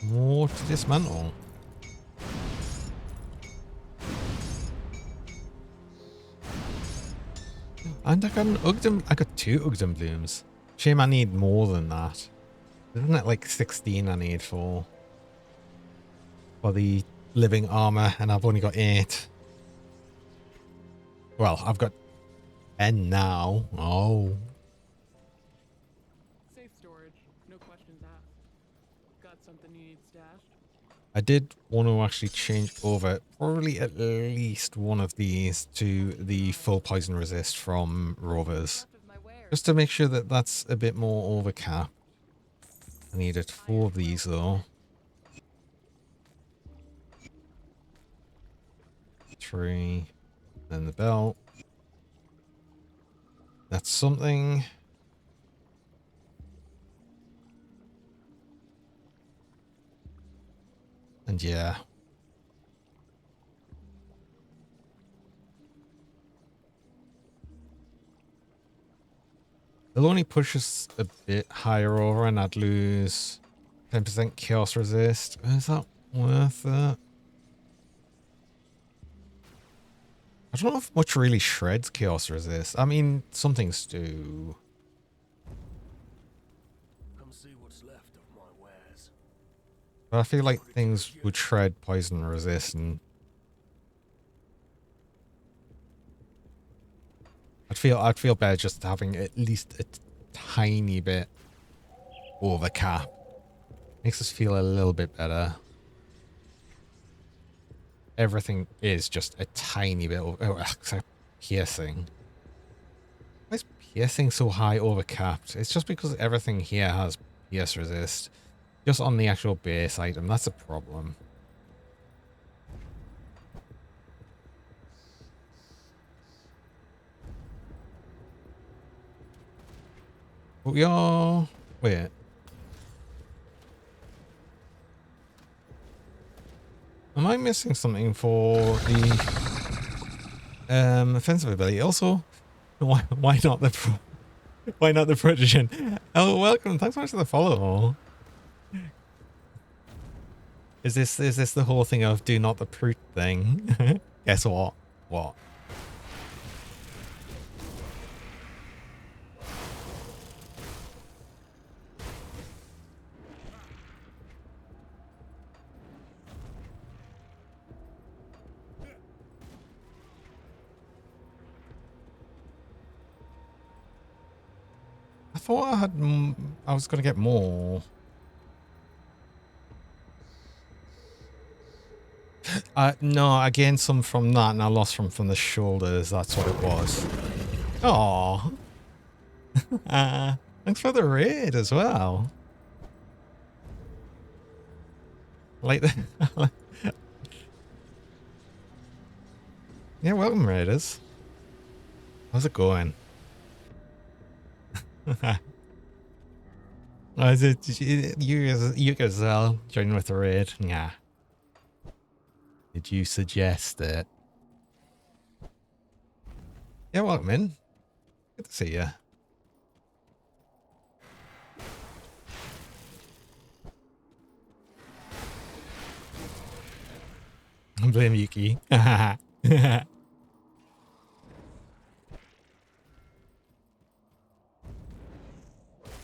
More to dismantle. And I got an Ugdam. I got 2 Ugdam blooms. Shame I need more than that. Isn't it like 16 I need for the living armor, and I've only got 8. Well, I've got 10 now. Oh.
Safe storage, no questions asked. Got something you need stashed?
I did want to actually change over probably at least one of these to the full poison resist from Rovers.
Enough of my wares.
Just to make sure that that's a bit more overcap. I needed 4 of these though. 3. Then the belt. That's something. And yeah. It'll only push us a bit higher over and I'd lose 10% chaos resist. Is that worth it? I don't know if much really shreds chaos resist. I mean, some things do.
Come see what's left of my wares.
But I feel like things would shred poison resist, and I'd feel better just having at least a tiny bit over cap. Makes us feel a little bit better. Everything is just a tiny bit over, oh, except piercing. Why is piercing so high over capped? It's just because everything here has pierce resist. Just on the actual base item, that's a problem. We are... Wait. Am I missing something for the offensive ability? Also, why not the why not the protection? Oh, welcome. Thanks so much for the follow. Is this the whole thing of do not the prute thing? Guess what? What? I thought I had. I was gonna get more. No, I gained some from that, and I lost from the shoulders. That's what it was. Oh. Thanks for the raid as well. Like the. Yeah, welcome raiders. How's it going? Oh, is it you as well joining with the raid? Yeah. Did you suggest it? Yeah, welcome in. Good to see you. Blame Yuki.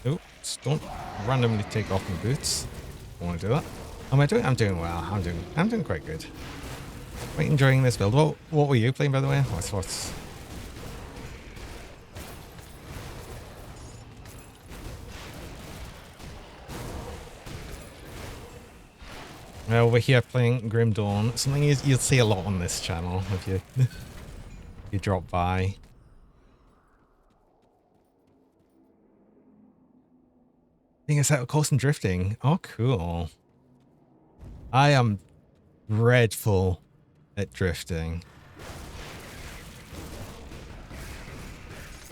Oops, don't randomly take off my boots. I want to do that. How am I doing? I'm doing well. I'm doing quite good. Quite enjoying this build. What were you playing, by the way? What's over here playing Grim Dawn. Something you'll see a lot on this channel if you you drop by. Being a set of course and drifting. Oh, cool. I am dreadful at drifting.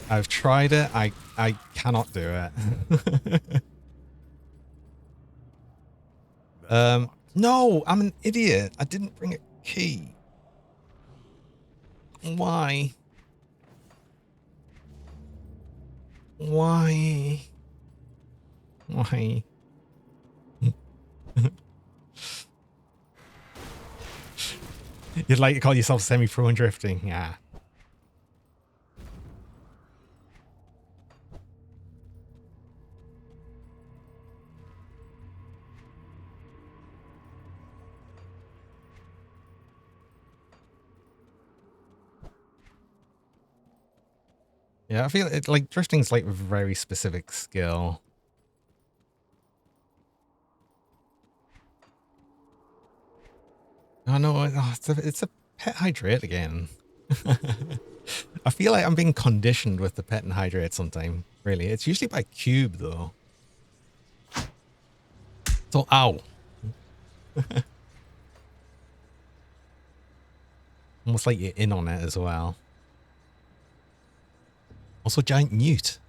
I've tried it. I cannot do it. No, I'm an idiot. I didn't bring a key. Why? Why? Why? You'd like to call yourself semi-pro in drifting? Yeah. Yeah, I feel it like drifting's like a very specific skill. Oh no, it's a pet hydrate again. I feel like I'm being conditioned with the pet and hydrate sometime. Really, it's usually by cube though. So, ow. Almost like you're in on it as well. Also, giant newt.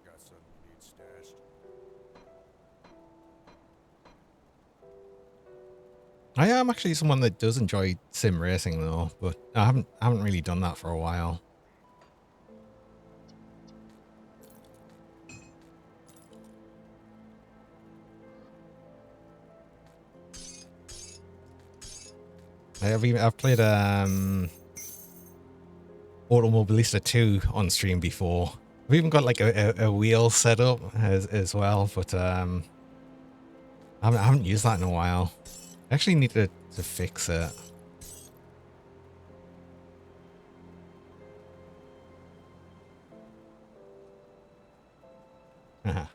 Got something you need stashed.
I am actually someone that does enjoy sim racing though, but I haven't really done that for a while. I've played Automobilista 2 on stream before. I've even got like a wheel set up as well, but I haven't used that in a while. I actually need to fix it. Gonna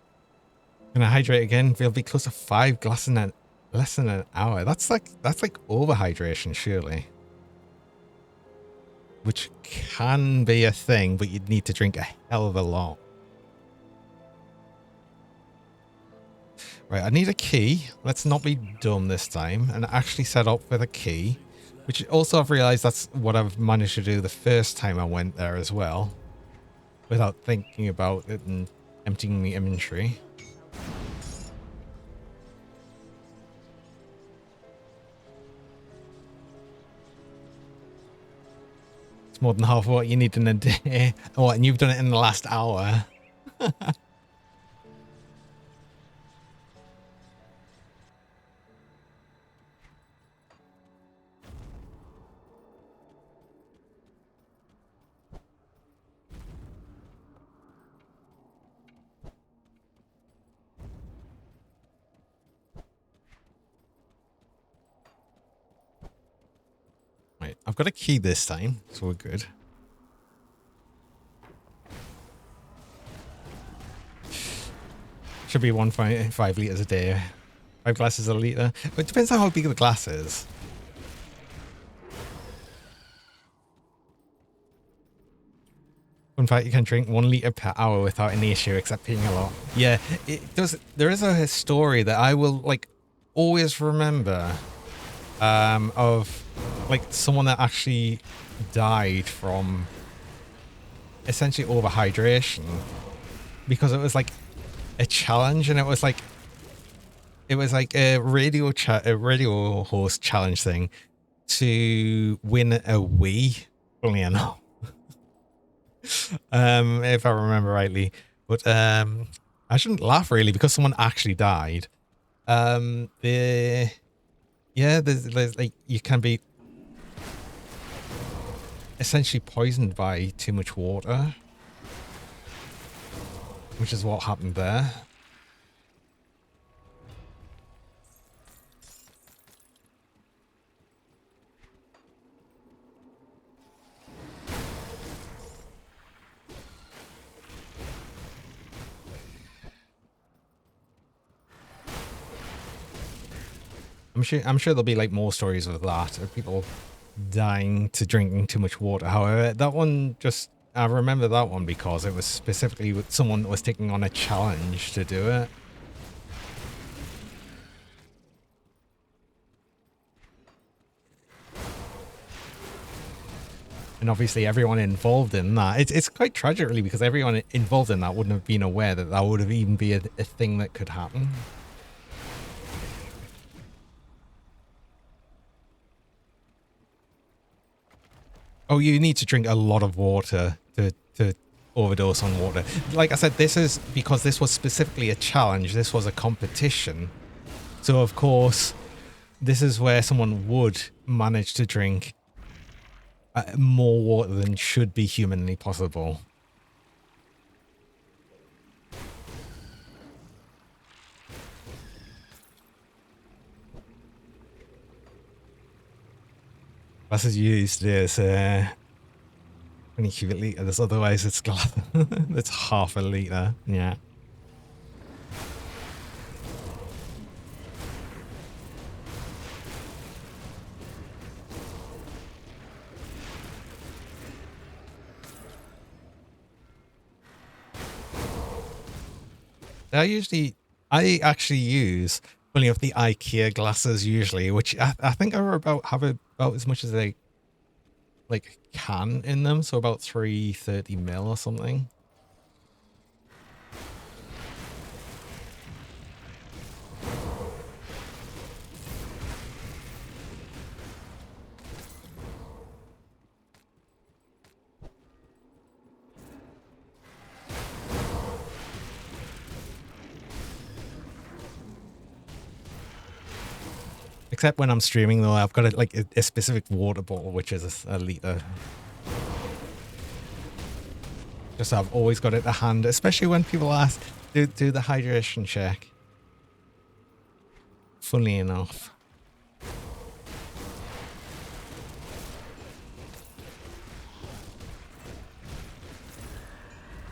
hydrate again. We'll be close to 5 glasses in less than an hour. That's like overhydration, surely. Which can be a thing, but you'd need to drink a hell of a lot. Right, I need a key. Let's not be dumb this time and actually set up with a key. Which also I've realized that's what I've managed to do the first time I went there as well. Without thinking about it and emptying the inventory. It's more than half of what you need in a day. Oh, and you've done it in the last hour. Right, I've got a key this time, so we're good. Should be 1.5 liters a day. 5 glasses a liter. But it depends on how big the glass is. In fact, you can drink 1 liter per hour without any issue except peeing a lot. Yeah, it does. There is a story that I will like always remember of like someone that actually died from essentially overhydration because it was like a challenge, and it was like a radio host challenge thing to win a Wii. Funny enough, if I remember rightly, but I shouldn't laugh really because someone actually died. There's like you can be essentially poisoned by too much water, which is what happened there. I'm sure there'll be like more stories of that, of people dying to drinking too much water. However, that one just, I remember that one because it was specifically with someone that was taking on a challenge to do it. And obviously everyone involved in that, it's quite tragic really, because everyone involved in that wouldn't have been aware that that would have even be a thing that could happen. Oh, you need to drink a lot of water to overdose on water. Like I said, this is because this was specifically a challenge. This was a competition. So, of course, this is where someone would manage to drink more water than should be humanly possible. This is used as 20 cubic liters, otherwise it's glass. It's half a liter. Yeah. I actually use only of the IKEA glasses usually, which I think are have about as much as they like can in them, so about 330 ml or something. Except when I'm streaming though, I've got a specific water bottle, which is a liter. Just so I've always got it to hand, especially when people ask, do the hydration check. Funnily enough.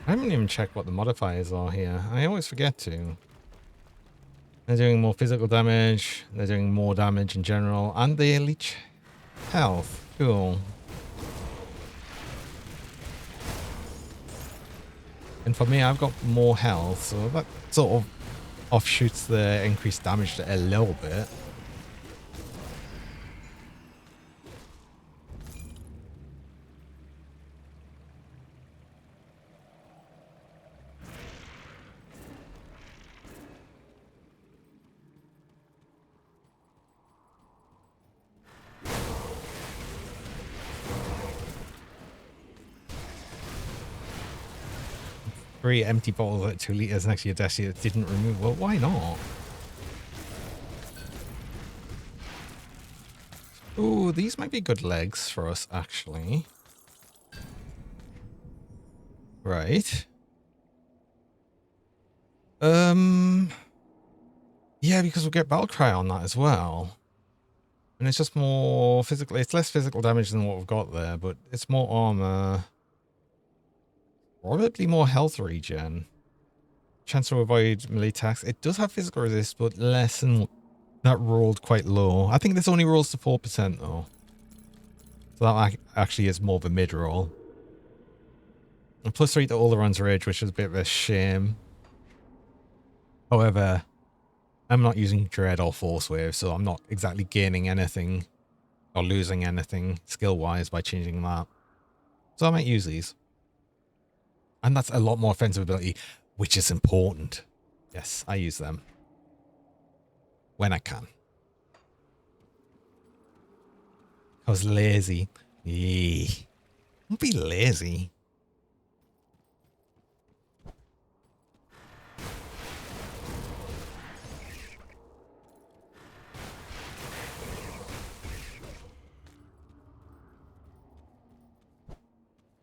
I haven't even checked what the modifiers are here. I always forget to. They're doing more physical damage, they're doing more damage in general, and they leech health. Cool. And for me, I've got more health, so that sort of offshoots the increased damage a little bit. Three empty bottles at 2 liters next to your desk that didn't remove. Well, why not? Ooh, these might be good legs for us, actually. Right. Yeah, because we'll get Battle Cry on that as well. And it's just more physical. It's less physical damage than what we've got there, but it's more armor. Probably more health regen. Chance to avoid melee attacks. It does have physical resist, but less than that rolled quite low. I think this only rolls to 4% though. So that actually is more of a mid-roll. And +3 to all the runs rage, which is a bit of a shame. However, I'm not using Dread or Force Wave, so I'm not exactly gaining anything or losing anything skill-wise by changing that. So I might use these. And that's a lot more offensive ability, which is important. Yes, I use them. When I can. I was lazy. Eee. Don't be lazy.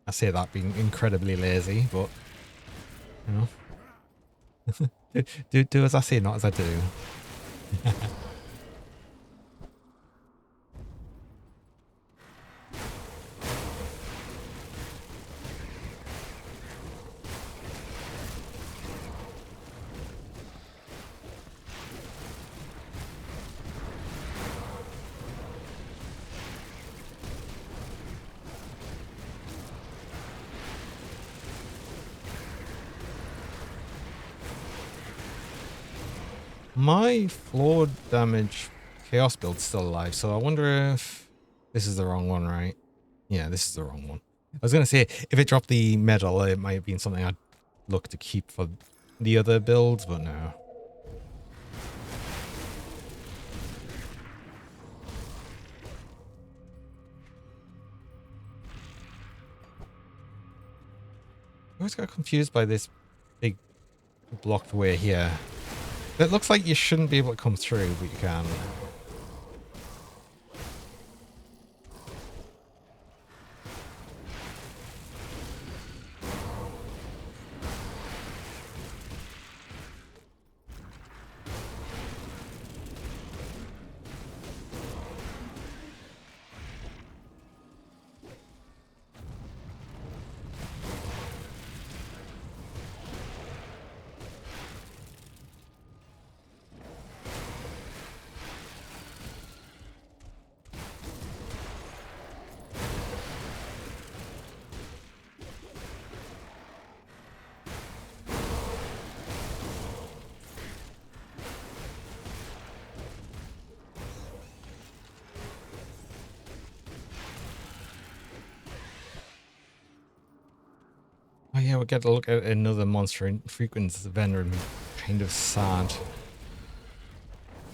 I say that being incredibly lazy, but you know, do as I say, not as I do. My floor damage chaos build's still alive, so I wonder if this is the wrong one, right? Yeah, this is the wrong one. I was gonna say, if it dropped the medal, it might have been something I'd look to keep for the other builds, but no. I always got confused by this big blocked way here. It looks like you shouldn't be able to come through, but you can. Oh yeah, we'll get to look at another monster in frequent vendor and be kind of sad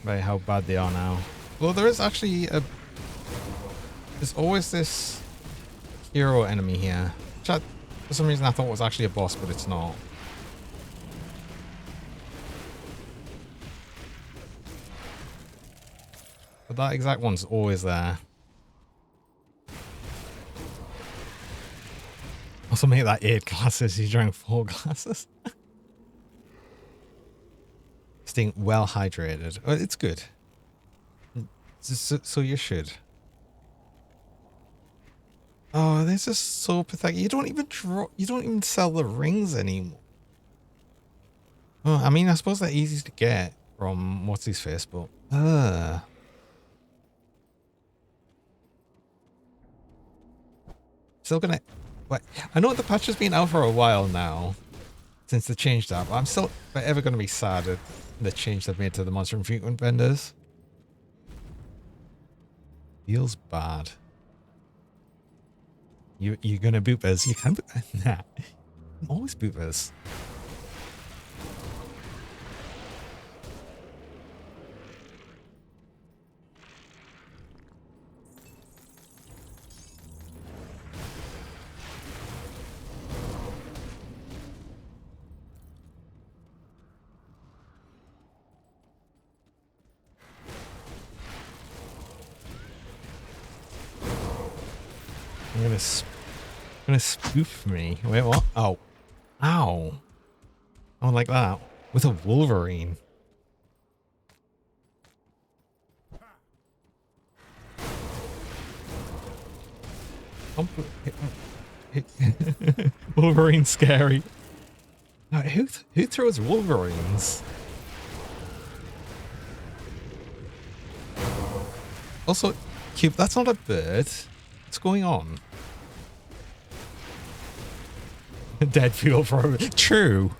by how bad they are now. Well, there is actually there's always this hero enemy here, which for some reason I thought was actually a boss, but it's not. But that exact one's always there. Also make that 8 glasses, you drank 4 glasses. Staying well hydrated. Oh, it's good. So you should. Oh, this is so pathetic. You don't even sell the rings anymore. Oh, I mean, I suppose they're easy to get from what's his face, but still gonna. What? I know the patch has been out for a while now. since they changed that. But I'm still forever going to be sad at the change they've made to the monster infrequent vendors. Feels bad. You're going to boop us. You can nah. Always boop us. I'm gonna spoof me. Wait, what? Oh. Ow. I don't like that. With a Wolverine. Wolverine's scary. Who throws Wolverines? Also, Cube, that's not a bird. What's going on? Dead fuel for true.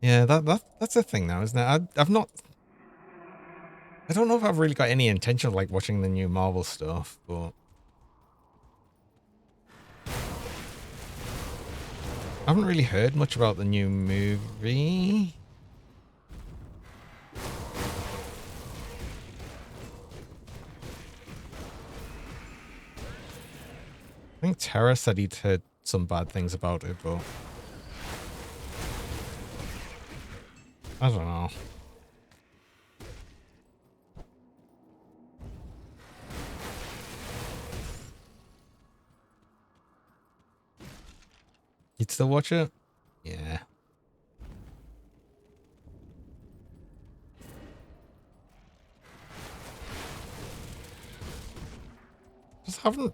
Yeah, that's the thing now, isn't it? I've not. I don't know if I've really got any intention of like watching the new Marvel stuff, but I haven't really heard much about the new movie. I think Tara said he'd heard some bad things about it, but I don't know. You'd still watch it? Yeah. Just haven't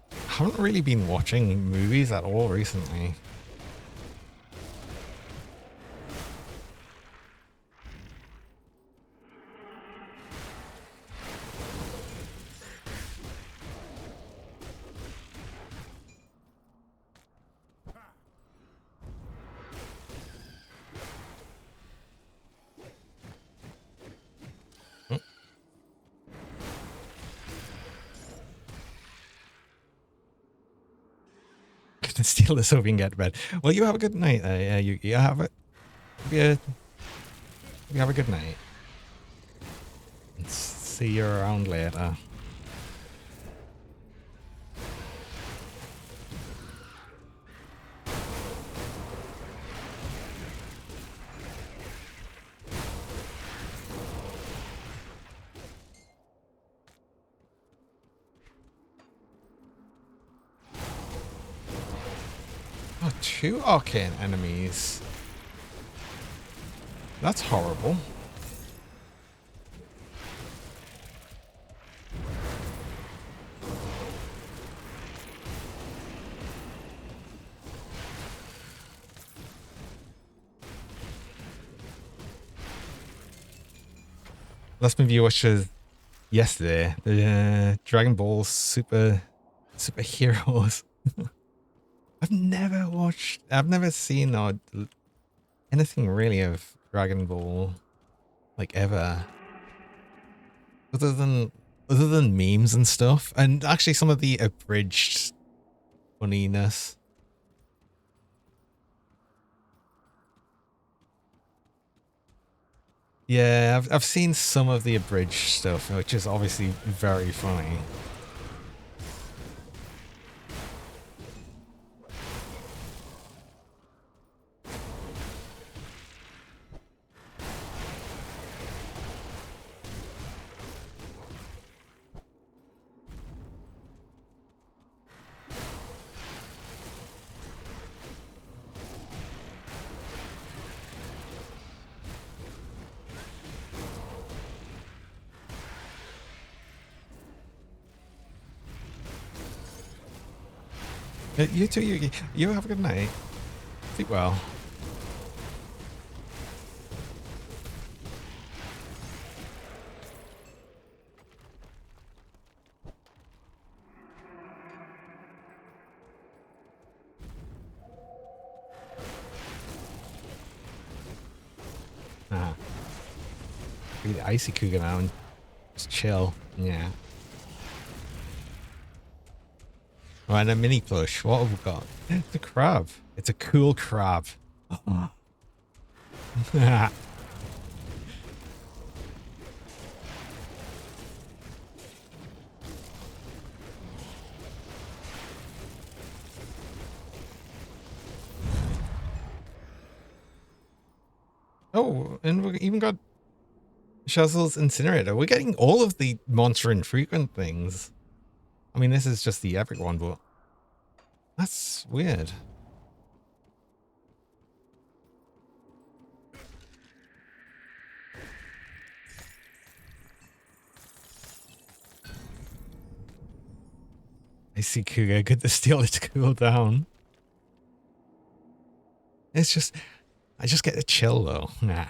really been watching movies at all recently. Gonna steal this so we can get to bed. Well, you have a good night. You have it. You have a good night. See you around later. Oh, 2 arcane enemies. That's horrible. Last movie I watched was yesterday. The Dragon Ball Superheroes. I've never seen or anything really of Dragon Ball, like ever. Other than memes and stuff, and actually some of the abridged funniness. Yeah, I've seen some of the abridged stuff, which is obviously very funny. You too, Yugi. You have a good night. Sleep well. Ah. Be the icy cougar now and just chill. Yeah. Right, a mini plush. What have we got? It's a crab. It's a cool crab. Oh, and we even got Shazzle's Incinerator. We're getting all of the monster infrequent things. I mean, this is just the epic one, but that's weird. I see Cougar. Good to steal it to cool down. It's just, I just get to chill though. Nah.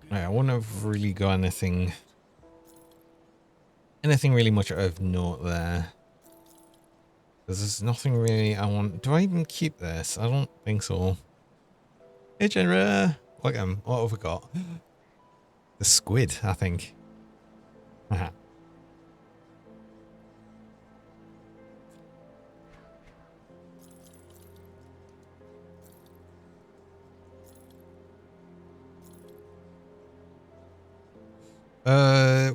I wouldn't have really got anything really much of note there. Because there's nothing really I want. Do I even keep this? I don't think so. Hey, Jenra. Look at him. What have we got? The squid, I think. Haha.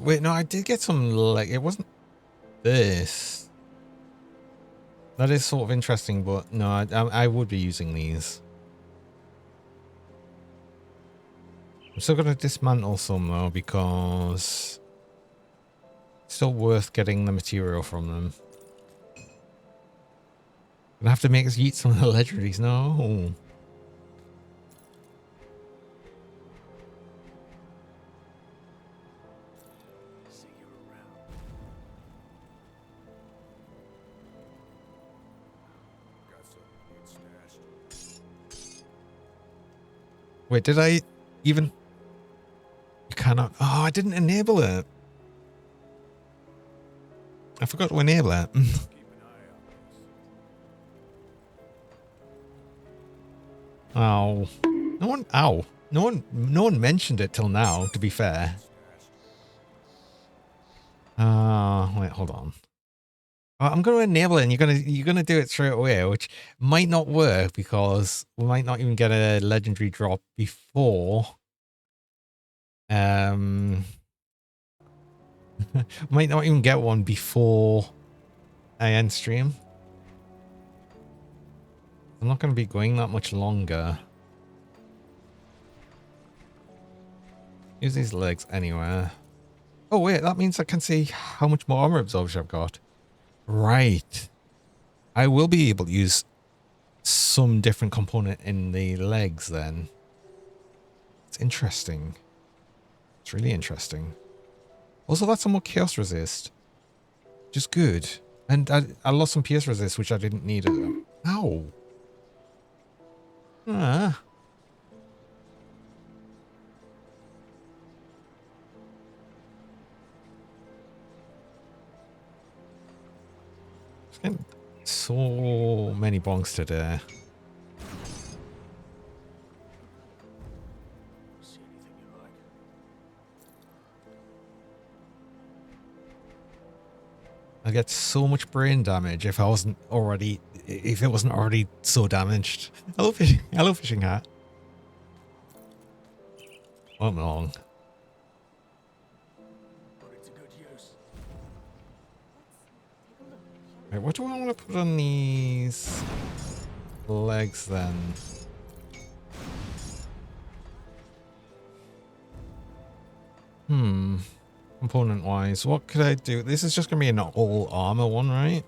Wait, no, I did get some, like, it wasn't this. That is sort of interesting, but no, I would be using these. I'm still going to dismantle some, though, because it's still worth getting the material from them. Gonna have to make us eat some of the legendaries, no.
See you around.
Got something stashed.
Wait, did I even... You cannot... Oh, I didn't enable it. I forgot to enable it.
Keep an eye on this.
Oh. No one... Ow. No one mentioned it till now, to be fair. Wait, hold on. I'm going to enable it and you're gonna do it straight away, which might not work because we might not even get a legendary drop before. Might not even get one before I end stream. I'm not going to be going that much longer. Use these legs anywhere. Oh wait, that means I can see how much more armor absorption I've got. Right. I will be able to use some different component in the legs then. It's interesting. It's really interesting. Also, that's some more chaos resist. Which is good. And I lost some pierce resist, which I didn't need. Ow. Ah. Getting so many bonks today.
See anything you like?
I get so much brain damage if it wasn't already so damaged. Hello fishing hat. Won't be long.
Put it to good use.
Wait, what do I want to put on these legs then? Component wise, what could I do? This is just gonna be an all armor one, right?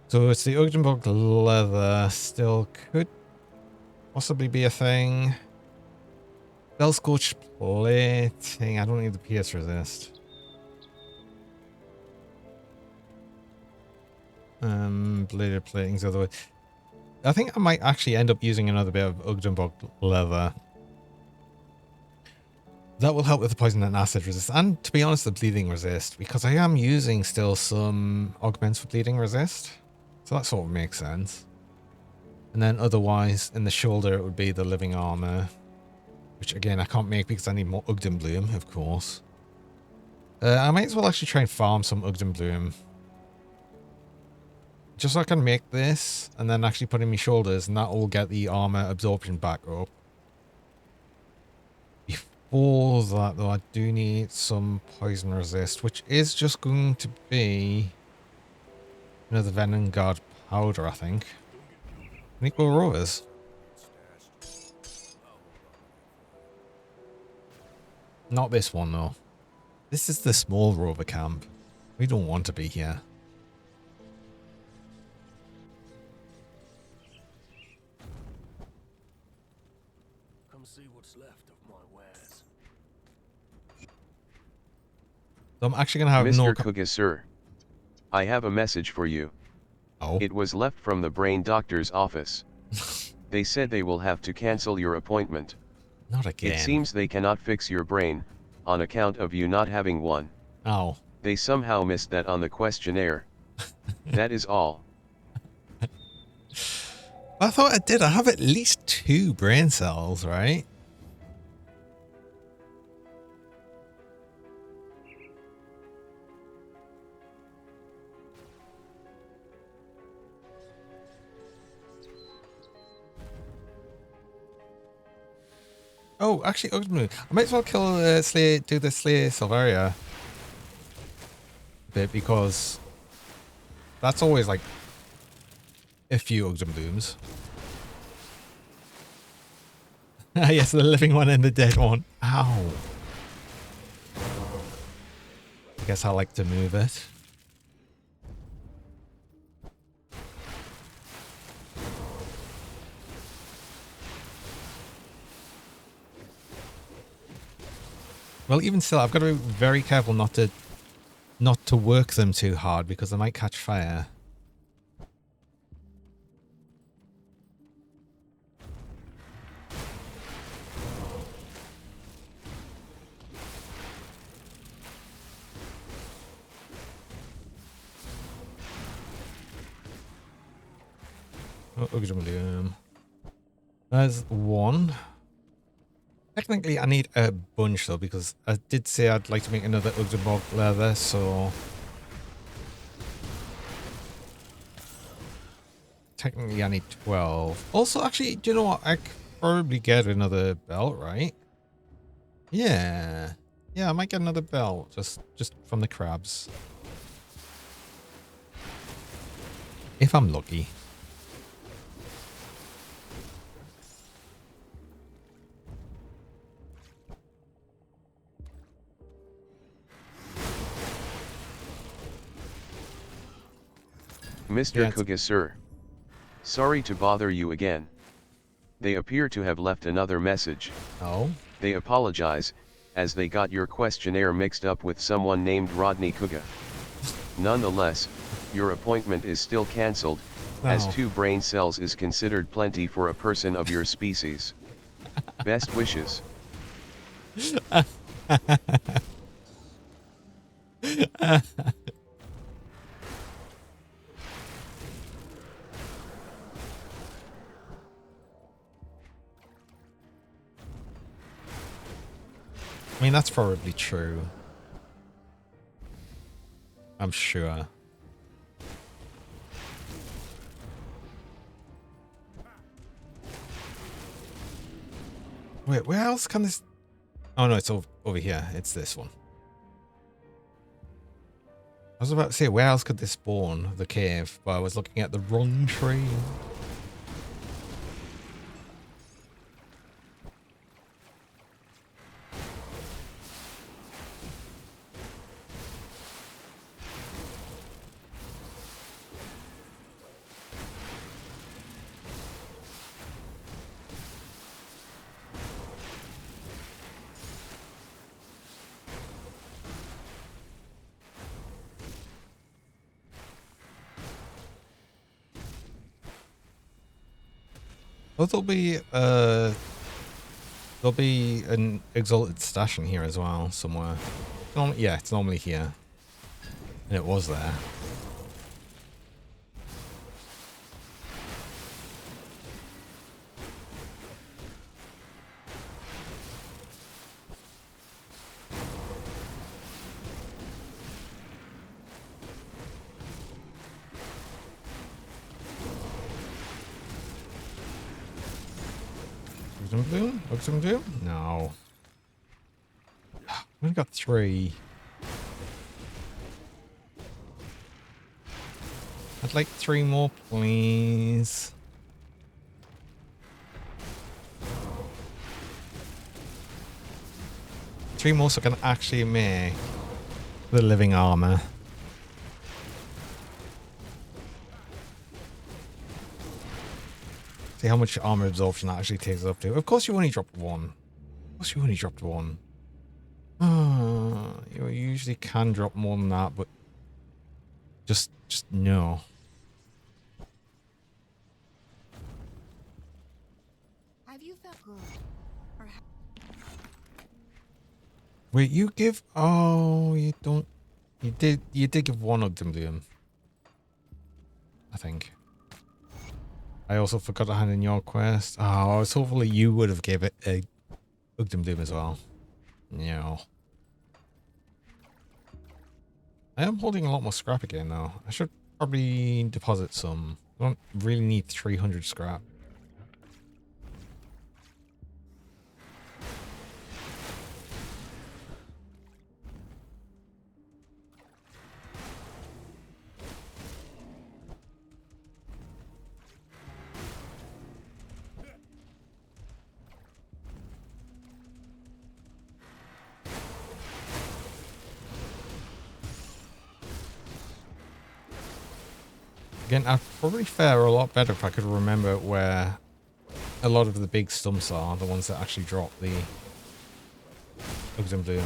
So it's the Ogdenburg leather, still could possibly be a thing. Bell scorched plating. I don't need the pierce resist. Bladed plating's the other way. I think I might actually end up using another bit of Ugdenbog leather. That will help with the poison and acid resist, and to be honest, the bleeding resist, because I am using still some augments for bleeding resist. So that sort of makes sense. And then otherwise, in the shoulder, it would be the living armor, which again, I can't make because I need more Ugden Bloom, of course. I might as well actually try and farm some Ugden Bloom. Just so I can make this, and then actually put in my shoulders, and that will get the armor absorption back up. Before that, though, I do need some poison resist, which is just going to be another Venom Guard powder, I think. And equal rovers. Not this one, though. This is the small rover camp. We don't want to be here.
Come see what's left of my wares.
So I'm actually going to have
Mr.
no...
Kuga, sir. I have a message for you.
Oh.
It was left from the brain doctor's office. They said they will have to cancel your appointment.
Not again.
It seems they cannot fix your brain, on account of you not having one.
Oh.
They somehow missed that on the questionnaire. That is all.
I thought I did. I have at least 2 brain cells, right? Oh, actually, Ugden, I might as well kill do the Slay Silveria bit, because that's always like a few Ugden Blooms. Yes, the living one and the dead one. Ow. I guess I like to move it. Well, even still, I've got to be very careful not to work them too hard, because they might catch fire. Oh, Ugden. There's one. Technically, I need a bunch though, because I did say I'd like to make another Ugdenbog leather, so technically I need 12. Also, actually, do you know what? I could probably get another belt, right? Yeah. Yeah, I might get another belt just from the crabs. If I'm lucky.
Mr.
Yeah,
Kuga, sir. Sorry to bother you again. They appear to have left another message.
Oh?
They apologize, as they got your questionnaire mixed up with someone named Rodney Kuga. Nonetheless, your appointment is still cancelled, as
Oh.
2 brain cells is considered plenty for a person of your species. Best wishes.
I mean, that's probably true. I'm sure. Wait, where else can this... Oh no, it's over here. It's this one. I was about to say, where else could this spawn? The cave, but I was looking at the wrong tree. But there'll be an exalted stash in here as well somewhere. Yeah, it's normally here. And it was there. Oxygen bloom? Oxygen bloom? No. We only got 3. I'd like 3 more, please. Three more so I can actually make the living armor. See how much armor absorption that actually takes up to. Of course you only dropped 1. Of course you only dropped 1. You usually can drop more than that, but just no.
Have you felt good? Or
Wait, you give... Oh, you don't... You did give 1 Ugdimblium. I think. I also forgot to hand in your quest. Oh, I was hopefully you would have gave it a Ugdimblium as well. No. I am holding a lot more scrap again though. I should probably deposit some. I don't really need 300 scrap. Again, I'd probably fare a lot better if I could remember where a lot of the big stumps are, the ones that actually drop the Ugdimblium.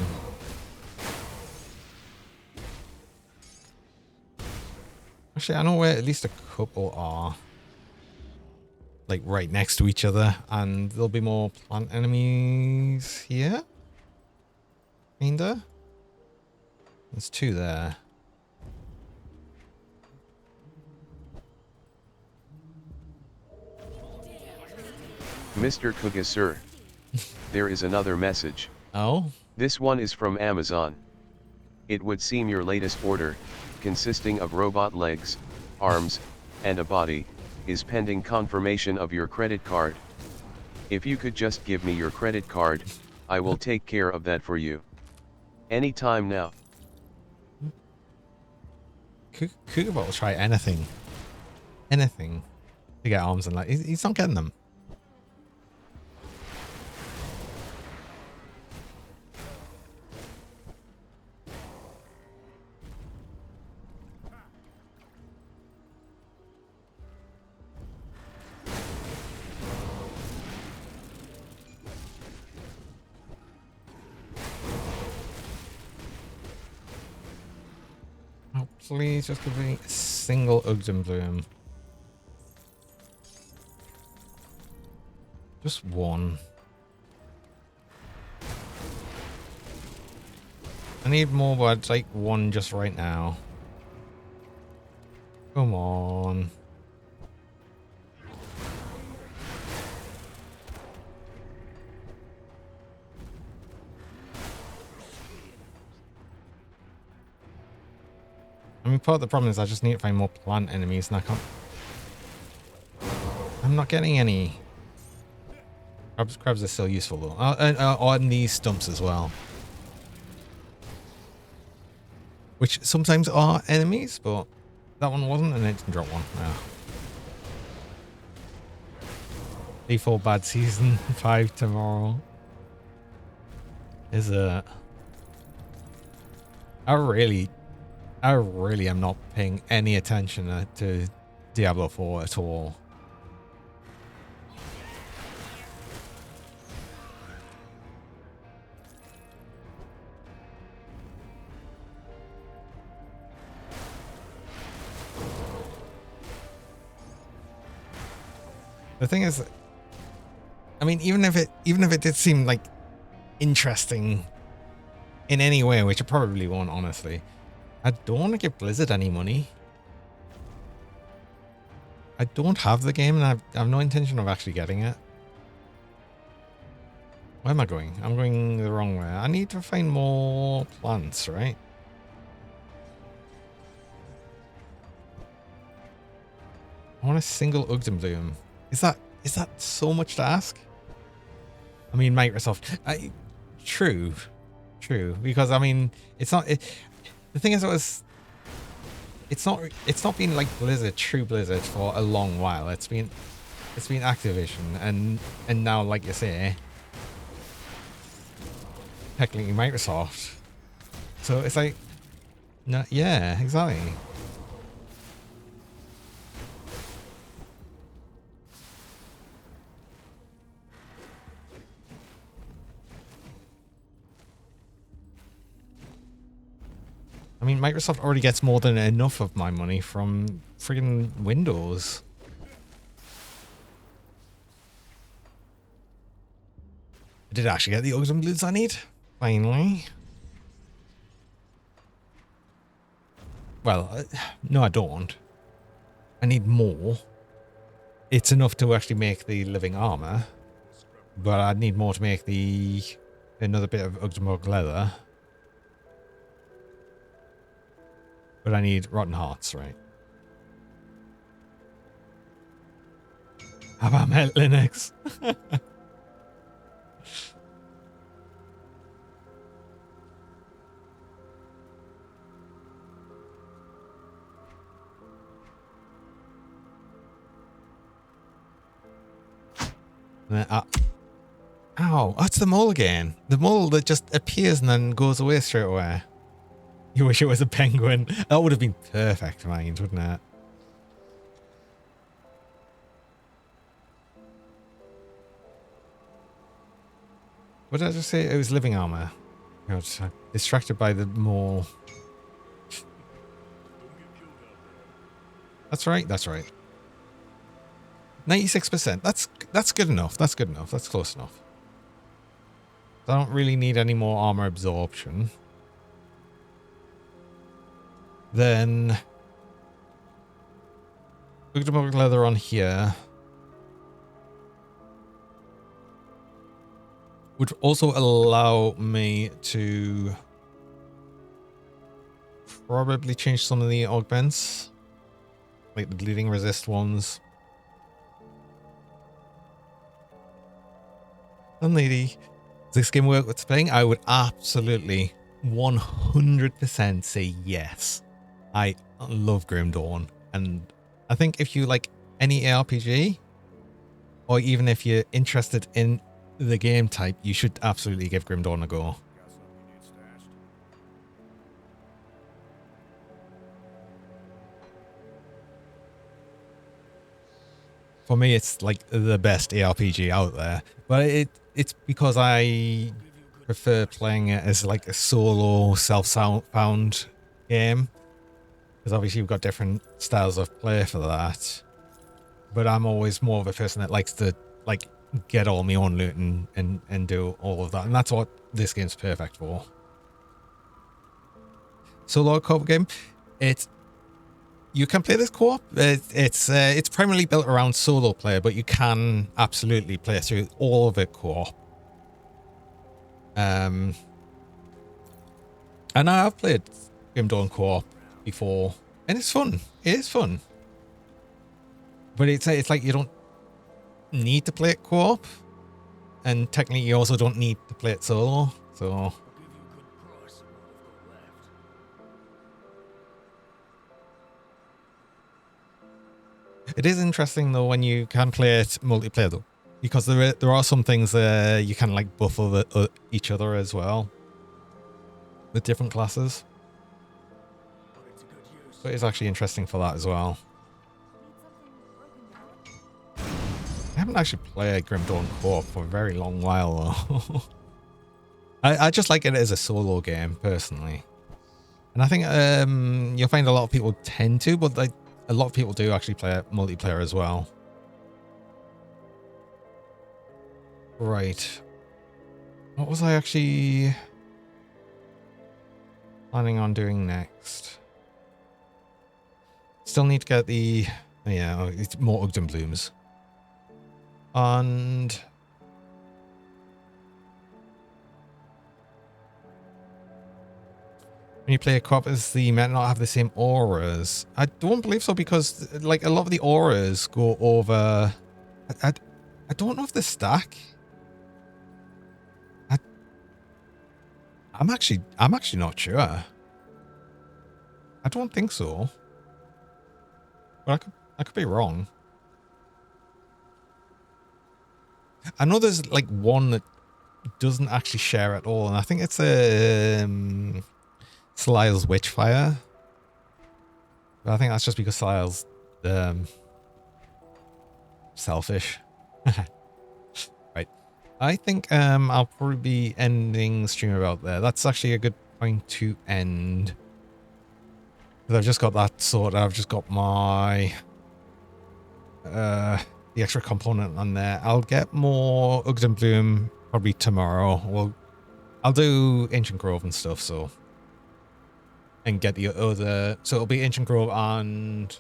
Actually, I know where at least a couple are. Like right next to each other, and there'll be more plant enemies here. Kinda. There's 2 there.
Mr. Kuga sir. There is another message.
Oh?
This one is from Amazon. It would seem your latest order, consisting of robot legs, arms, and a body, is pending confirmation of your credit card. If you could just give me your credit card, I will take care of that for you. Anytime now.
Kugabot will try anything. Anything. To get arms and legs. He's not getting them. Oh, please just give me a single Ugdimblium. Just 1. I need more, but I'd like 1 just right now. Come on. I mean, part of the problem is I just need to find more plant enemies, and I can't... I'm not getting any. Crabs are still useful, though. And these stumps as well. Which sometimes are enemies, but that one wasn't, and it didn't drop 1. Oh. D4 bad season 5 tomorrow. Is it? I really am not paying any attention to Diablo 4 at all. The thing is, I mean, even if it did seem like interesting in any way, which it probably won't, honestly, I don't want to give Blizzard any money. I don't have the game, and I have no intention of actually getting it. Where am I going? I'm going the wrong way. I need to find more plants, right? I want a single Ugden bloom. Is that so much to ask? I mean, Microsoft. True, because I mean, it's not. The thing is, it's not been like Blizzard, true Blizzard, for a long while. It's been Activision, and now, like you say, technically Microsoft. So it's like, no, yeah, exactly. I mean, Microsoft already gets more than enough of my money from friggin' Windows. I did actually get the Ugden Bloods I need, finally. Well, no, I don't. I need more. It's enough to actually make the living armor, but I need more to make another bit of Ugden leather. But I need rotten hearts, right? How about Met Linux? Ow, that's the mole again. The mole that just appears and then goes away straight away. You wish it was a penguin. That would have been perfect, mind, wouldn't it? What did I just say? It was living armor. I was distracted by the mole. That's right. That's right. 96%. That's good enough. That's good enough. That's close enough. I don't really need any more armor absorption. Then Ugden leather on here would also allow me to probably change some of the augments, like the bleeding resist ones. And lady, does this game work with playing? I would absolutely 100% say yes. I love Grim Dawn, and I think if you like any ARPG, or even if you're interested in the game type, you should absolutely give Grim Dawn a go. For me, it's like the best ARPG out there, but it's because I prefer playing it as like a solo self-found game. Because obviously you've got different styles of play for that. But I'm always more of a person that likes to like get all my own loot and do all of that. And that's what this game's perfect for. Solo co-op game. You can play this co-op. It's primarily built around solo play, but you can absolutely play through all of it co-op. And I've played Grim Dawn co-op before, and it's fun. It is fun, but it's like you don't need to play it co-op, and technically you also don't need to play it solo. So it is interesting though when you can play it multiplayer though, because there are some things you can like buff each other as well with different classes. So it's actually interesting for that as well. I haven't actually played Grim Dawn co-op for a very long while though. I just like it as a solo game personally, and I think you'll find a lot of people tend to, but like a lot of people do actually play it multiplayer as well. Right. What was I actually planning on doing next? Still need to get the... Yeah, it's more Ugden Blooms. And... when you play a Corpus, the might not have the same auras. I don't believe so because, like, a lot of the auras go over... I don't know if they stack. I'm actually not sure. I don't think so. But I could be wrong. I know there's like one that doesn't actually share at all, and I think it's Slyle's Witchfire. But I think that's just because Slyle's selfish. Right. I think I'll probably be ending the stream about there. That's actually a good point to end. I've just got that sorted. I've just got my the extra component on there. I'll get more Ugden Bloom probably tomorrow. I'll do Ancient Grove and stuff, so and get the other. So it'll be Ancient Grove and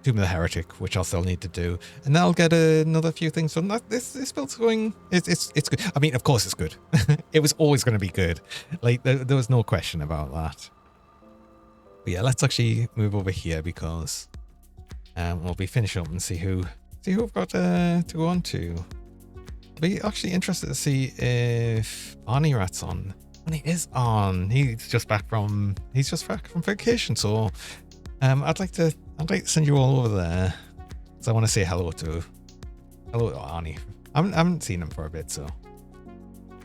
Tomb of the Heretic, which I'll still need to do, and then I'll get another few things done. This build's going. It's good. I mean, of course, it's good. It was always going to be good. Like there was no question about that. But yeah, let's actually move over here because we'll be finishing up and see who we've got to go on to. I'll be actually interested to see if Arnie Rat's on. And he is on. He's just back from vacation, so I'd like to send you all over there. So I want to say hello to Arnie. I haven't seen him for a bit, so.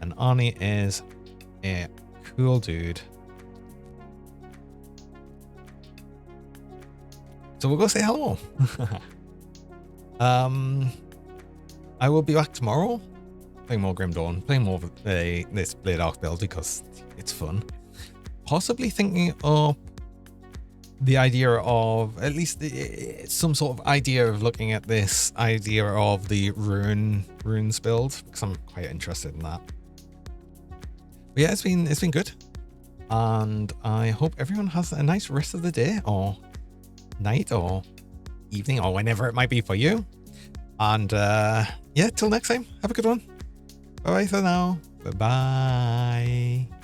And Arnie is a cool dude. So we'll go say hello. I will be back tomorrow, playing more Grim Dawn, playing more of this Blade Arc build because it's fun. Possibly thinking up the idea of at least some sort of idea of looking at this idea of the runes build because I'm quite interested in that. But yeah, it's been good, and I hope everyone has a nice rest of the day or night or evening or whenever it might be for you. And yeah, till next time, have a good one. Bye bye for now. Bye bye.